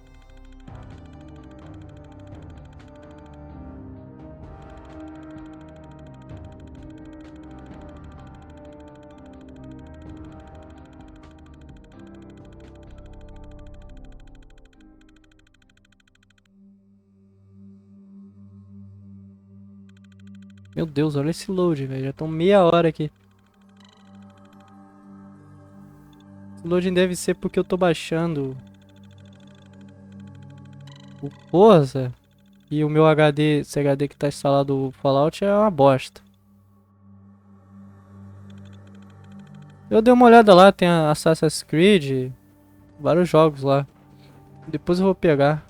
Meu Deus, olha esse load, velho. Já estão meia hora aqui. Esse loading deve ser porque eu tô baixando o Forza e o meu HD, esse HD que tá instalado o Fallout é uma bosta. Eu dei uma olhada lá, tem a Assassin's Creed, vários jogos lá. Depois eu vou pegar.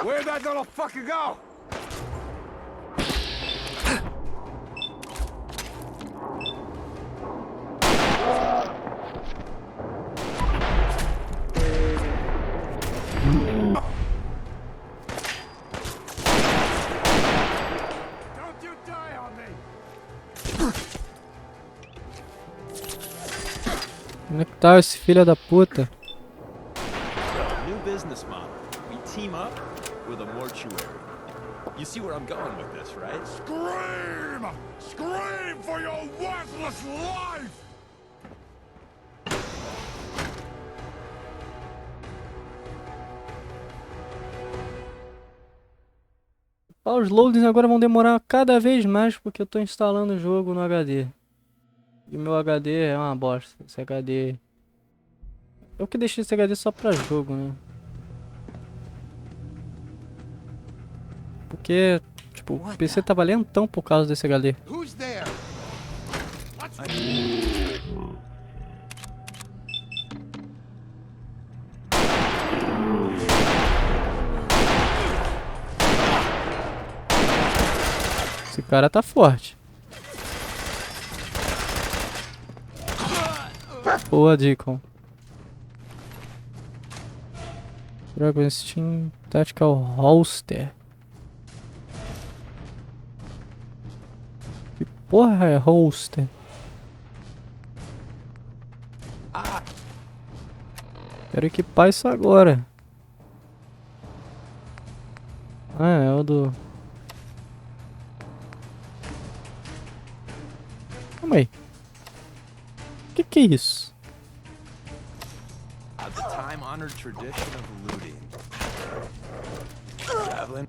Where'd that little fucker go? Don't you die on me! Onde é que tá esse filho da puta? New business model. We team up with a mortuary. You see where I'm going with this, right? Scream! Scream for your worthless life! Os loadings agora vão demorar cada vez mais porque eu tô instalando o jogo no HD. E o meu HD é uma bosta. Esse HD... Eu que deixei esse HD só pra jogo, né? Porque, tipo, o PC tava lentão por causa desse HD. Who's there? Esse cara tá forte. Boa, Deacon. Dragon Steam Tactical Holster. Que porra é holster? Quero equipar isso agora. Ah, é o do... Calma aí. Que é isso? The time-honored tradition of looting. Javelin.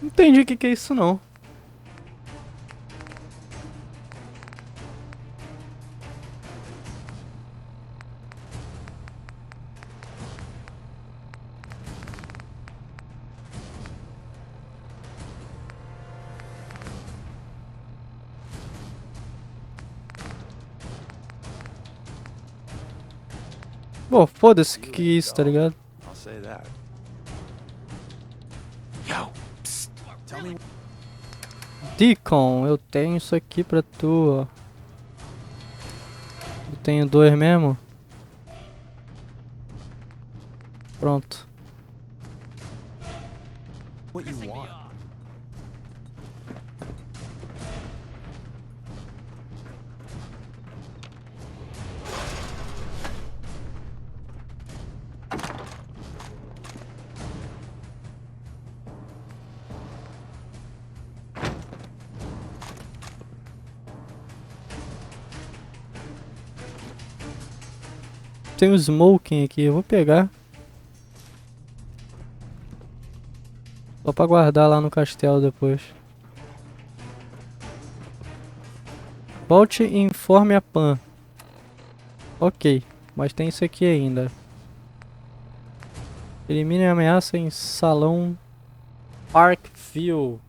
Não entendi o que é isso não. Pô, foda-se que é isso, tá ligado? I'll say that. Deacon, eu tenho isso aqui pra tu, ó. Eu tenho 2 mesmo. Pronto. What you want? Tem um smoking aqui, eu vou pegar. Só pra guardar lá no castelo depois. Volte e informe a Pan. Ok, mas tem isso aqui ainda. Elimine a ameaça em salão Parkview.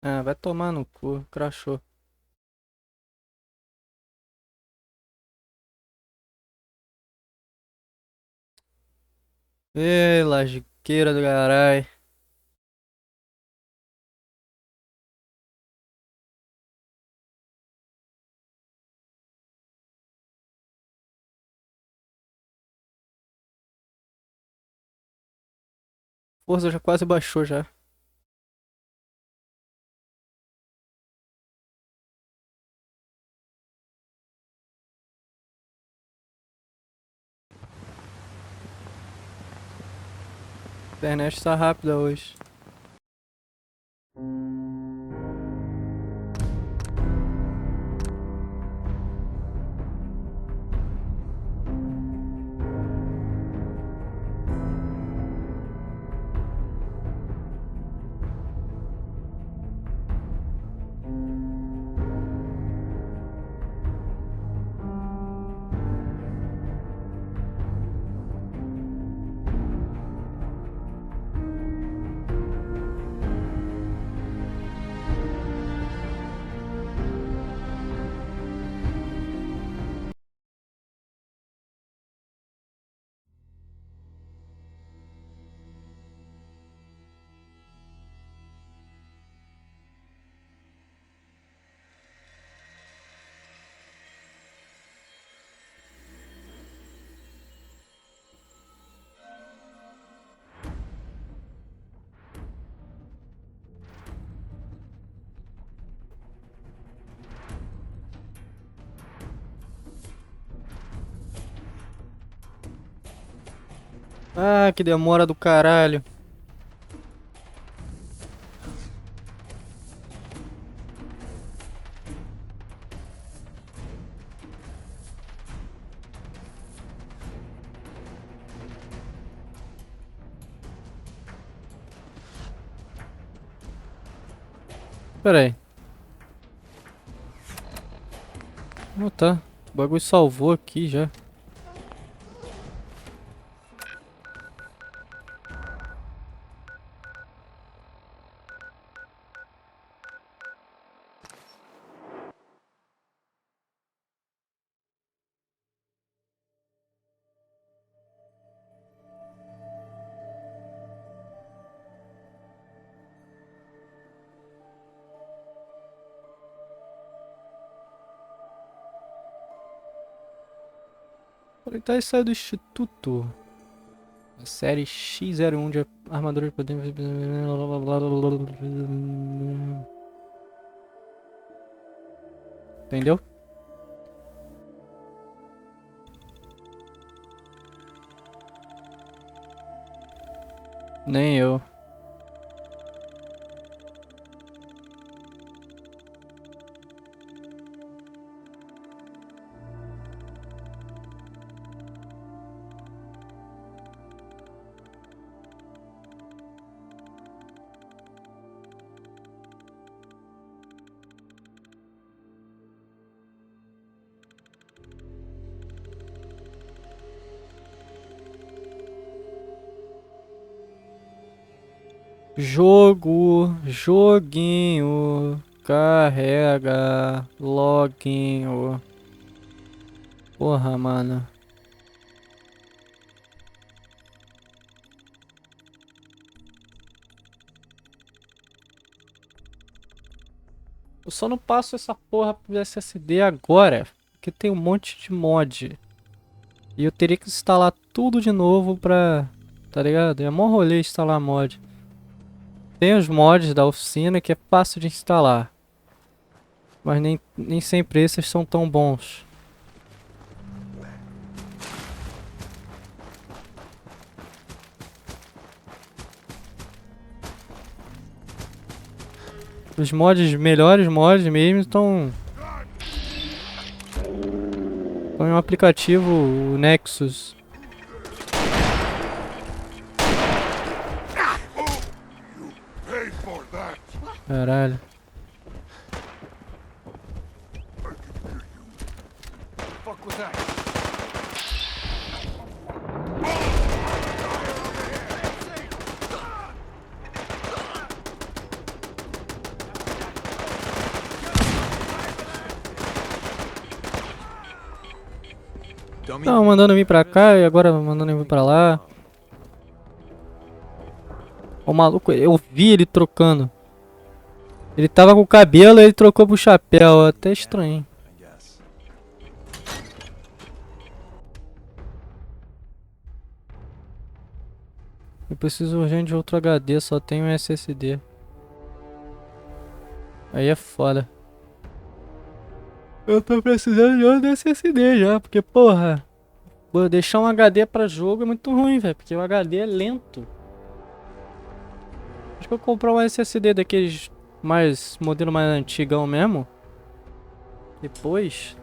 Ah, vai tomar no cu, crachou. Ê, lasqueira do caralho. Força já quase baixou já. A internet tá rápida hoje. Ah, que demora do caralho. Pera aí. Oh, tá. O bagulho salvou aqui já. Ele tá saindo do instituto. A série X01 de armadura de poder. Entendeu? Nem eu. Joguinho, carrega, loguinho. Porra, mano. Eu só não passo essa porra pro SSD agora, porque tem um monte de mod. E eu teria que instalar tudo de novo pra... Tá ligado? É mó rolê instalar mod. Tem os mods da oficina que é fácil de instalar. Mas nem sempre esses são tão bons. Os mods, melhores mods mesmo, estão em um aplicativo, o Nexus. Caralho. Fuck was that? Não, mandando vir pra cá e agora mandando vir pra lá. O maluco, eu vi ele trocando. Ele tava com o cabelo e ele trocou pro chapéu. Até estranho. Eu preciso urgente de outro HD, só tenho um SSD. Aí é foda. Eu tô precisando de outro SSD já, porque porra, vou deixar um HD pra jogo é muito ruim, velho, porque o HD é lento. Acho que eu vou comprar um SSD daqueles modelo mais antigão mesmo. Depois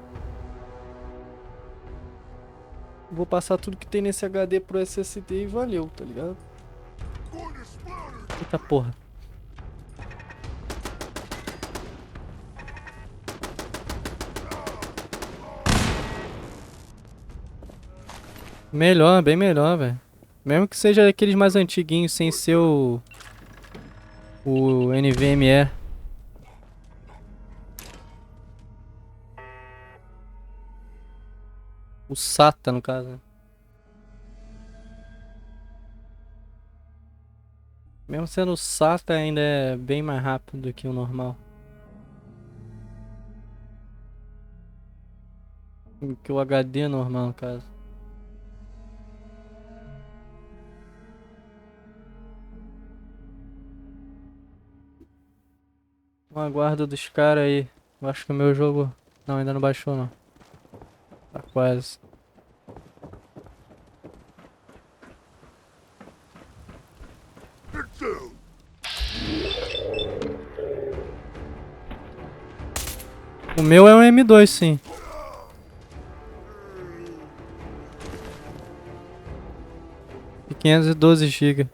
vou passar tudo que tem nesse HD pro SSD e valeu, tá ligado? Eita porra. Melhor, bem melhor, velho. Mesmo que seja aqueles mais antiguinhos, sem ser o NVMe. O SATA, no caso. Mesmo sendo o SATA, ainda é bem mais rápido do que o normal. Do que o HD normal, no caso. Um aguardo dos caras aí. Eu acho que o meu jogo... Não, ainda não baixou não. Tá quase. O meu é um M2, sim. E 512 GB.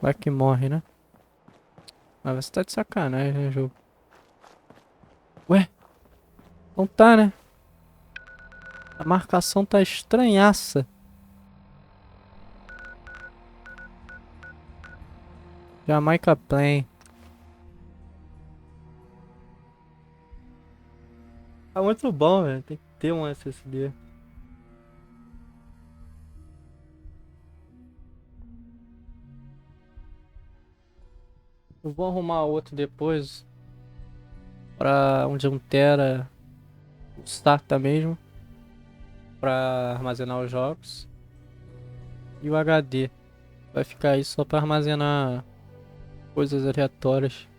Vai que morre, né? Mas você tá de sacanagem, né, jogo? Ué? Não tá, né? A marcação tá estranhaça. Jamaica Plain. Tá muito bom, velho. Tem que ter um SSD. Eu vou arrumar outro depois. Pra um de 1 tera. O SATA mesmo. Pra armazenar os jogos. E o HD. Vai ficar aí só pra armazenar coisas aleatórias.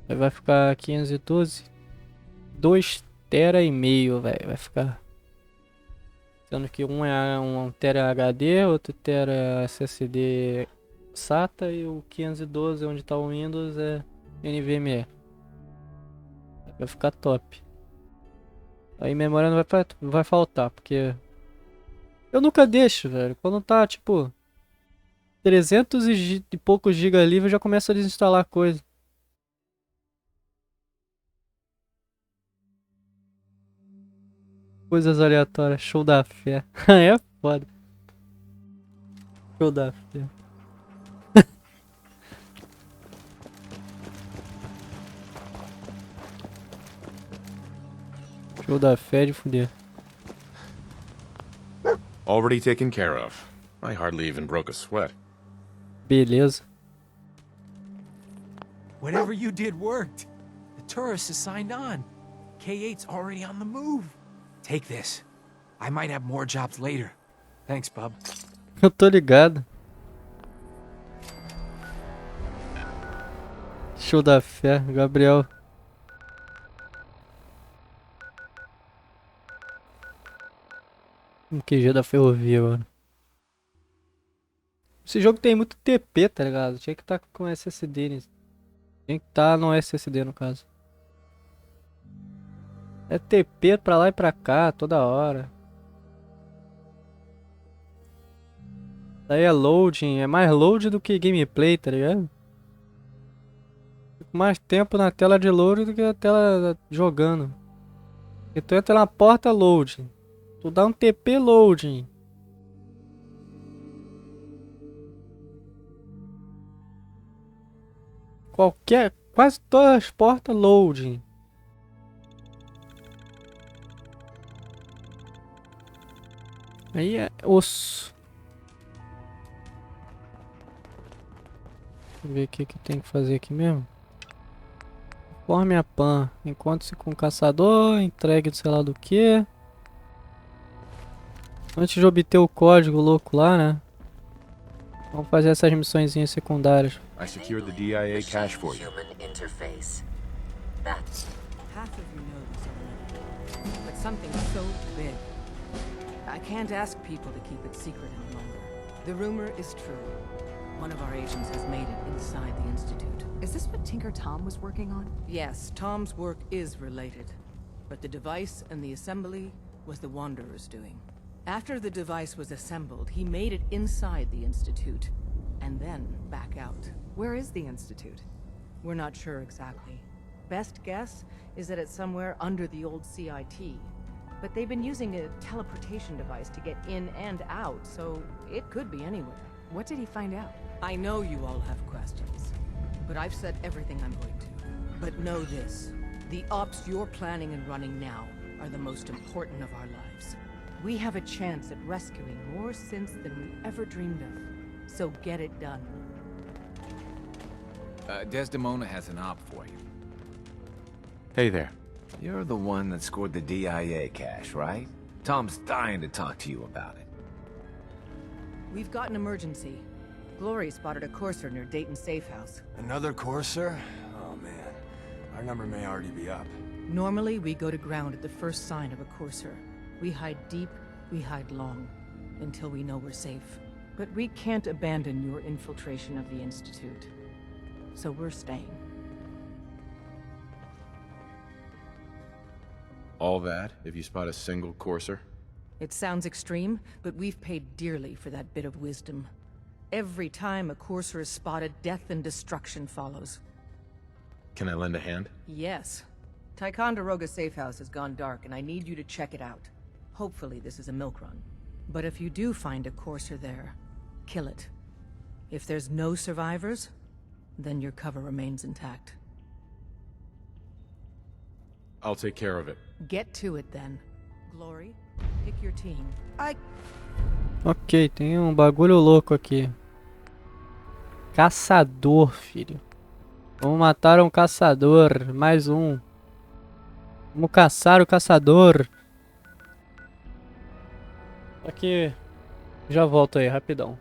Aí vai ficar 512. 2 tera e meio, velho. Vai ficar. Sendo que um é 1 tera HD, outro tera SSD SATA e o 512 onde tá o Windows é NVMe. Vai ficar top. Aí memória não vai faltar, porque Eu nunca deixo, velho. Quando tá, tipo, 300 e poucos gigas livre, eu já começo a desinstalar coisa. Coisas aleatórias. Show da fé. É foda. Show da fé. Show da fé de fuder. Already taken care of. I hardly even broke a sweat. Beleza. Whatever you did worked. The tourists have signed on. K8's already on the move. Take this. I might have more jobs later. Thanks, bub. Eu tô ligado. Show da fé, Gabriel. Um QG da ferrovia, mano. Esse jogo tem muito TP, tá ligado? Tinha que estar com SSD nisso. Tinha que estar no SSD, no caso. É TP pra lá e pra cá, toda hora. Daí é loading, é mais load do que gameplay, tá ligado? Fico mais tempo na tela de load do que na tela jogando. E tu entra na porta, loading. Tu dá um TP, loading. Quase todas as portas, loading. Aí é osso. Deixa eu ver o que tem que fazer aqui mesmo. Forme a pan. Encontre-se com o caçador. Entregue sei lá do que. Antes de obter o código louco lá, né? Vamos fazer essas missõezinhas secundárias. I secured the DIA cache for you. Half of you know this already, but something so big, I can't ask people to keep it secret any longer. The rumor is true. One of our agents has made it inside the Institute. Is this what Tinker Tom was working on? Yes, Tom's work is related, but the device and the assembly was the Wanderer's doing. After the device was assembled, he made it inside the Institute, and then back out. Where is the Institute? We're not sure exactly. Best guess is that it's somewhere under the old CIT. But they've been using a teleportation device to get in and out, so it could be anywhere. What did he find out? I know you all have questions, but I've said everything I'm going to. But know this, the ops you're planning and running now are the most important of our lives. We have a chance at rescuing more synths than we ever dreamed of. So get it done. Desdemona has an op for you. Hey there. You're the one that scored the DIA cache, right? Tom's dying to talk to you about it. We've got an emergency. Glory spotted a courser near Dayton's safe house. Another courser? Oh man, our number may already be up. Normally, we go to ground at the first sign of a courser. We hide deep, we hide long, until we know we're safe. But we can't abandon your infiltration of the Institute. So we're staying. All that, if you spot a single courser? It sounds extreme, but we've paid dearly for that bit of wisdom. Every time a courser is spotted, death and destruction follows. Can I lend a hand? Yes. Ticonderoga safe house has gone dark, and I need you to check it out. Hopefully this is a milk run. But if you do find a courser there, kill it. If there's no survivors, then your cover remains intact. I'll take care of it. Get to it then. Glory, pick your team. Ok, tem um bagulho louco aqui. Caçador, filho. Vamos matar um caçador. Mais um. Vamos caçar o caçador. Aqui. Já volto aí, rapidão.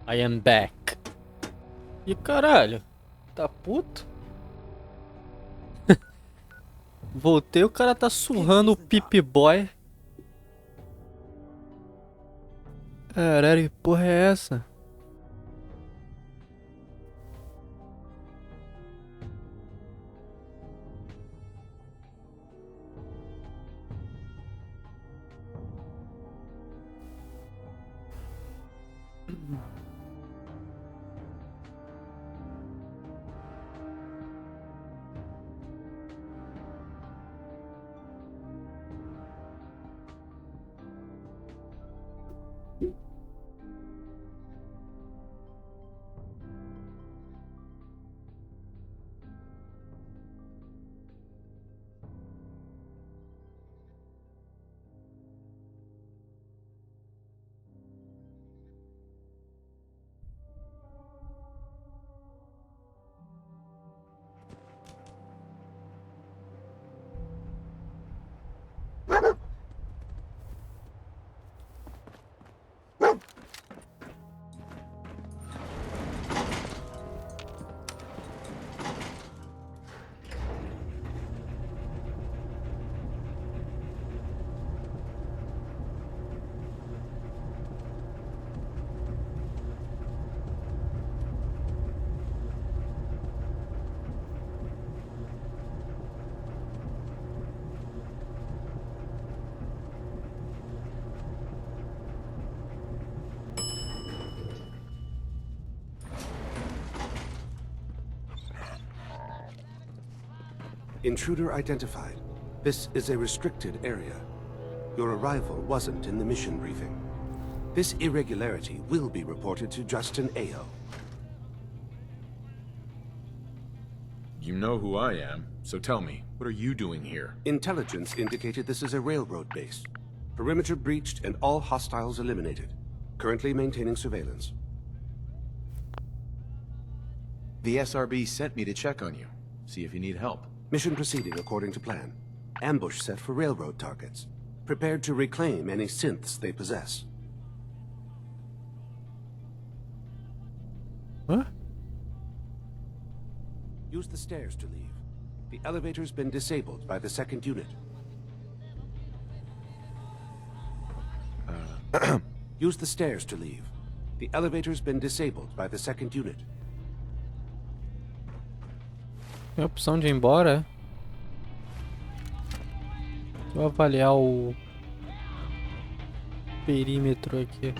I am back. E caralho, tá puto? Voltei, o cara tá surrando o Pip Boy. Caralho, que porra é essa? Intruder identified. This is a restricted area. Your arrival wasn't in the mission briefing. This irregularity will be reported to Justin Ayo. You know who I am, so tell me, what are you doing here? Intelligence indicated this is a railroad base. Perimeter breached and all hostiles eliminated. Currently maintaining surveillance. The SRB sent me to check on you, see if you need help. Mission proceeding according to plan. Ambush set for railroad targets. Prepared to reclaim any synths they possess. What? Use the stairs to leave. The elevator's been disabled by the second unit. Use the stairs to leave. The elevator's been disabled by the second unit. Tem a opção de ir embora, é? Vou avaliar o perímetro aqui.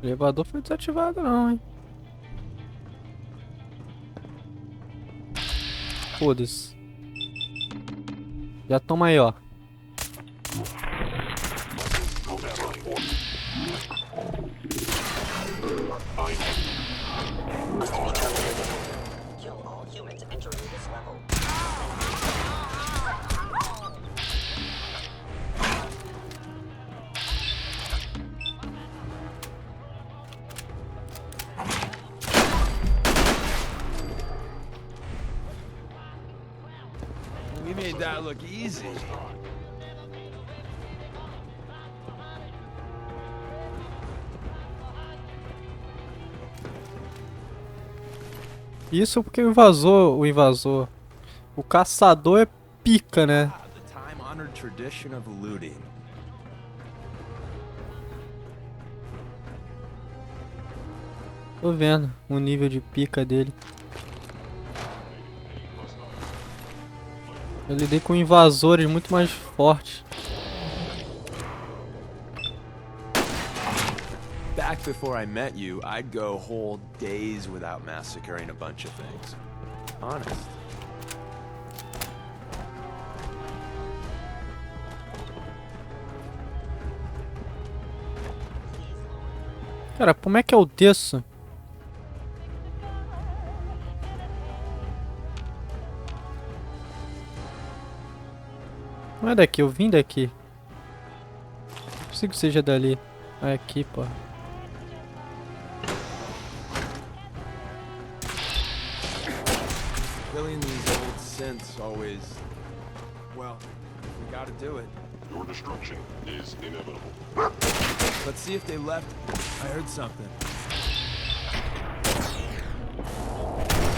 O elevador foi desativado não, hein? Foda-se. Já toma aí, ó. We made that look easy. Isso porque o caçador é pica, né? The time-honored tradition of looting. Tô vendo o nível de pica dele. Eu lidei com invasores muito mais fortes. Back before I met you, I'd go whole days without massacring a bunch of things. Honest. Cara, como é que eu desço? Não é daqui, eu vim daqui. Não consigo que seja dali. É aqui, pô. Killing these old synths always... Well, we gotta do it. Your destruction is inevitable. Let's see if they left I heard something.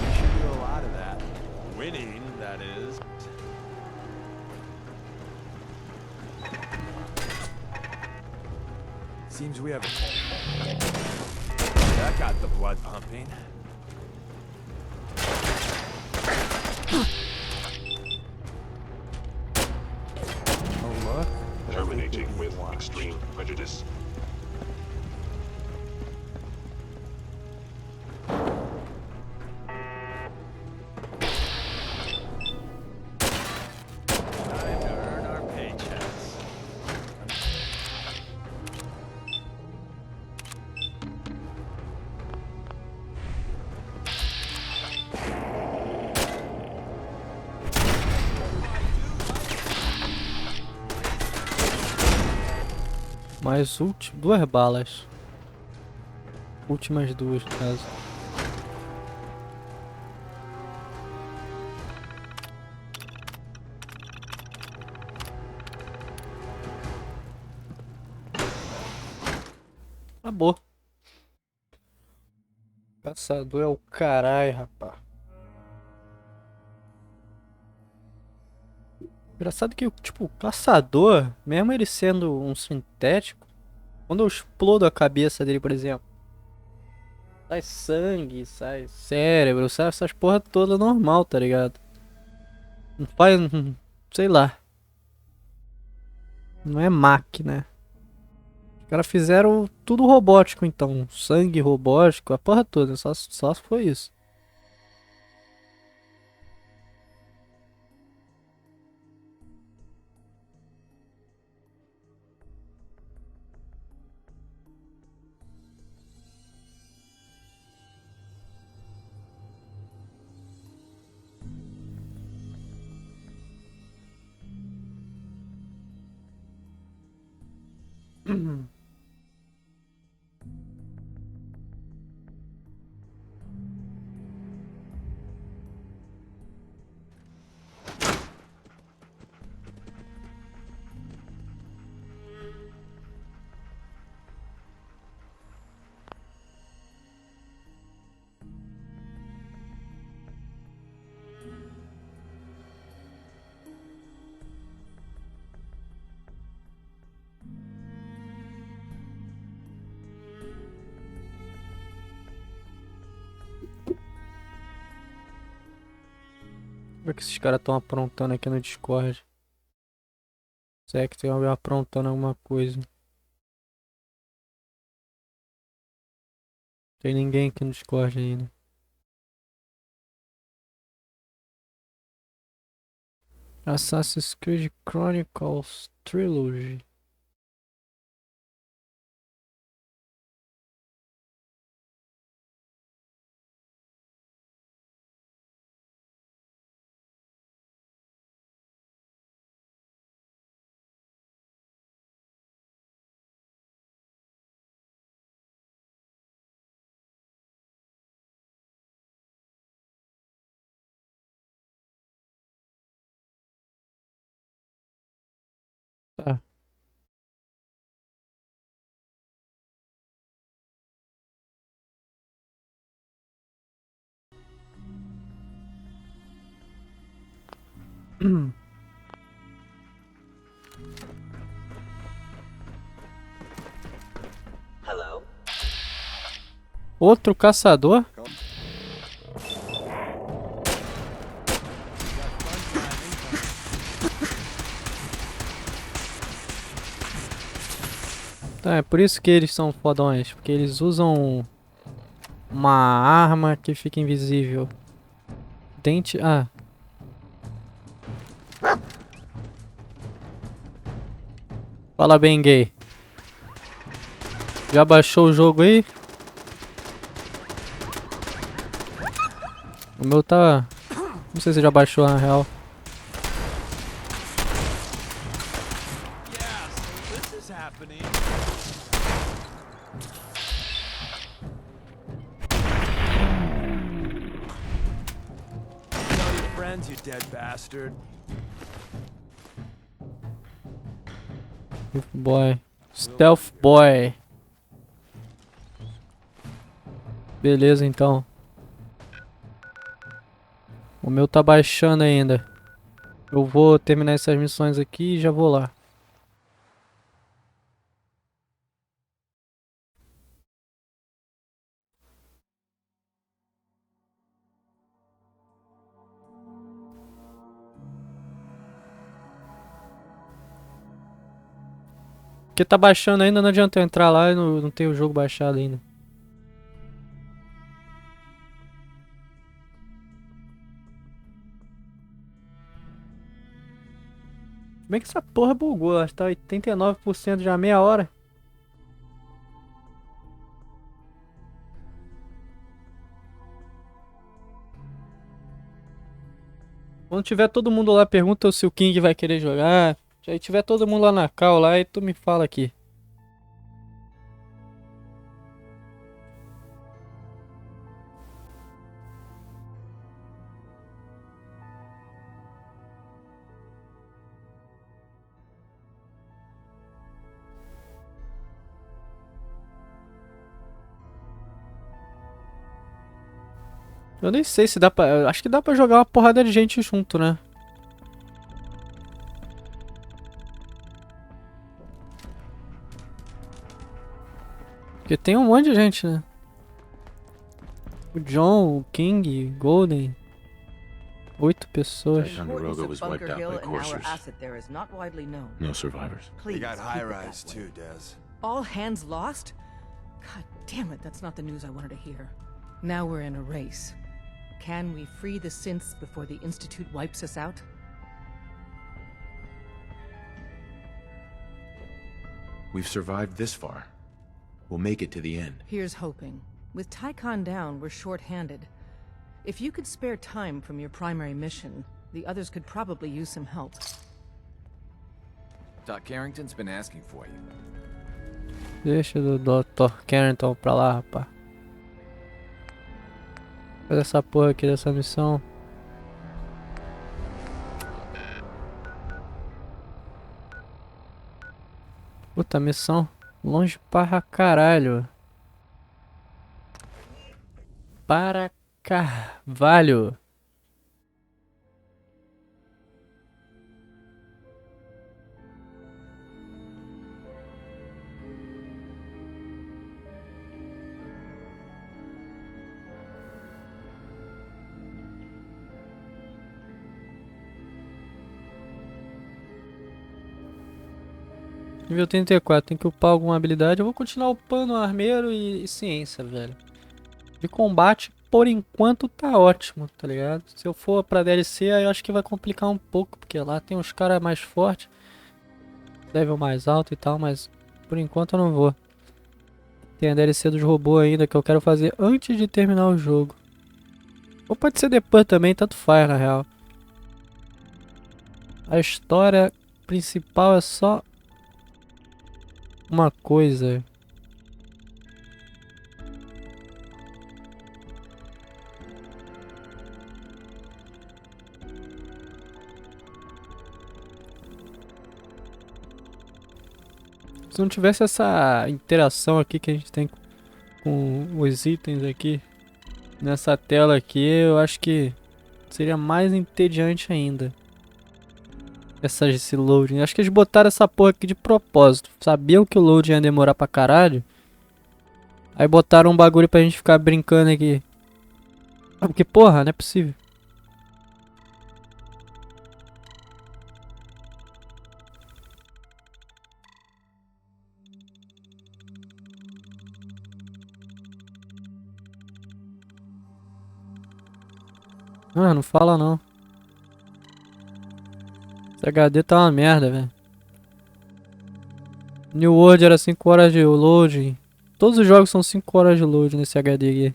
You should do a lot of that. Winning, that is. Seems we have that got the blood pumping. Oh, look. Terminating with extreme prejudice. Time to earn our paychecks. Mais duas balas. Últimas duas, no caso. Acabou. Caçador é o caralho, rapaz. Engraçado que, tipo, o caçador, mesmo ele sendo um sintético, quando eu explodo a cabeça dele, por exemplo, sai sangue, sai cérebro, sai essas porra toda normal, tá ligado? Não faz, sei lá. Não é máquina. Os caras fizeram tudo robótico, então. Sangue robótico, a porra toda, só foi isso. O que esses caras estão aprontando aqui no Discord? Se é que tem alguém aprontando alguma coisa. Tem ninguém aqui no Discord ainda. Assassin's Creed Chronicles Trilogy. Tá. Hello? Outro caçador? Tá, é por isso que eles são fodões, porque eles usam uma arma que fica invisível. Dente... Ah. Fala bem, gay. Já baixou o jogo aí? O meu tá... Não sei se já baixou na real. You dead bastard. Boy. Stealth boy. Beleza, então. O meu tá baixando ainda. Eu vou terminar essas missões aqui e já vou lá. Porque tá baixando ainda, não adianta eu entrar lá e não tem o jogo baixado ainda. Bem que essa porra bugou, acho que tá 89% já meia hora. Quando tiver todo mundo lá, pergunta se o King vai querer jogar. Se aí tiver todo mundo lá na call lá, e tu me fala aqui. Eu nem sei se dá pra... eu acho que dá pra jogar uma porrada de gente junto, né? Porque tem um monte de gente, né? O John, o King, Golden. 8 pessoas. Ticonderoga was wiped out by coursers. No survivors. They got high-rise too, Des. All hands lost? God damn it, that's not the news I wanted to hear. Now we're in a race. Can we free the synths before the Institute wipes us out? We've survived this far. We'll make it to the end. Here's hoping. With Tycon down, we're short-handed. If you could spare time from your primary mission, the others could probably use some help. Doc Carrington's been asking for you. Deixa o Dr. Carrington pra lá, rapaz. Faz essa porra aqui dessa missão. Puta, missão longe para caralho. Para carvalho. Nível 34, tem que upar alguma habilidade. Eu vou continuar upando armeiro e ciência, velho. De combate, por enquanto, tá ótimo, tá ligado? Se eu for pra DLC, aí eu acho que vai complicar um pouco, porque lá tem uns caras mais fortes, level mais alto e tal, mas por enquanto eu não vou. Tem a DLC dos robôs ainda que eu quero fazer antes de terminar o jogo. Ou pode ser depois também, tanto faz na real. A história principal é só uma coisa. Se não tivesse essa interação aqui que a gente tem com os itens aqui nessa tela aqui, eu acho que seria mais entediante ainda. Esse loading. Acho que eles botaram essa porra aqui de propósito. Sabiam que o loading ia demorar pra caralho. Aí botaram um bagulho pra gente ficar brincando aqui. Porque porra, não é possível. Ah, não fala não. Esse HD tá uma merda, velho. New World era 5 horas de loading. Todos os jogos são 5 horas de load nesse HD aqui.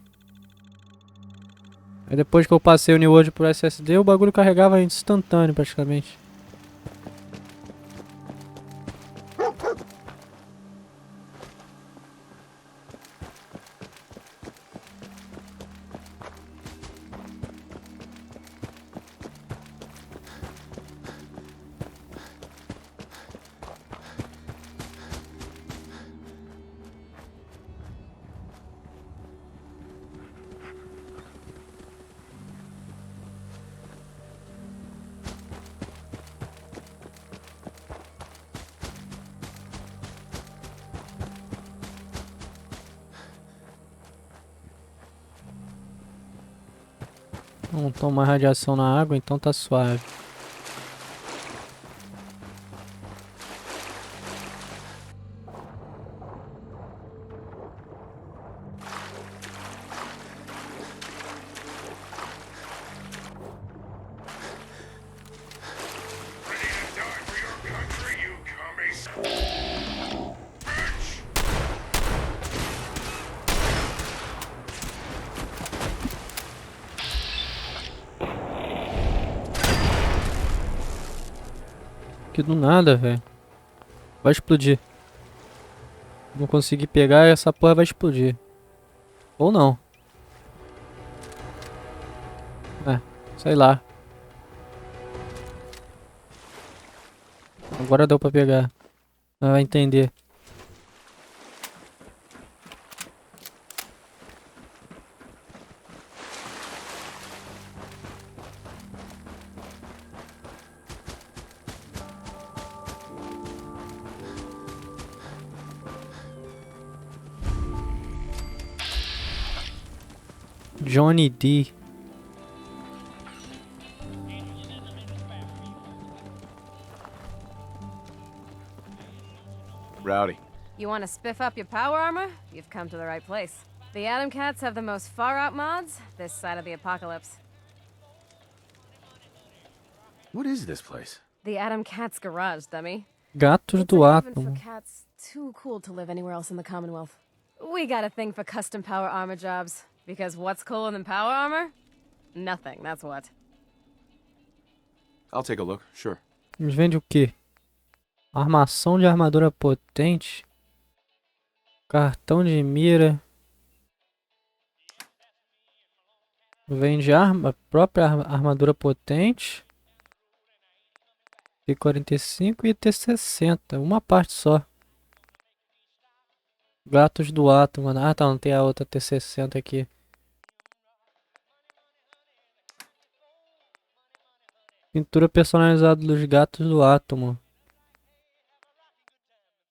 Aí depois que eu passei o New World pro SSD, o bagulho carregava instantâneo praticamente. Não toma radiação na água, então tá suave. Que do nada, velho. Vai explodir. Não consegui pegar, essa porra vai explodir. Ou não. É, sei lá. Agora deu pra pegar. Vai entender. Johnny D. Rowdy. You want to spiff up your power armor? You've come to the right place. The Atom Cats have the most far-out mods this side of the apocalypse. What is this place? The Atom Cats garage, dummy. Gatos do It's a haven átomo. for cats too cool to live anywhere else in the Commonwealth. We got a thing for custom power armor jobs. Because what's cooler than power armor? Nothing, that's what. I'll take a look, sure. Eles vendem o quê? Armação de armadura potente. Cartão de mira. Vende própria armadura potente. T45 e T60. Uma parte só. Gatos do átomo. Ah, tá. Não tem a outra T60 aqui. Pintura personalizada dos gatos do átomo.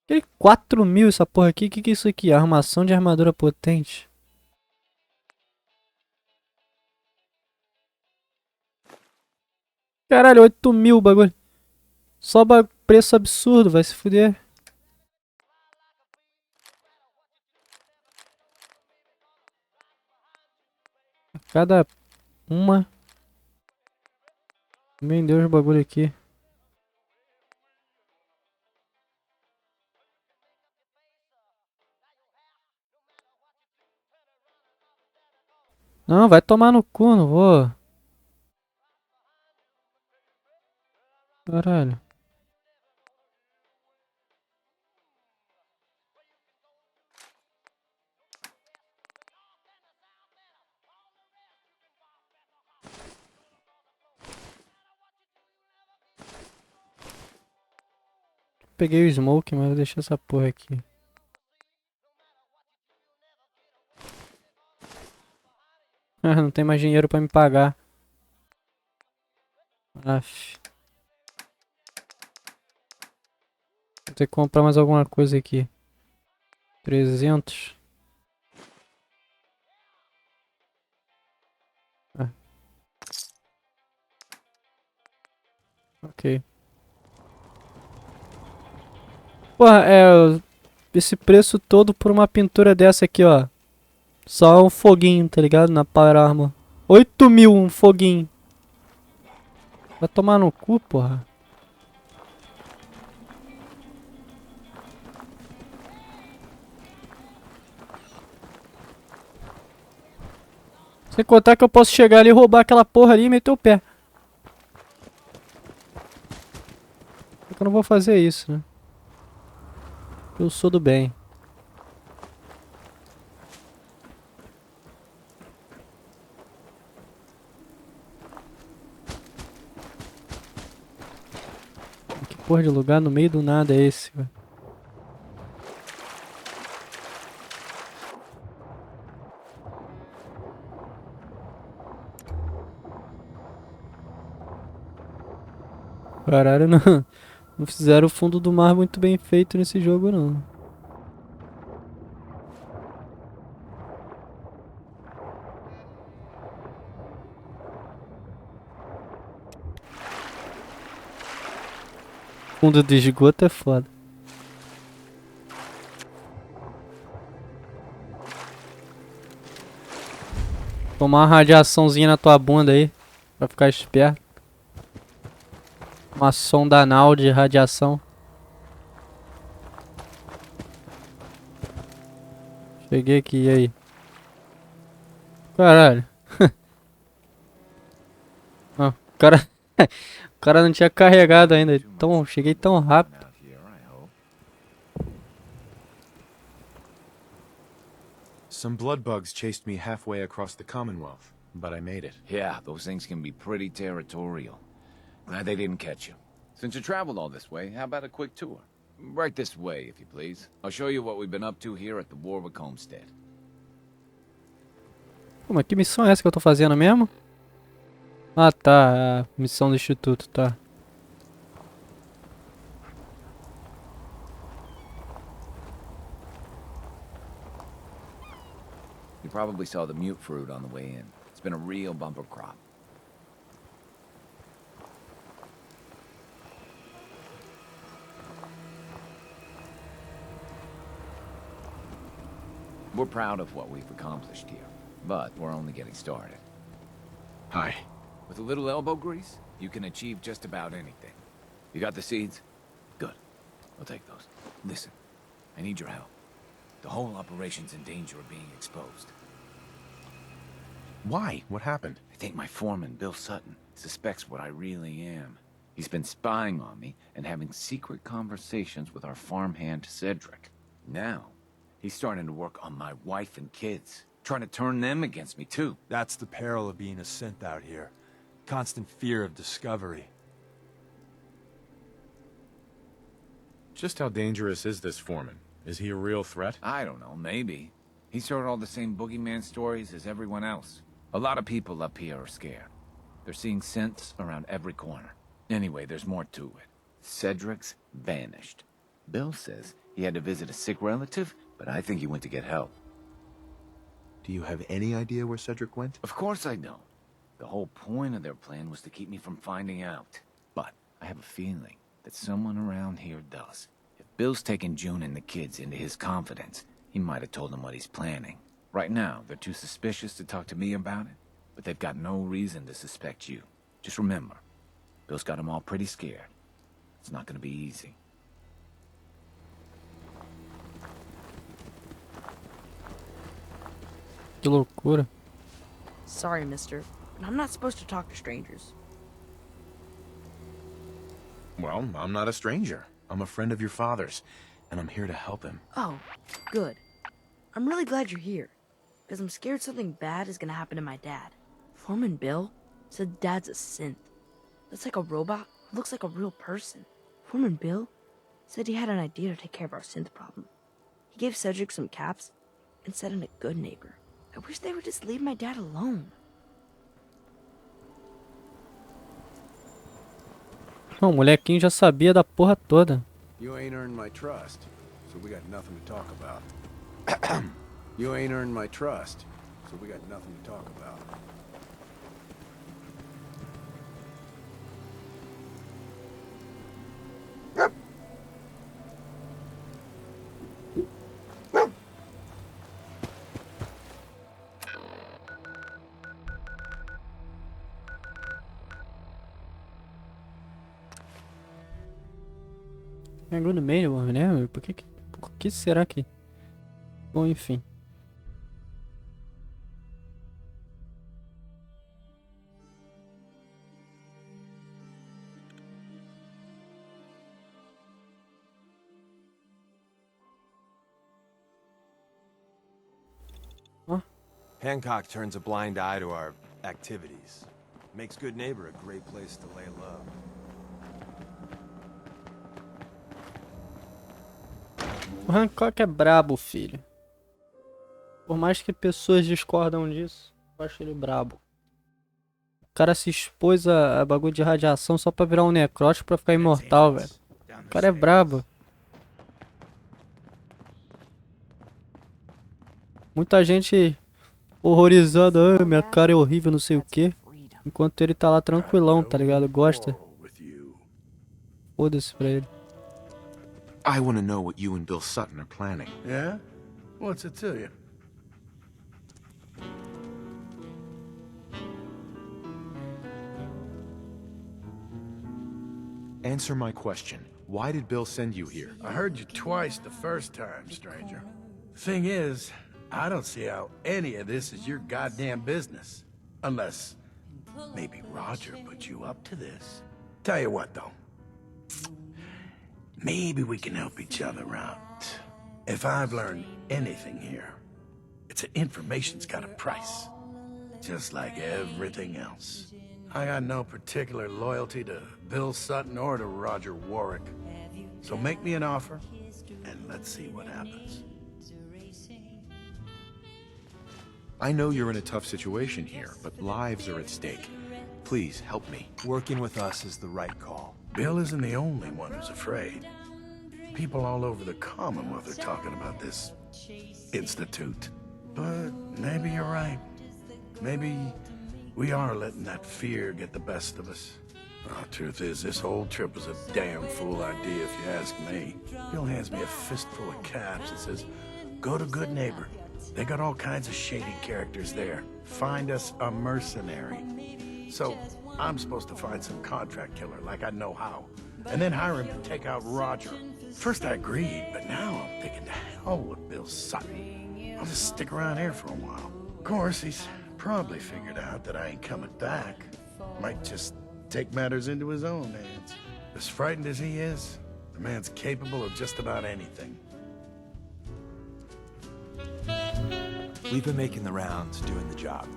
4.000 essa porra aqui. Que é isso aqui? Armação de armadura potente. Caralho, 8.000 o bagulho. Só preço absurdo, vai se fuder. Cada uma. Meu Deus, o bagulho aqui. Não, vai tomar no cu, não vou. Caralho. Peguei o smoke, mas vou deixar essa porra aqui. Não tem mais dinheiro pra me pagar. Aff. Vou ter que comprar mais alguma coisa aqui. 300. Ah. Ok. Porra, esse preço todo por uma pintura dessa aqui, ó. Só um foguinho, tá ligado? Na Power Armor. 8.000 um foguinho. Vai tomar no cu, porra. Sem contar que eu posso chegar ali, roubar aquela porra ali e meter o pé. Só que eu não vou fazer isso, né? Eu sou do bem. Que porra de lugar no meio do nada é esse, velho? Caralho, não fizeram o fundo do mar muito bem feito nesse jogo, não. Fundo do esgoto é foda. Tomar uma radiaçãozinha na tua bunda aí, pra ficar esperto. Uma sonda anal de radiação. Cheguei aqui, e aí? Caralho. Ah, o cara... o cara não tinha carregado ainda. Então, cheguei tão rápido. Some blood bugs chased me halfway across the Commonwealth, but I made it. Yeah, those things can be pretty territorial. Glad they didn't catch you. Since you traveled all this way, how about a quick tour? Right this way, if you please. I'll show you what we've been up to here at the Warwick Homestead. Pô, mas que missão é essa que eu tô fazendo mesmo? Ah, tá. A missão do instituto, tá. You probably saw the mute fruit on the way in. It's been a real bumper crop. We're proud of what we've accomplished here, but we're only getting started. Hi. With a little elbow grease, you can achieve just about anything. You got the seeds? Good. I'll take those. Listen, I need your help. The whole operation's in danger of being exposed. Why? What happened? I think my foreman, Bill Sutton, suspects what I really am. He's been spying on me and having secret conversations with our farmhand, Cedric. Now, he's starting to work on my wife and kids, trying to turn them against me, too. That's the peril of being a synth out here. Constant fear of discovery. Just how dangerous is this foreman? Is he a real threat? I don't know, maybe. He's heard all the same boogeyman stories as everyone else. A lot of people up here are scared. They're seeing synths around every corner. Anyway, there's more to it. Cedric's vanished. Bill says he had to visit a sick relative, but I think he went to get help. Do you have any idea where Cedric went? Of course I don't. The whole point of their plan was to keep me from finding out. But I have a feeling that someone around here does. If Bill's taken June and the kids into his confidence, he might have told them what he's planning. Right now, they're too suspicious to talk to me about it, but they've got no reason to suspect you. Just remember, Bill's got them all pretty scared. It's not gonna be easy. Que loucura. Sorry, mister, but I'm not supposed to talk to strangers. Well, I'm not a stranger. I'm a friend of your father's, and I'm here to help him. Oh, good. I'm really glad you're here, because I'm scared something bad is gonna happen to my dad. Foreman Bill said Dad's a synth. That's like a robot who looks like a real person. Foreman Bill said he had an idea to take care of our synth problem. He gave Cedric some caps and said I'm a good neighbor. I wish they would just leave my dad alone. Não, o molequinho já sabia da porra toda. You ain't earned my trust, so we got nothing to talk about. You ain't earned my trust, so we got nothing to talk about. Pegou no meio, né? Por que será que... Bom, enfim. Hancock turns a blind eye to our activities. Makes good neighbor a great place to lay low. O Hancock é brabo, filho. Por mais que pessoas discordam disso, eu acho ele brabo. O cara se expôs a bagulho de radiação só pra virar um necrótico pra ficar imortal, velho. O cara é brabo. Muita gente horrorizada, ah, minha cara é horrível, não sei o que. Enquanto ele tá lá tranquilão, tá ligado? Gosta. foda-se pra ele. I want to know what you and Bill Sutton are planning. Yeah? What's it to you? Answer my question. Why did Bill send you here? I heard you twice the first time, stranger. Thing is, I don't see how any of this is your goddamn business. Unless, maybe Roger put you up to this. Tell you what, though. Maybe we can help each other out. If I've learned anything here, it's that information's got a price. Just like everything else. I got no particular loyalty to Bill Sutton or to Roger Warwick. So make me an offer, and let's see what happens. I know you're in a tough situation here, but lives are at stake. Please, help me. Working with us is the right call. Bill isn't the only one who's afraid. People all over the Commonwealth are talking about this institute. But maybe you're right. Maybe we are letting that fear get the best of us. Truth is, this whole trip was a damn fool idea if you ask me. Bill hands me a fistful of caps and says, go to Good Neighbor. They got all kinds of shady characters there. Find us a mercenary. So I'm supposed to find some contract killer like I know how, and then hire him to take out Roger. First I agreed, but now I'm thinking to hell with Bill Sutton. I'll just stick around here for a while. Of course, he's probably figured out that I ain't coming back. Might just take matters into his own hands. As frightened as he is, the man's capable of just about anything. We've been making the rounds, doing the job.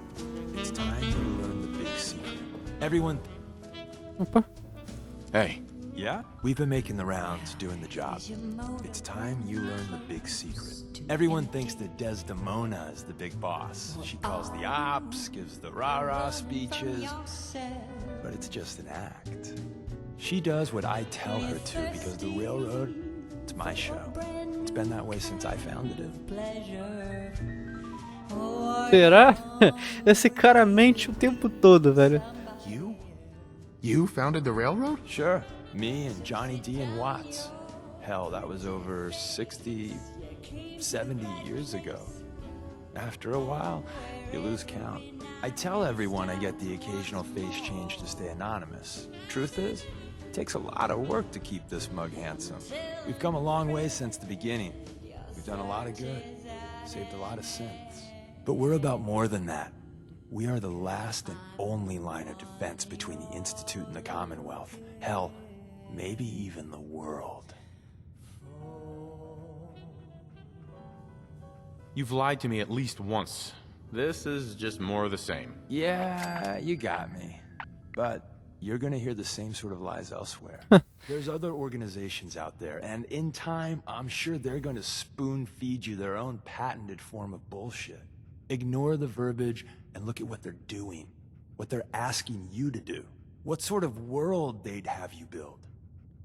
It's time you learn the big secret. Everyone... Opa. Hey. Yeah? We've been making the rounds, doing the job. It's time you learn the big secret. Everyone thinks that Desdemona is the big boss. She calls the ops, gives the rah-rah speeches, but it's just an act. She does what I tell her to because the railroad, it's my show. It's been that way since I founded it. Será? Esse cara mente o tempo todo, velho. You founded the railroad? Sure. Me and Johnny D and Watts. Hell, that was over 60, 70 years ago. After a while, you lose count. I tell everyone I get the occasional face change to stay anonymous. Truth is, it takes a lot of work to keep this mug handsome. We've come a long way since the beginning. We've done a lot of good, saved a lot of sins. But we're about more than that. We are the last and only line of defense between the Institute and the Commonwealth. Hell, maybe even the world. You've lied to me at least once. This is just more of the same. Yeah, you got me. But you're gonna hear the same sort of lies elsewhere. There's other organizations out there, and in time, I'm sure they're gonna spoon-feed you their own patented form of bullshit. Ignore the verbiage and look at what they're doing, what they're asking you to do, what sort of world they'd have you build,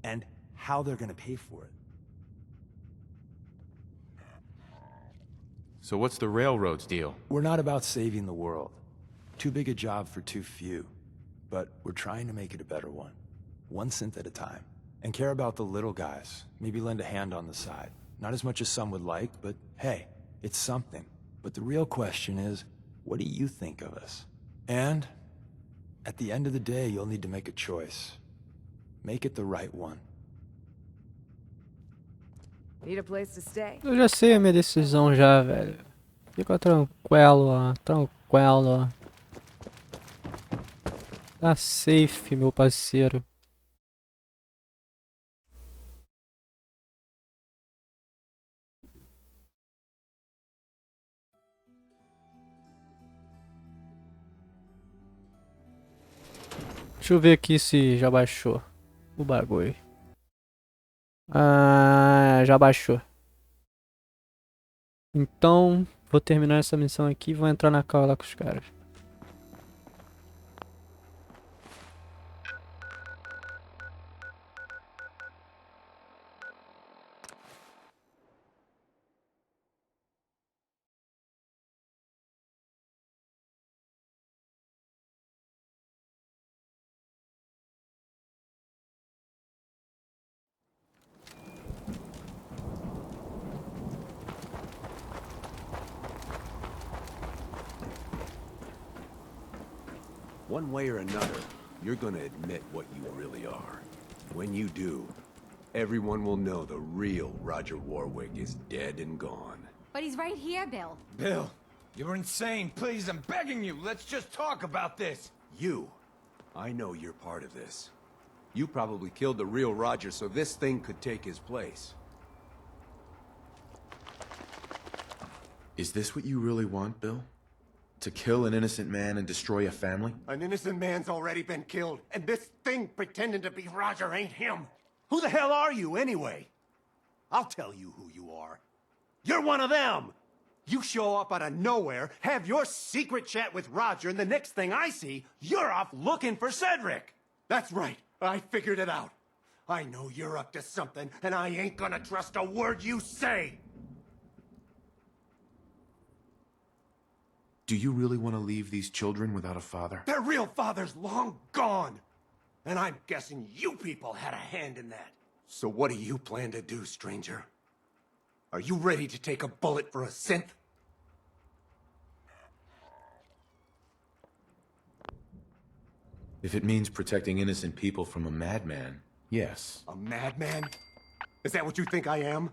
and how they're gonna pay for it. So what's the railroad's deal? We're not about saving the world. Too big a job for too few. But we're trying to make it a better one. One synth at a time. And care about the little guys. Maybe lend a hand on the side. Not as much as some would like, but hey, it's something. But the real question is, what do you think of us? And at the end of the day, you'll need to make a choice. Make it the right one. Need a place to stay? Eu já sei a minha decisão já, velho. Fica tranquilo, ó. Tranquilo. Tá safe, meu parceiro. Deixa eu ver aqui se já baixou o bagulho. Ah, já baixou. Então, vou terminar essa missão aqui e vou entrar na call lá com os caras. One way or another, you're gonna admit what you really are. When you do, everyone will know the real Roger Warwick is dead and gone. But he's right here, Bill. Bill, you're insane. Please, I'm begging you. Let's just talk about this. You, I know you're part of this. You probably killed the real Roger so this thing could take his place. Is this what you really want, Bill? To kill an innocent man and destroy a family? An innocent man's already been killed, and this thing pretending to be Roger ain't him. Who the hell are you, anyway? I'll tell you who you are. You're one of them! You show up out of nowhere, have your secret chat with Roger, and the next thing I see, you're off looking for Cedric! That's right, I figured it out. I know you're up to something, and I ain't gonna trust a word you say! Do you really want to leave these children without a father? Their real father's long gone! And I'm guessing you people had a hand in that. So what do you plan to do, stranger? Are you ready to take a bullet for a synth? If it means protecting innocent people from a madman, yes. A madman? Is that what you think I am?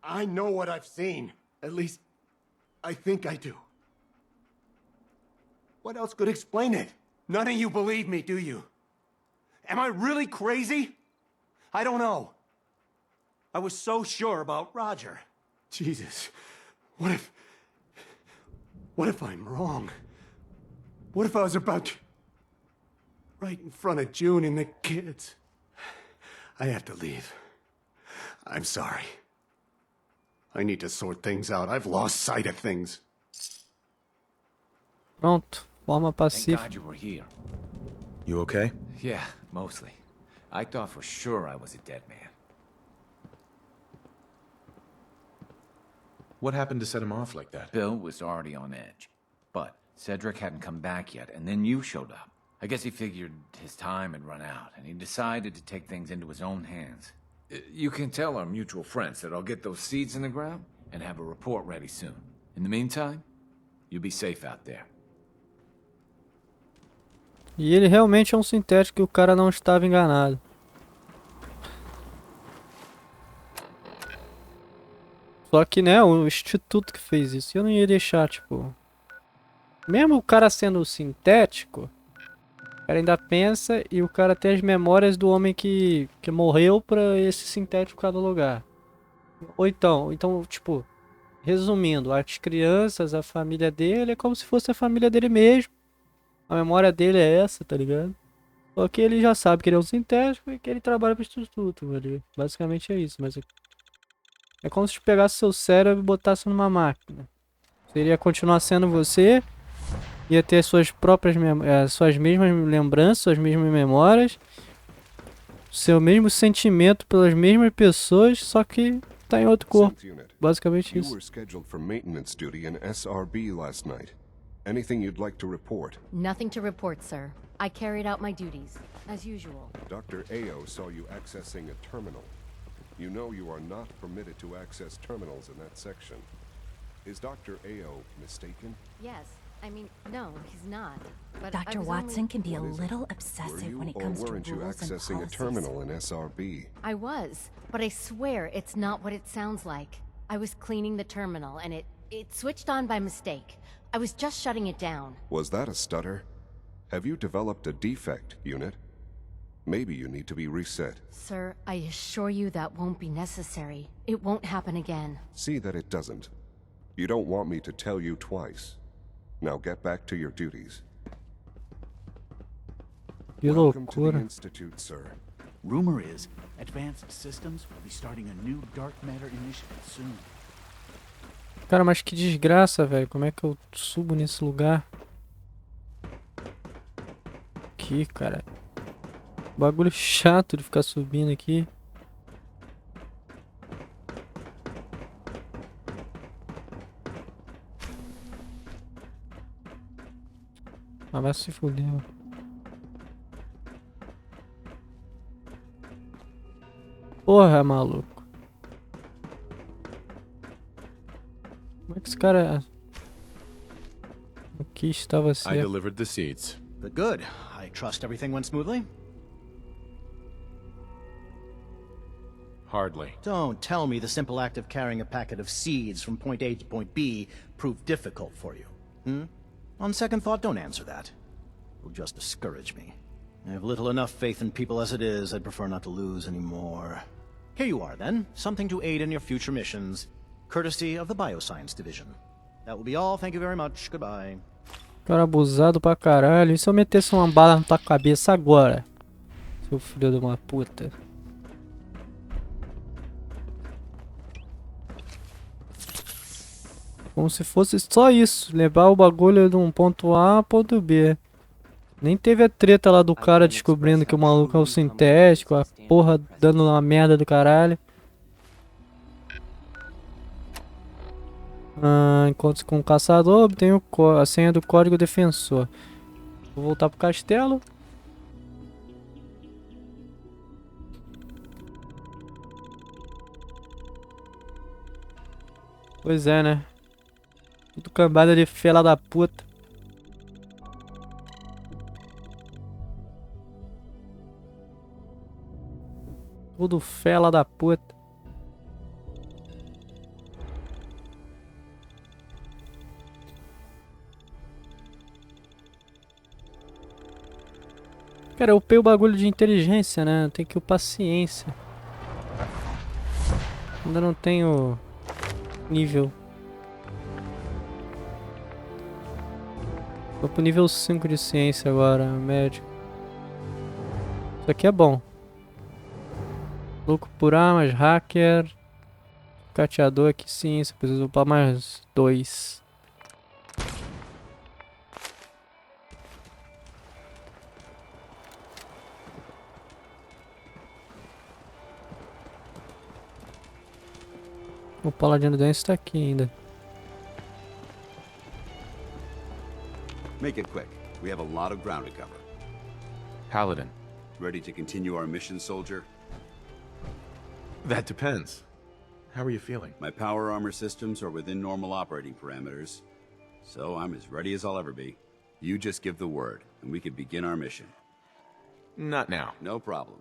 I know what I've seen. At least, I think I do. What else could explain it? None of you believe me, do you? Am I really crazy? I don't know. I was so sure about Roger. Jesus, what if I'm wrong? What if I was about to... right in front of June and the kids? I have to leave. I'm sorry. I need to sort things out. I've lost sight of things. Pronto, forma Thank pacífica. God you were here. You okay? Yeah, mostly. I thought for sure I was a dead man. What happened to set him off like that? Bill was already on edge. But Cedric hadn't come back yet, and then you showed up. I guess he figured his time had run out, and he decided to take things into his own hands. You can tell our mutual friends that I'll get those seeds in the ground and have a report ready soon. In the meantime, you be safe out there. E ele realmente é um sintético e o cara não estava enganado. Só que, né, o instituto que fez isso, eu não ia deixar, tipo... Mesmo o cara sendo sintético, o cara ainda pensa e o cara tem as memórias do homem que morreu pra esse sintético ficar no lugar. Ou então, tipo, resumindo, as crianças, a família dele é como se fosse a família dele mesmo. A memória dele é essa, tá ligado? Só que ele já sabe que ele é um sintético e que ele trabalha pro instituto, velho. Basicamente é isso, mas... É como se pegasse seu cérebro e botasse numa máquina. Seria continuar sendo você, ia ter suas próprias suas mesmas lembranças, suas mesmas memórias, seu mesmo sentimento pelas mesmas pessoas, só que tá em outro corpo. Basicamente You isso. were scheduled for maintenance duty in SRB last night. Anything you'd like to report? Nothing to report, sir. I carried out my duties, as usual. Dr. Ao saw you accessing a terminal. You know you are not permitted to access terminals in that section. Is Dr. Ao mistaken? Yes. I mean, no, he's not. But I Dr. was Watson only... can be a What is it? little Were obsessive you when it or comes to weren't you rules and accessing a policies. terminal in SRB? I was, but I swear it's not what it sounds like. I was cleaning the terminal and it switched on by mistake. I was just shutting it down. Was that a stutter? Have you developed a defect, Unit? Maybe you need to be reset. Sir, I assure you that won't be necessary. It won't happen again. See that it doesn't. You don't want me to tell you twice. Now get back to your duties. Que Welcome to the loucura. Institute, sir. Rumor is, Advanced Systems will be starting a new dark matter initiative soon. Cara, mas que desgraça, velho. Como é que eu subo nesse lugar? Aqui, cara. Bagulho chato de ficar subindo aqui. Ah, vai se fuder, mano. Porra, maluco. Como é que esse cara... Ok. Aqui está I você. delivered the seeds. But good. I trust everything went smoothly? Hardly. Don't tell me the simple act of carrying a packet of seeds from point A to point B proved difficult for you. On second thought, don't answer that. It'll just discourage me. I have little enough faith in people as it is. I'd prefer not to lose any more. Here you are, then. Something to aid in your future missions. Courtesy of the Bioscience Division. That will be all. Thank you very much. Goodbye. Cara abusado pra caralho. E se eu metesse uma bala na tua cabeça agora? Seu filho de uma puta. Como se fosse só isso. Levar o bagulho de um ponto A a ponto B. Nem teve a treta lá do cara descobrindo que o maluco é o sintético. A porra dando uma merda do caralho. Encontro-se com o caçador. Obtenho a senha do código defensor. Vou voltar pro castelo. Pois é, né? Tudo cambada de fela da puta. Tudo fela da puta. Cara, eu upei o bagulho de inteligência, né? Tem que upar ciência. Ainda não tenho nível. Vou pro nível 5 de ciência agora, médico. Isso aqui é bom. Louco por armas, hacker. Cateador aqui, ciência. Preciso upar mais 2. O paladino dance tá aqui ainda. Make it quick. We have a lot of ground to cover. Paladin. Ready to continue our mission, soldier? That depends. How are you feeling? My power armor systems are within normal operating parameters, so I'm as ready as I'll ever be. You just give the word, and we can begin our mission. Not now. No problem.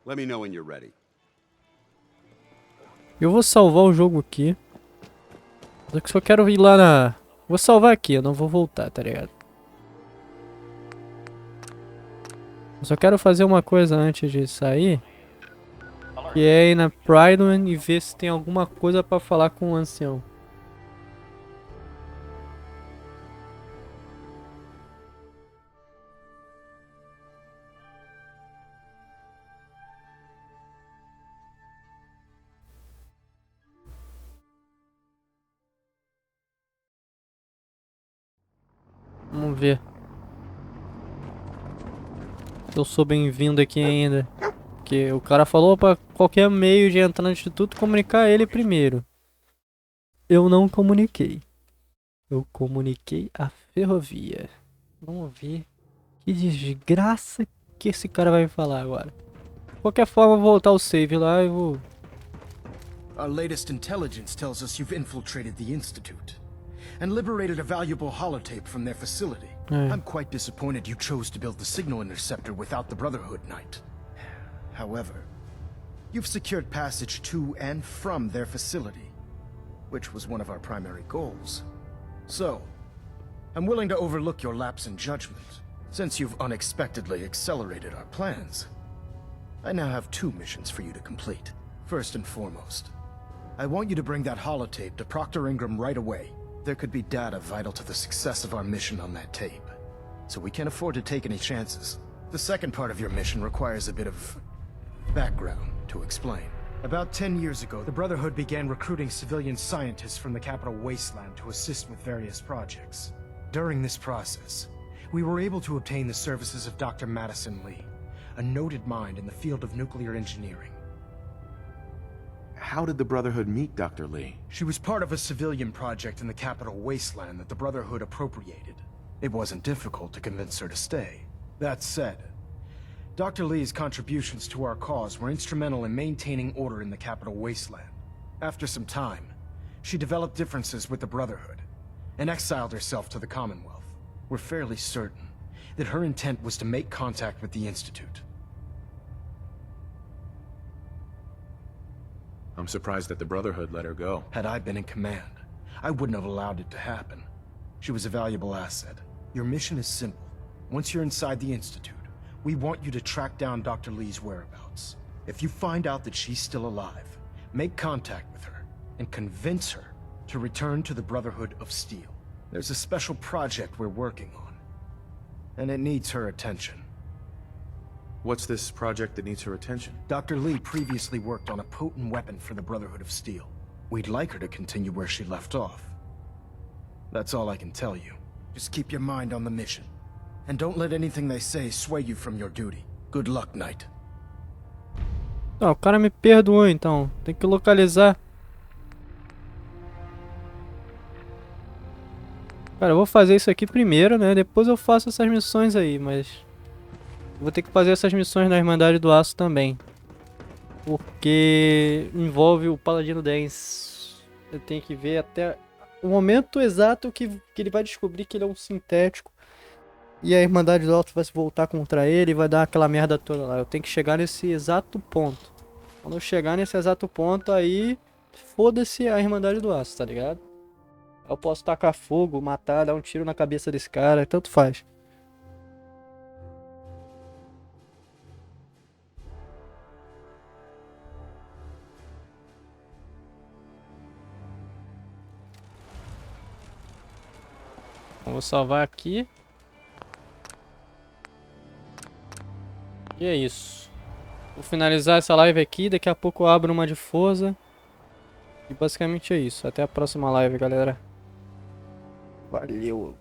Let me know when you're ready. Eu vou salvar o jogo aqui. Só que só quero ir lá na... Vou salvar aqui, eu não vou voltar, tá ligado? Eu só quero fazer uma coisa antes de sair. Que é ir na Brotherhood e ver se tem alguma coisa pra falar com o ancião. Vamos ver. Eu sou bem-vindo aqui ainda. Porque o cara falou pra qualquer meio de entrar no instituto comunicar ele primeiro. Eu não comuniquei. Eu comuniquei a ferrovia. Vamos ver que desgraça que esse cara vai falar agora. De qualquer forma, eu vou voltar ao save lá e vou... Our latest intelligence tells us you've infiltrated the Institute and liberated a valuable holotape from their facility. I'm quite disappointed you chose to build the signal interceptor without the Brotherhood Knight. However, you've secured passage to and from their facility, which was one of our primary goals. So, I'm willing to overlook your lapse in judgment, since you've unexpectedly accelerated our plans. I now have 2 missions for you to complete. First and foremost, I want you to bring that holotape to Proctor Ingram right away. There could be data vital to the success of our mission on that tape, so we can't afford to take any chances. The second part of your mission requires a bit of background to explain. About 10 years ago, the Brotherhood began recruiting civilian scientists from the capital wasteland to assist with various projects. During this process, we were able to obtain the services of Dr. Madison Lee, a noted mind in the field of nuclear engineering. How did the Brotherhood meet Dr. Lee? She was part of a civilian project in the capital wasteland that the Brotherhood appropriated. It wasn't difficult to convince her to stay. That said, Dr. Lee's contributions to our cause were instrumental in maintaining order in the capital wasteland. After some time, she developed differences with the Brotherhood and exiled herself to the Commonwealth. we're fairly certain that her intent was to make contact with the Institute. I'm surprised that the Brotherhood let her go. Had I been in command, I wouldn't have allowed it to happen. She was a valuable asset. Your mission is simple. Once you're inside the Institute, we want you to track down Dr. Lee's whereabouts. If you find out that she's still alive, make contact with her and convince her to return to the Brotherhood of Steel. There's a special project we're working on, and it needs her attention. What's this project that needs her attention? Dr. Lee previously worked on a potent weapon for the Brotherhood of Steel. We'd like her to continue where she left off. That's all I can tell you. Just keep your mind on the mission. And don't let anything they say sway you from your duty. Good luck, Knight. Não, o cara me perdoou então. Tem que localizar. Cara, eu vou fazer isso aqui primeiro, né? Depois eu faço essas missões aí, mas... vou ter que fazer essas missões na Irmandade do Aço também. Porque envolve o Paladino Dance. Eu tenho que ver até o momento exato que ele vai descobrir que ele é um sintético. E a Irmandade do Alto vai se voltar contra ele e vai dar aquela merda toda lá. Eu tenho que chegar nesse exato ponto. Quando eu chegar nesse exato ponto, aí... foda-se a Irmandade do Aço, tá ligado? Eu posso tacar fogo, matar, dar um tiro na cabeça desse cara, tanto faz. Vou salvar aqui. E é isso. Vou finalizar essa live aqui. Daqui a pouco eu abro uma de Forza. E basicamente é isso. Até a próxima live, galera. Valeu.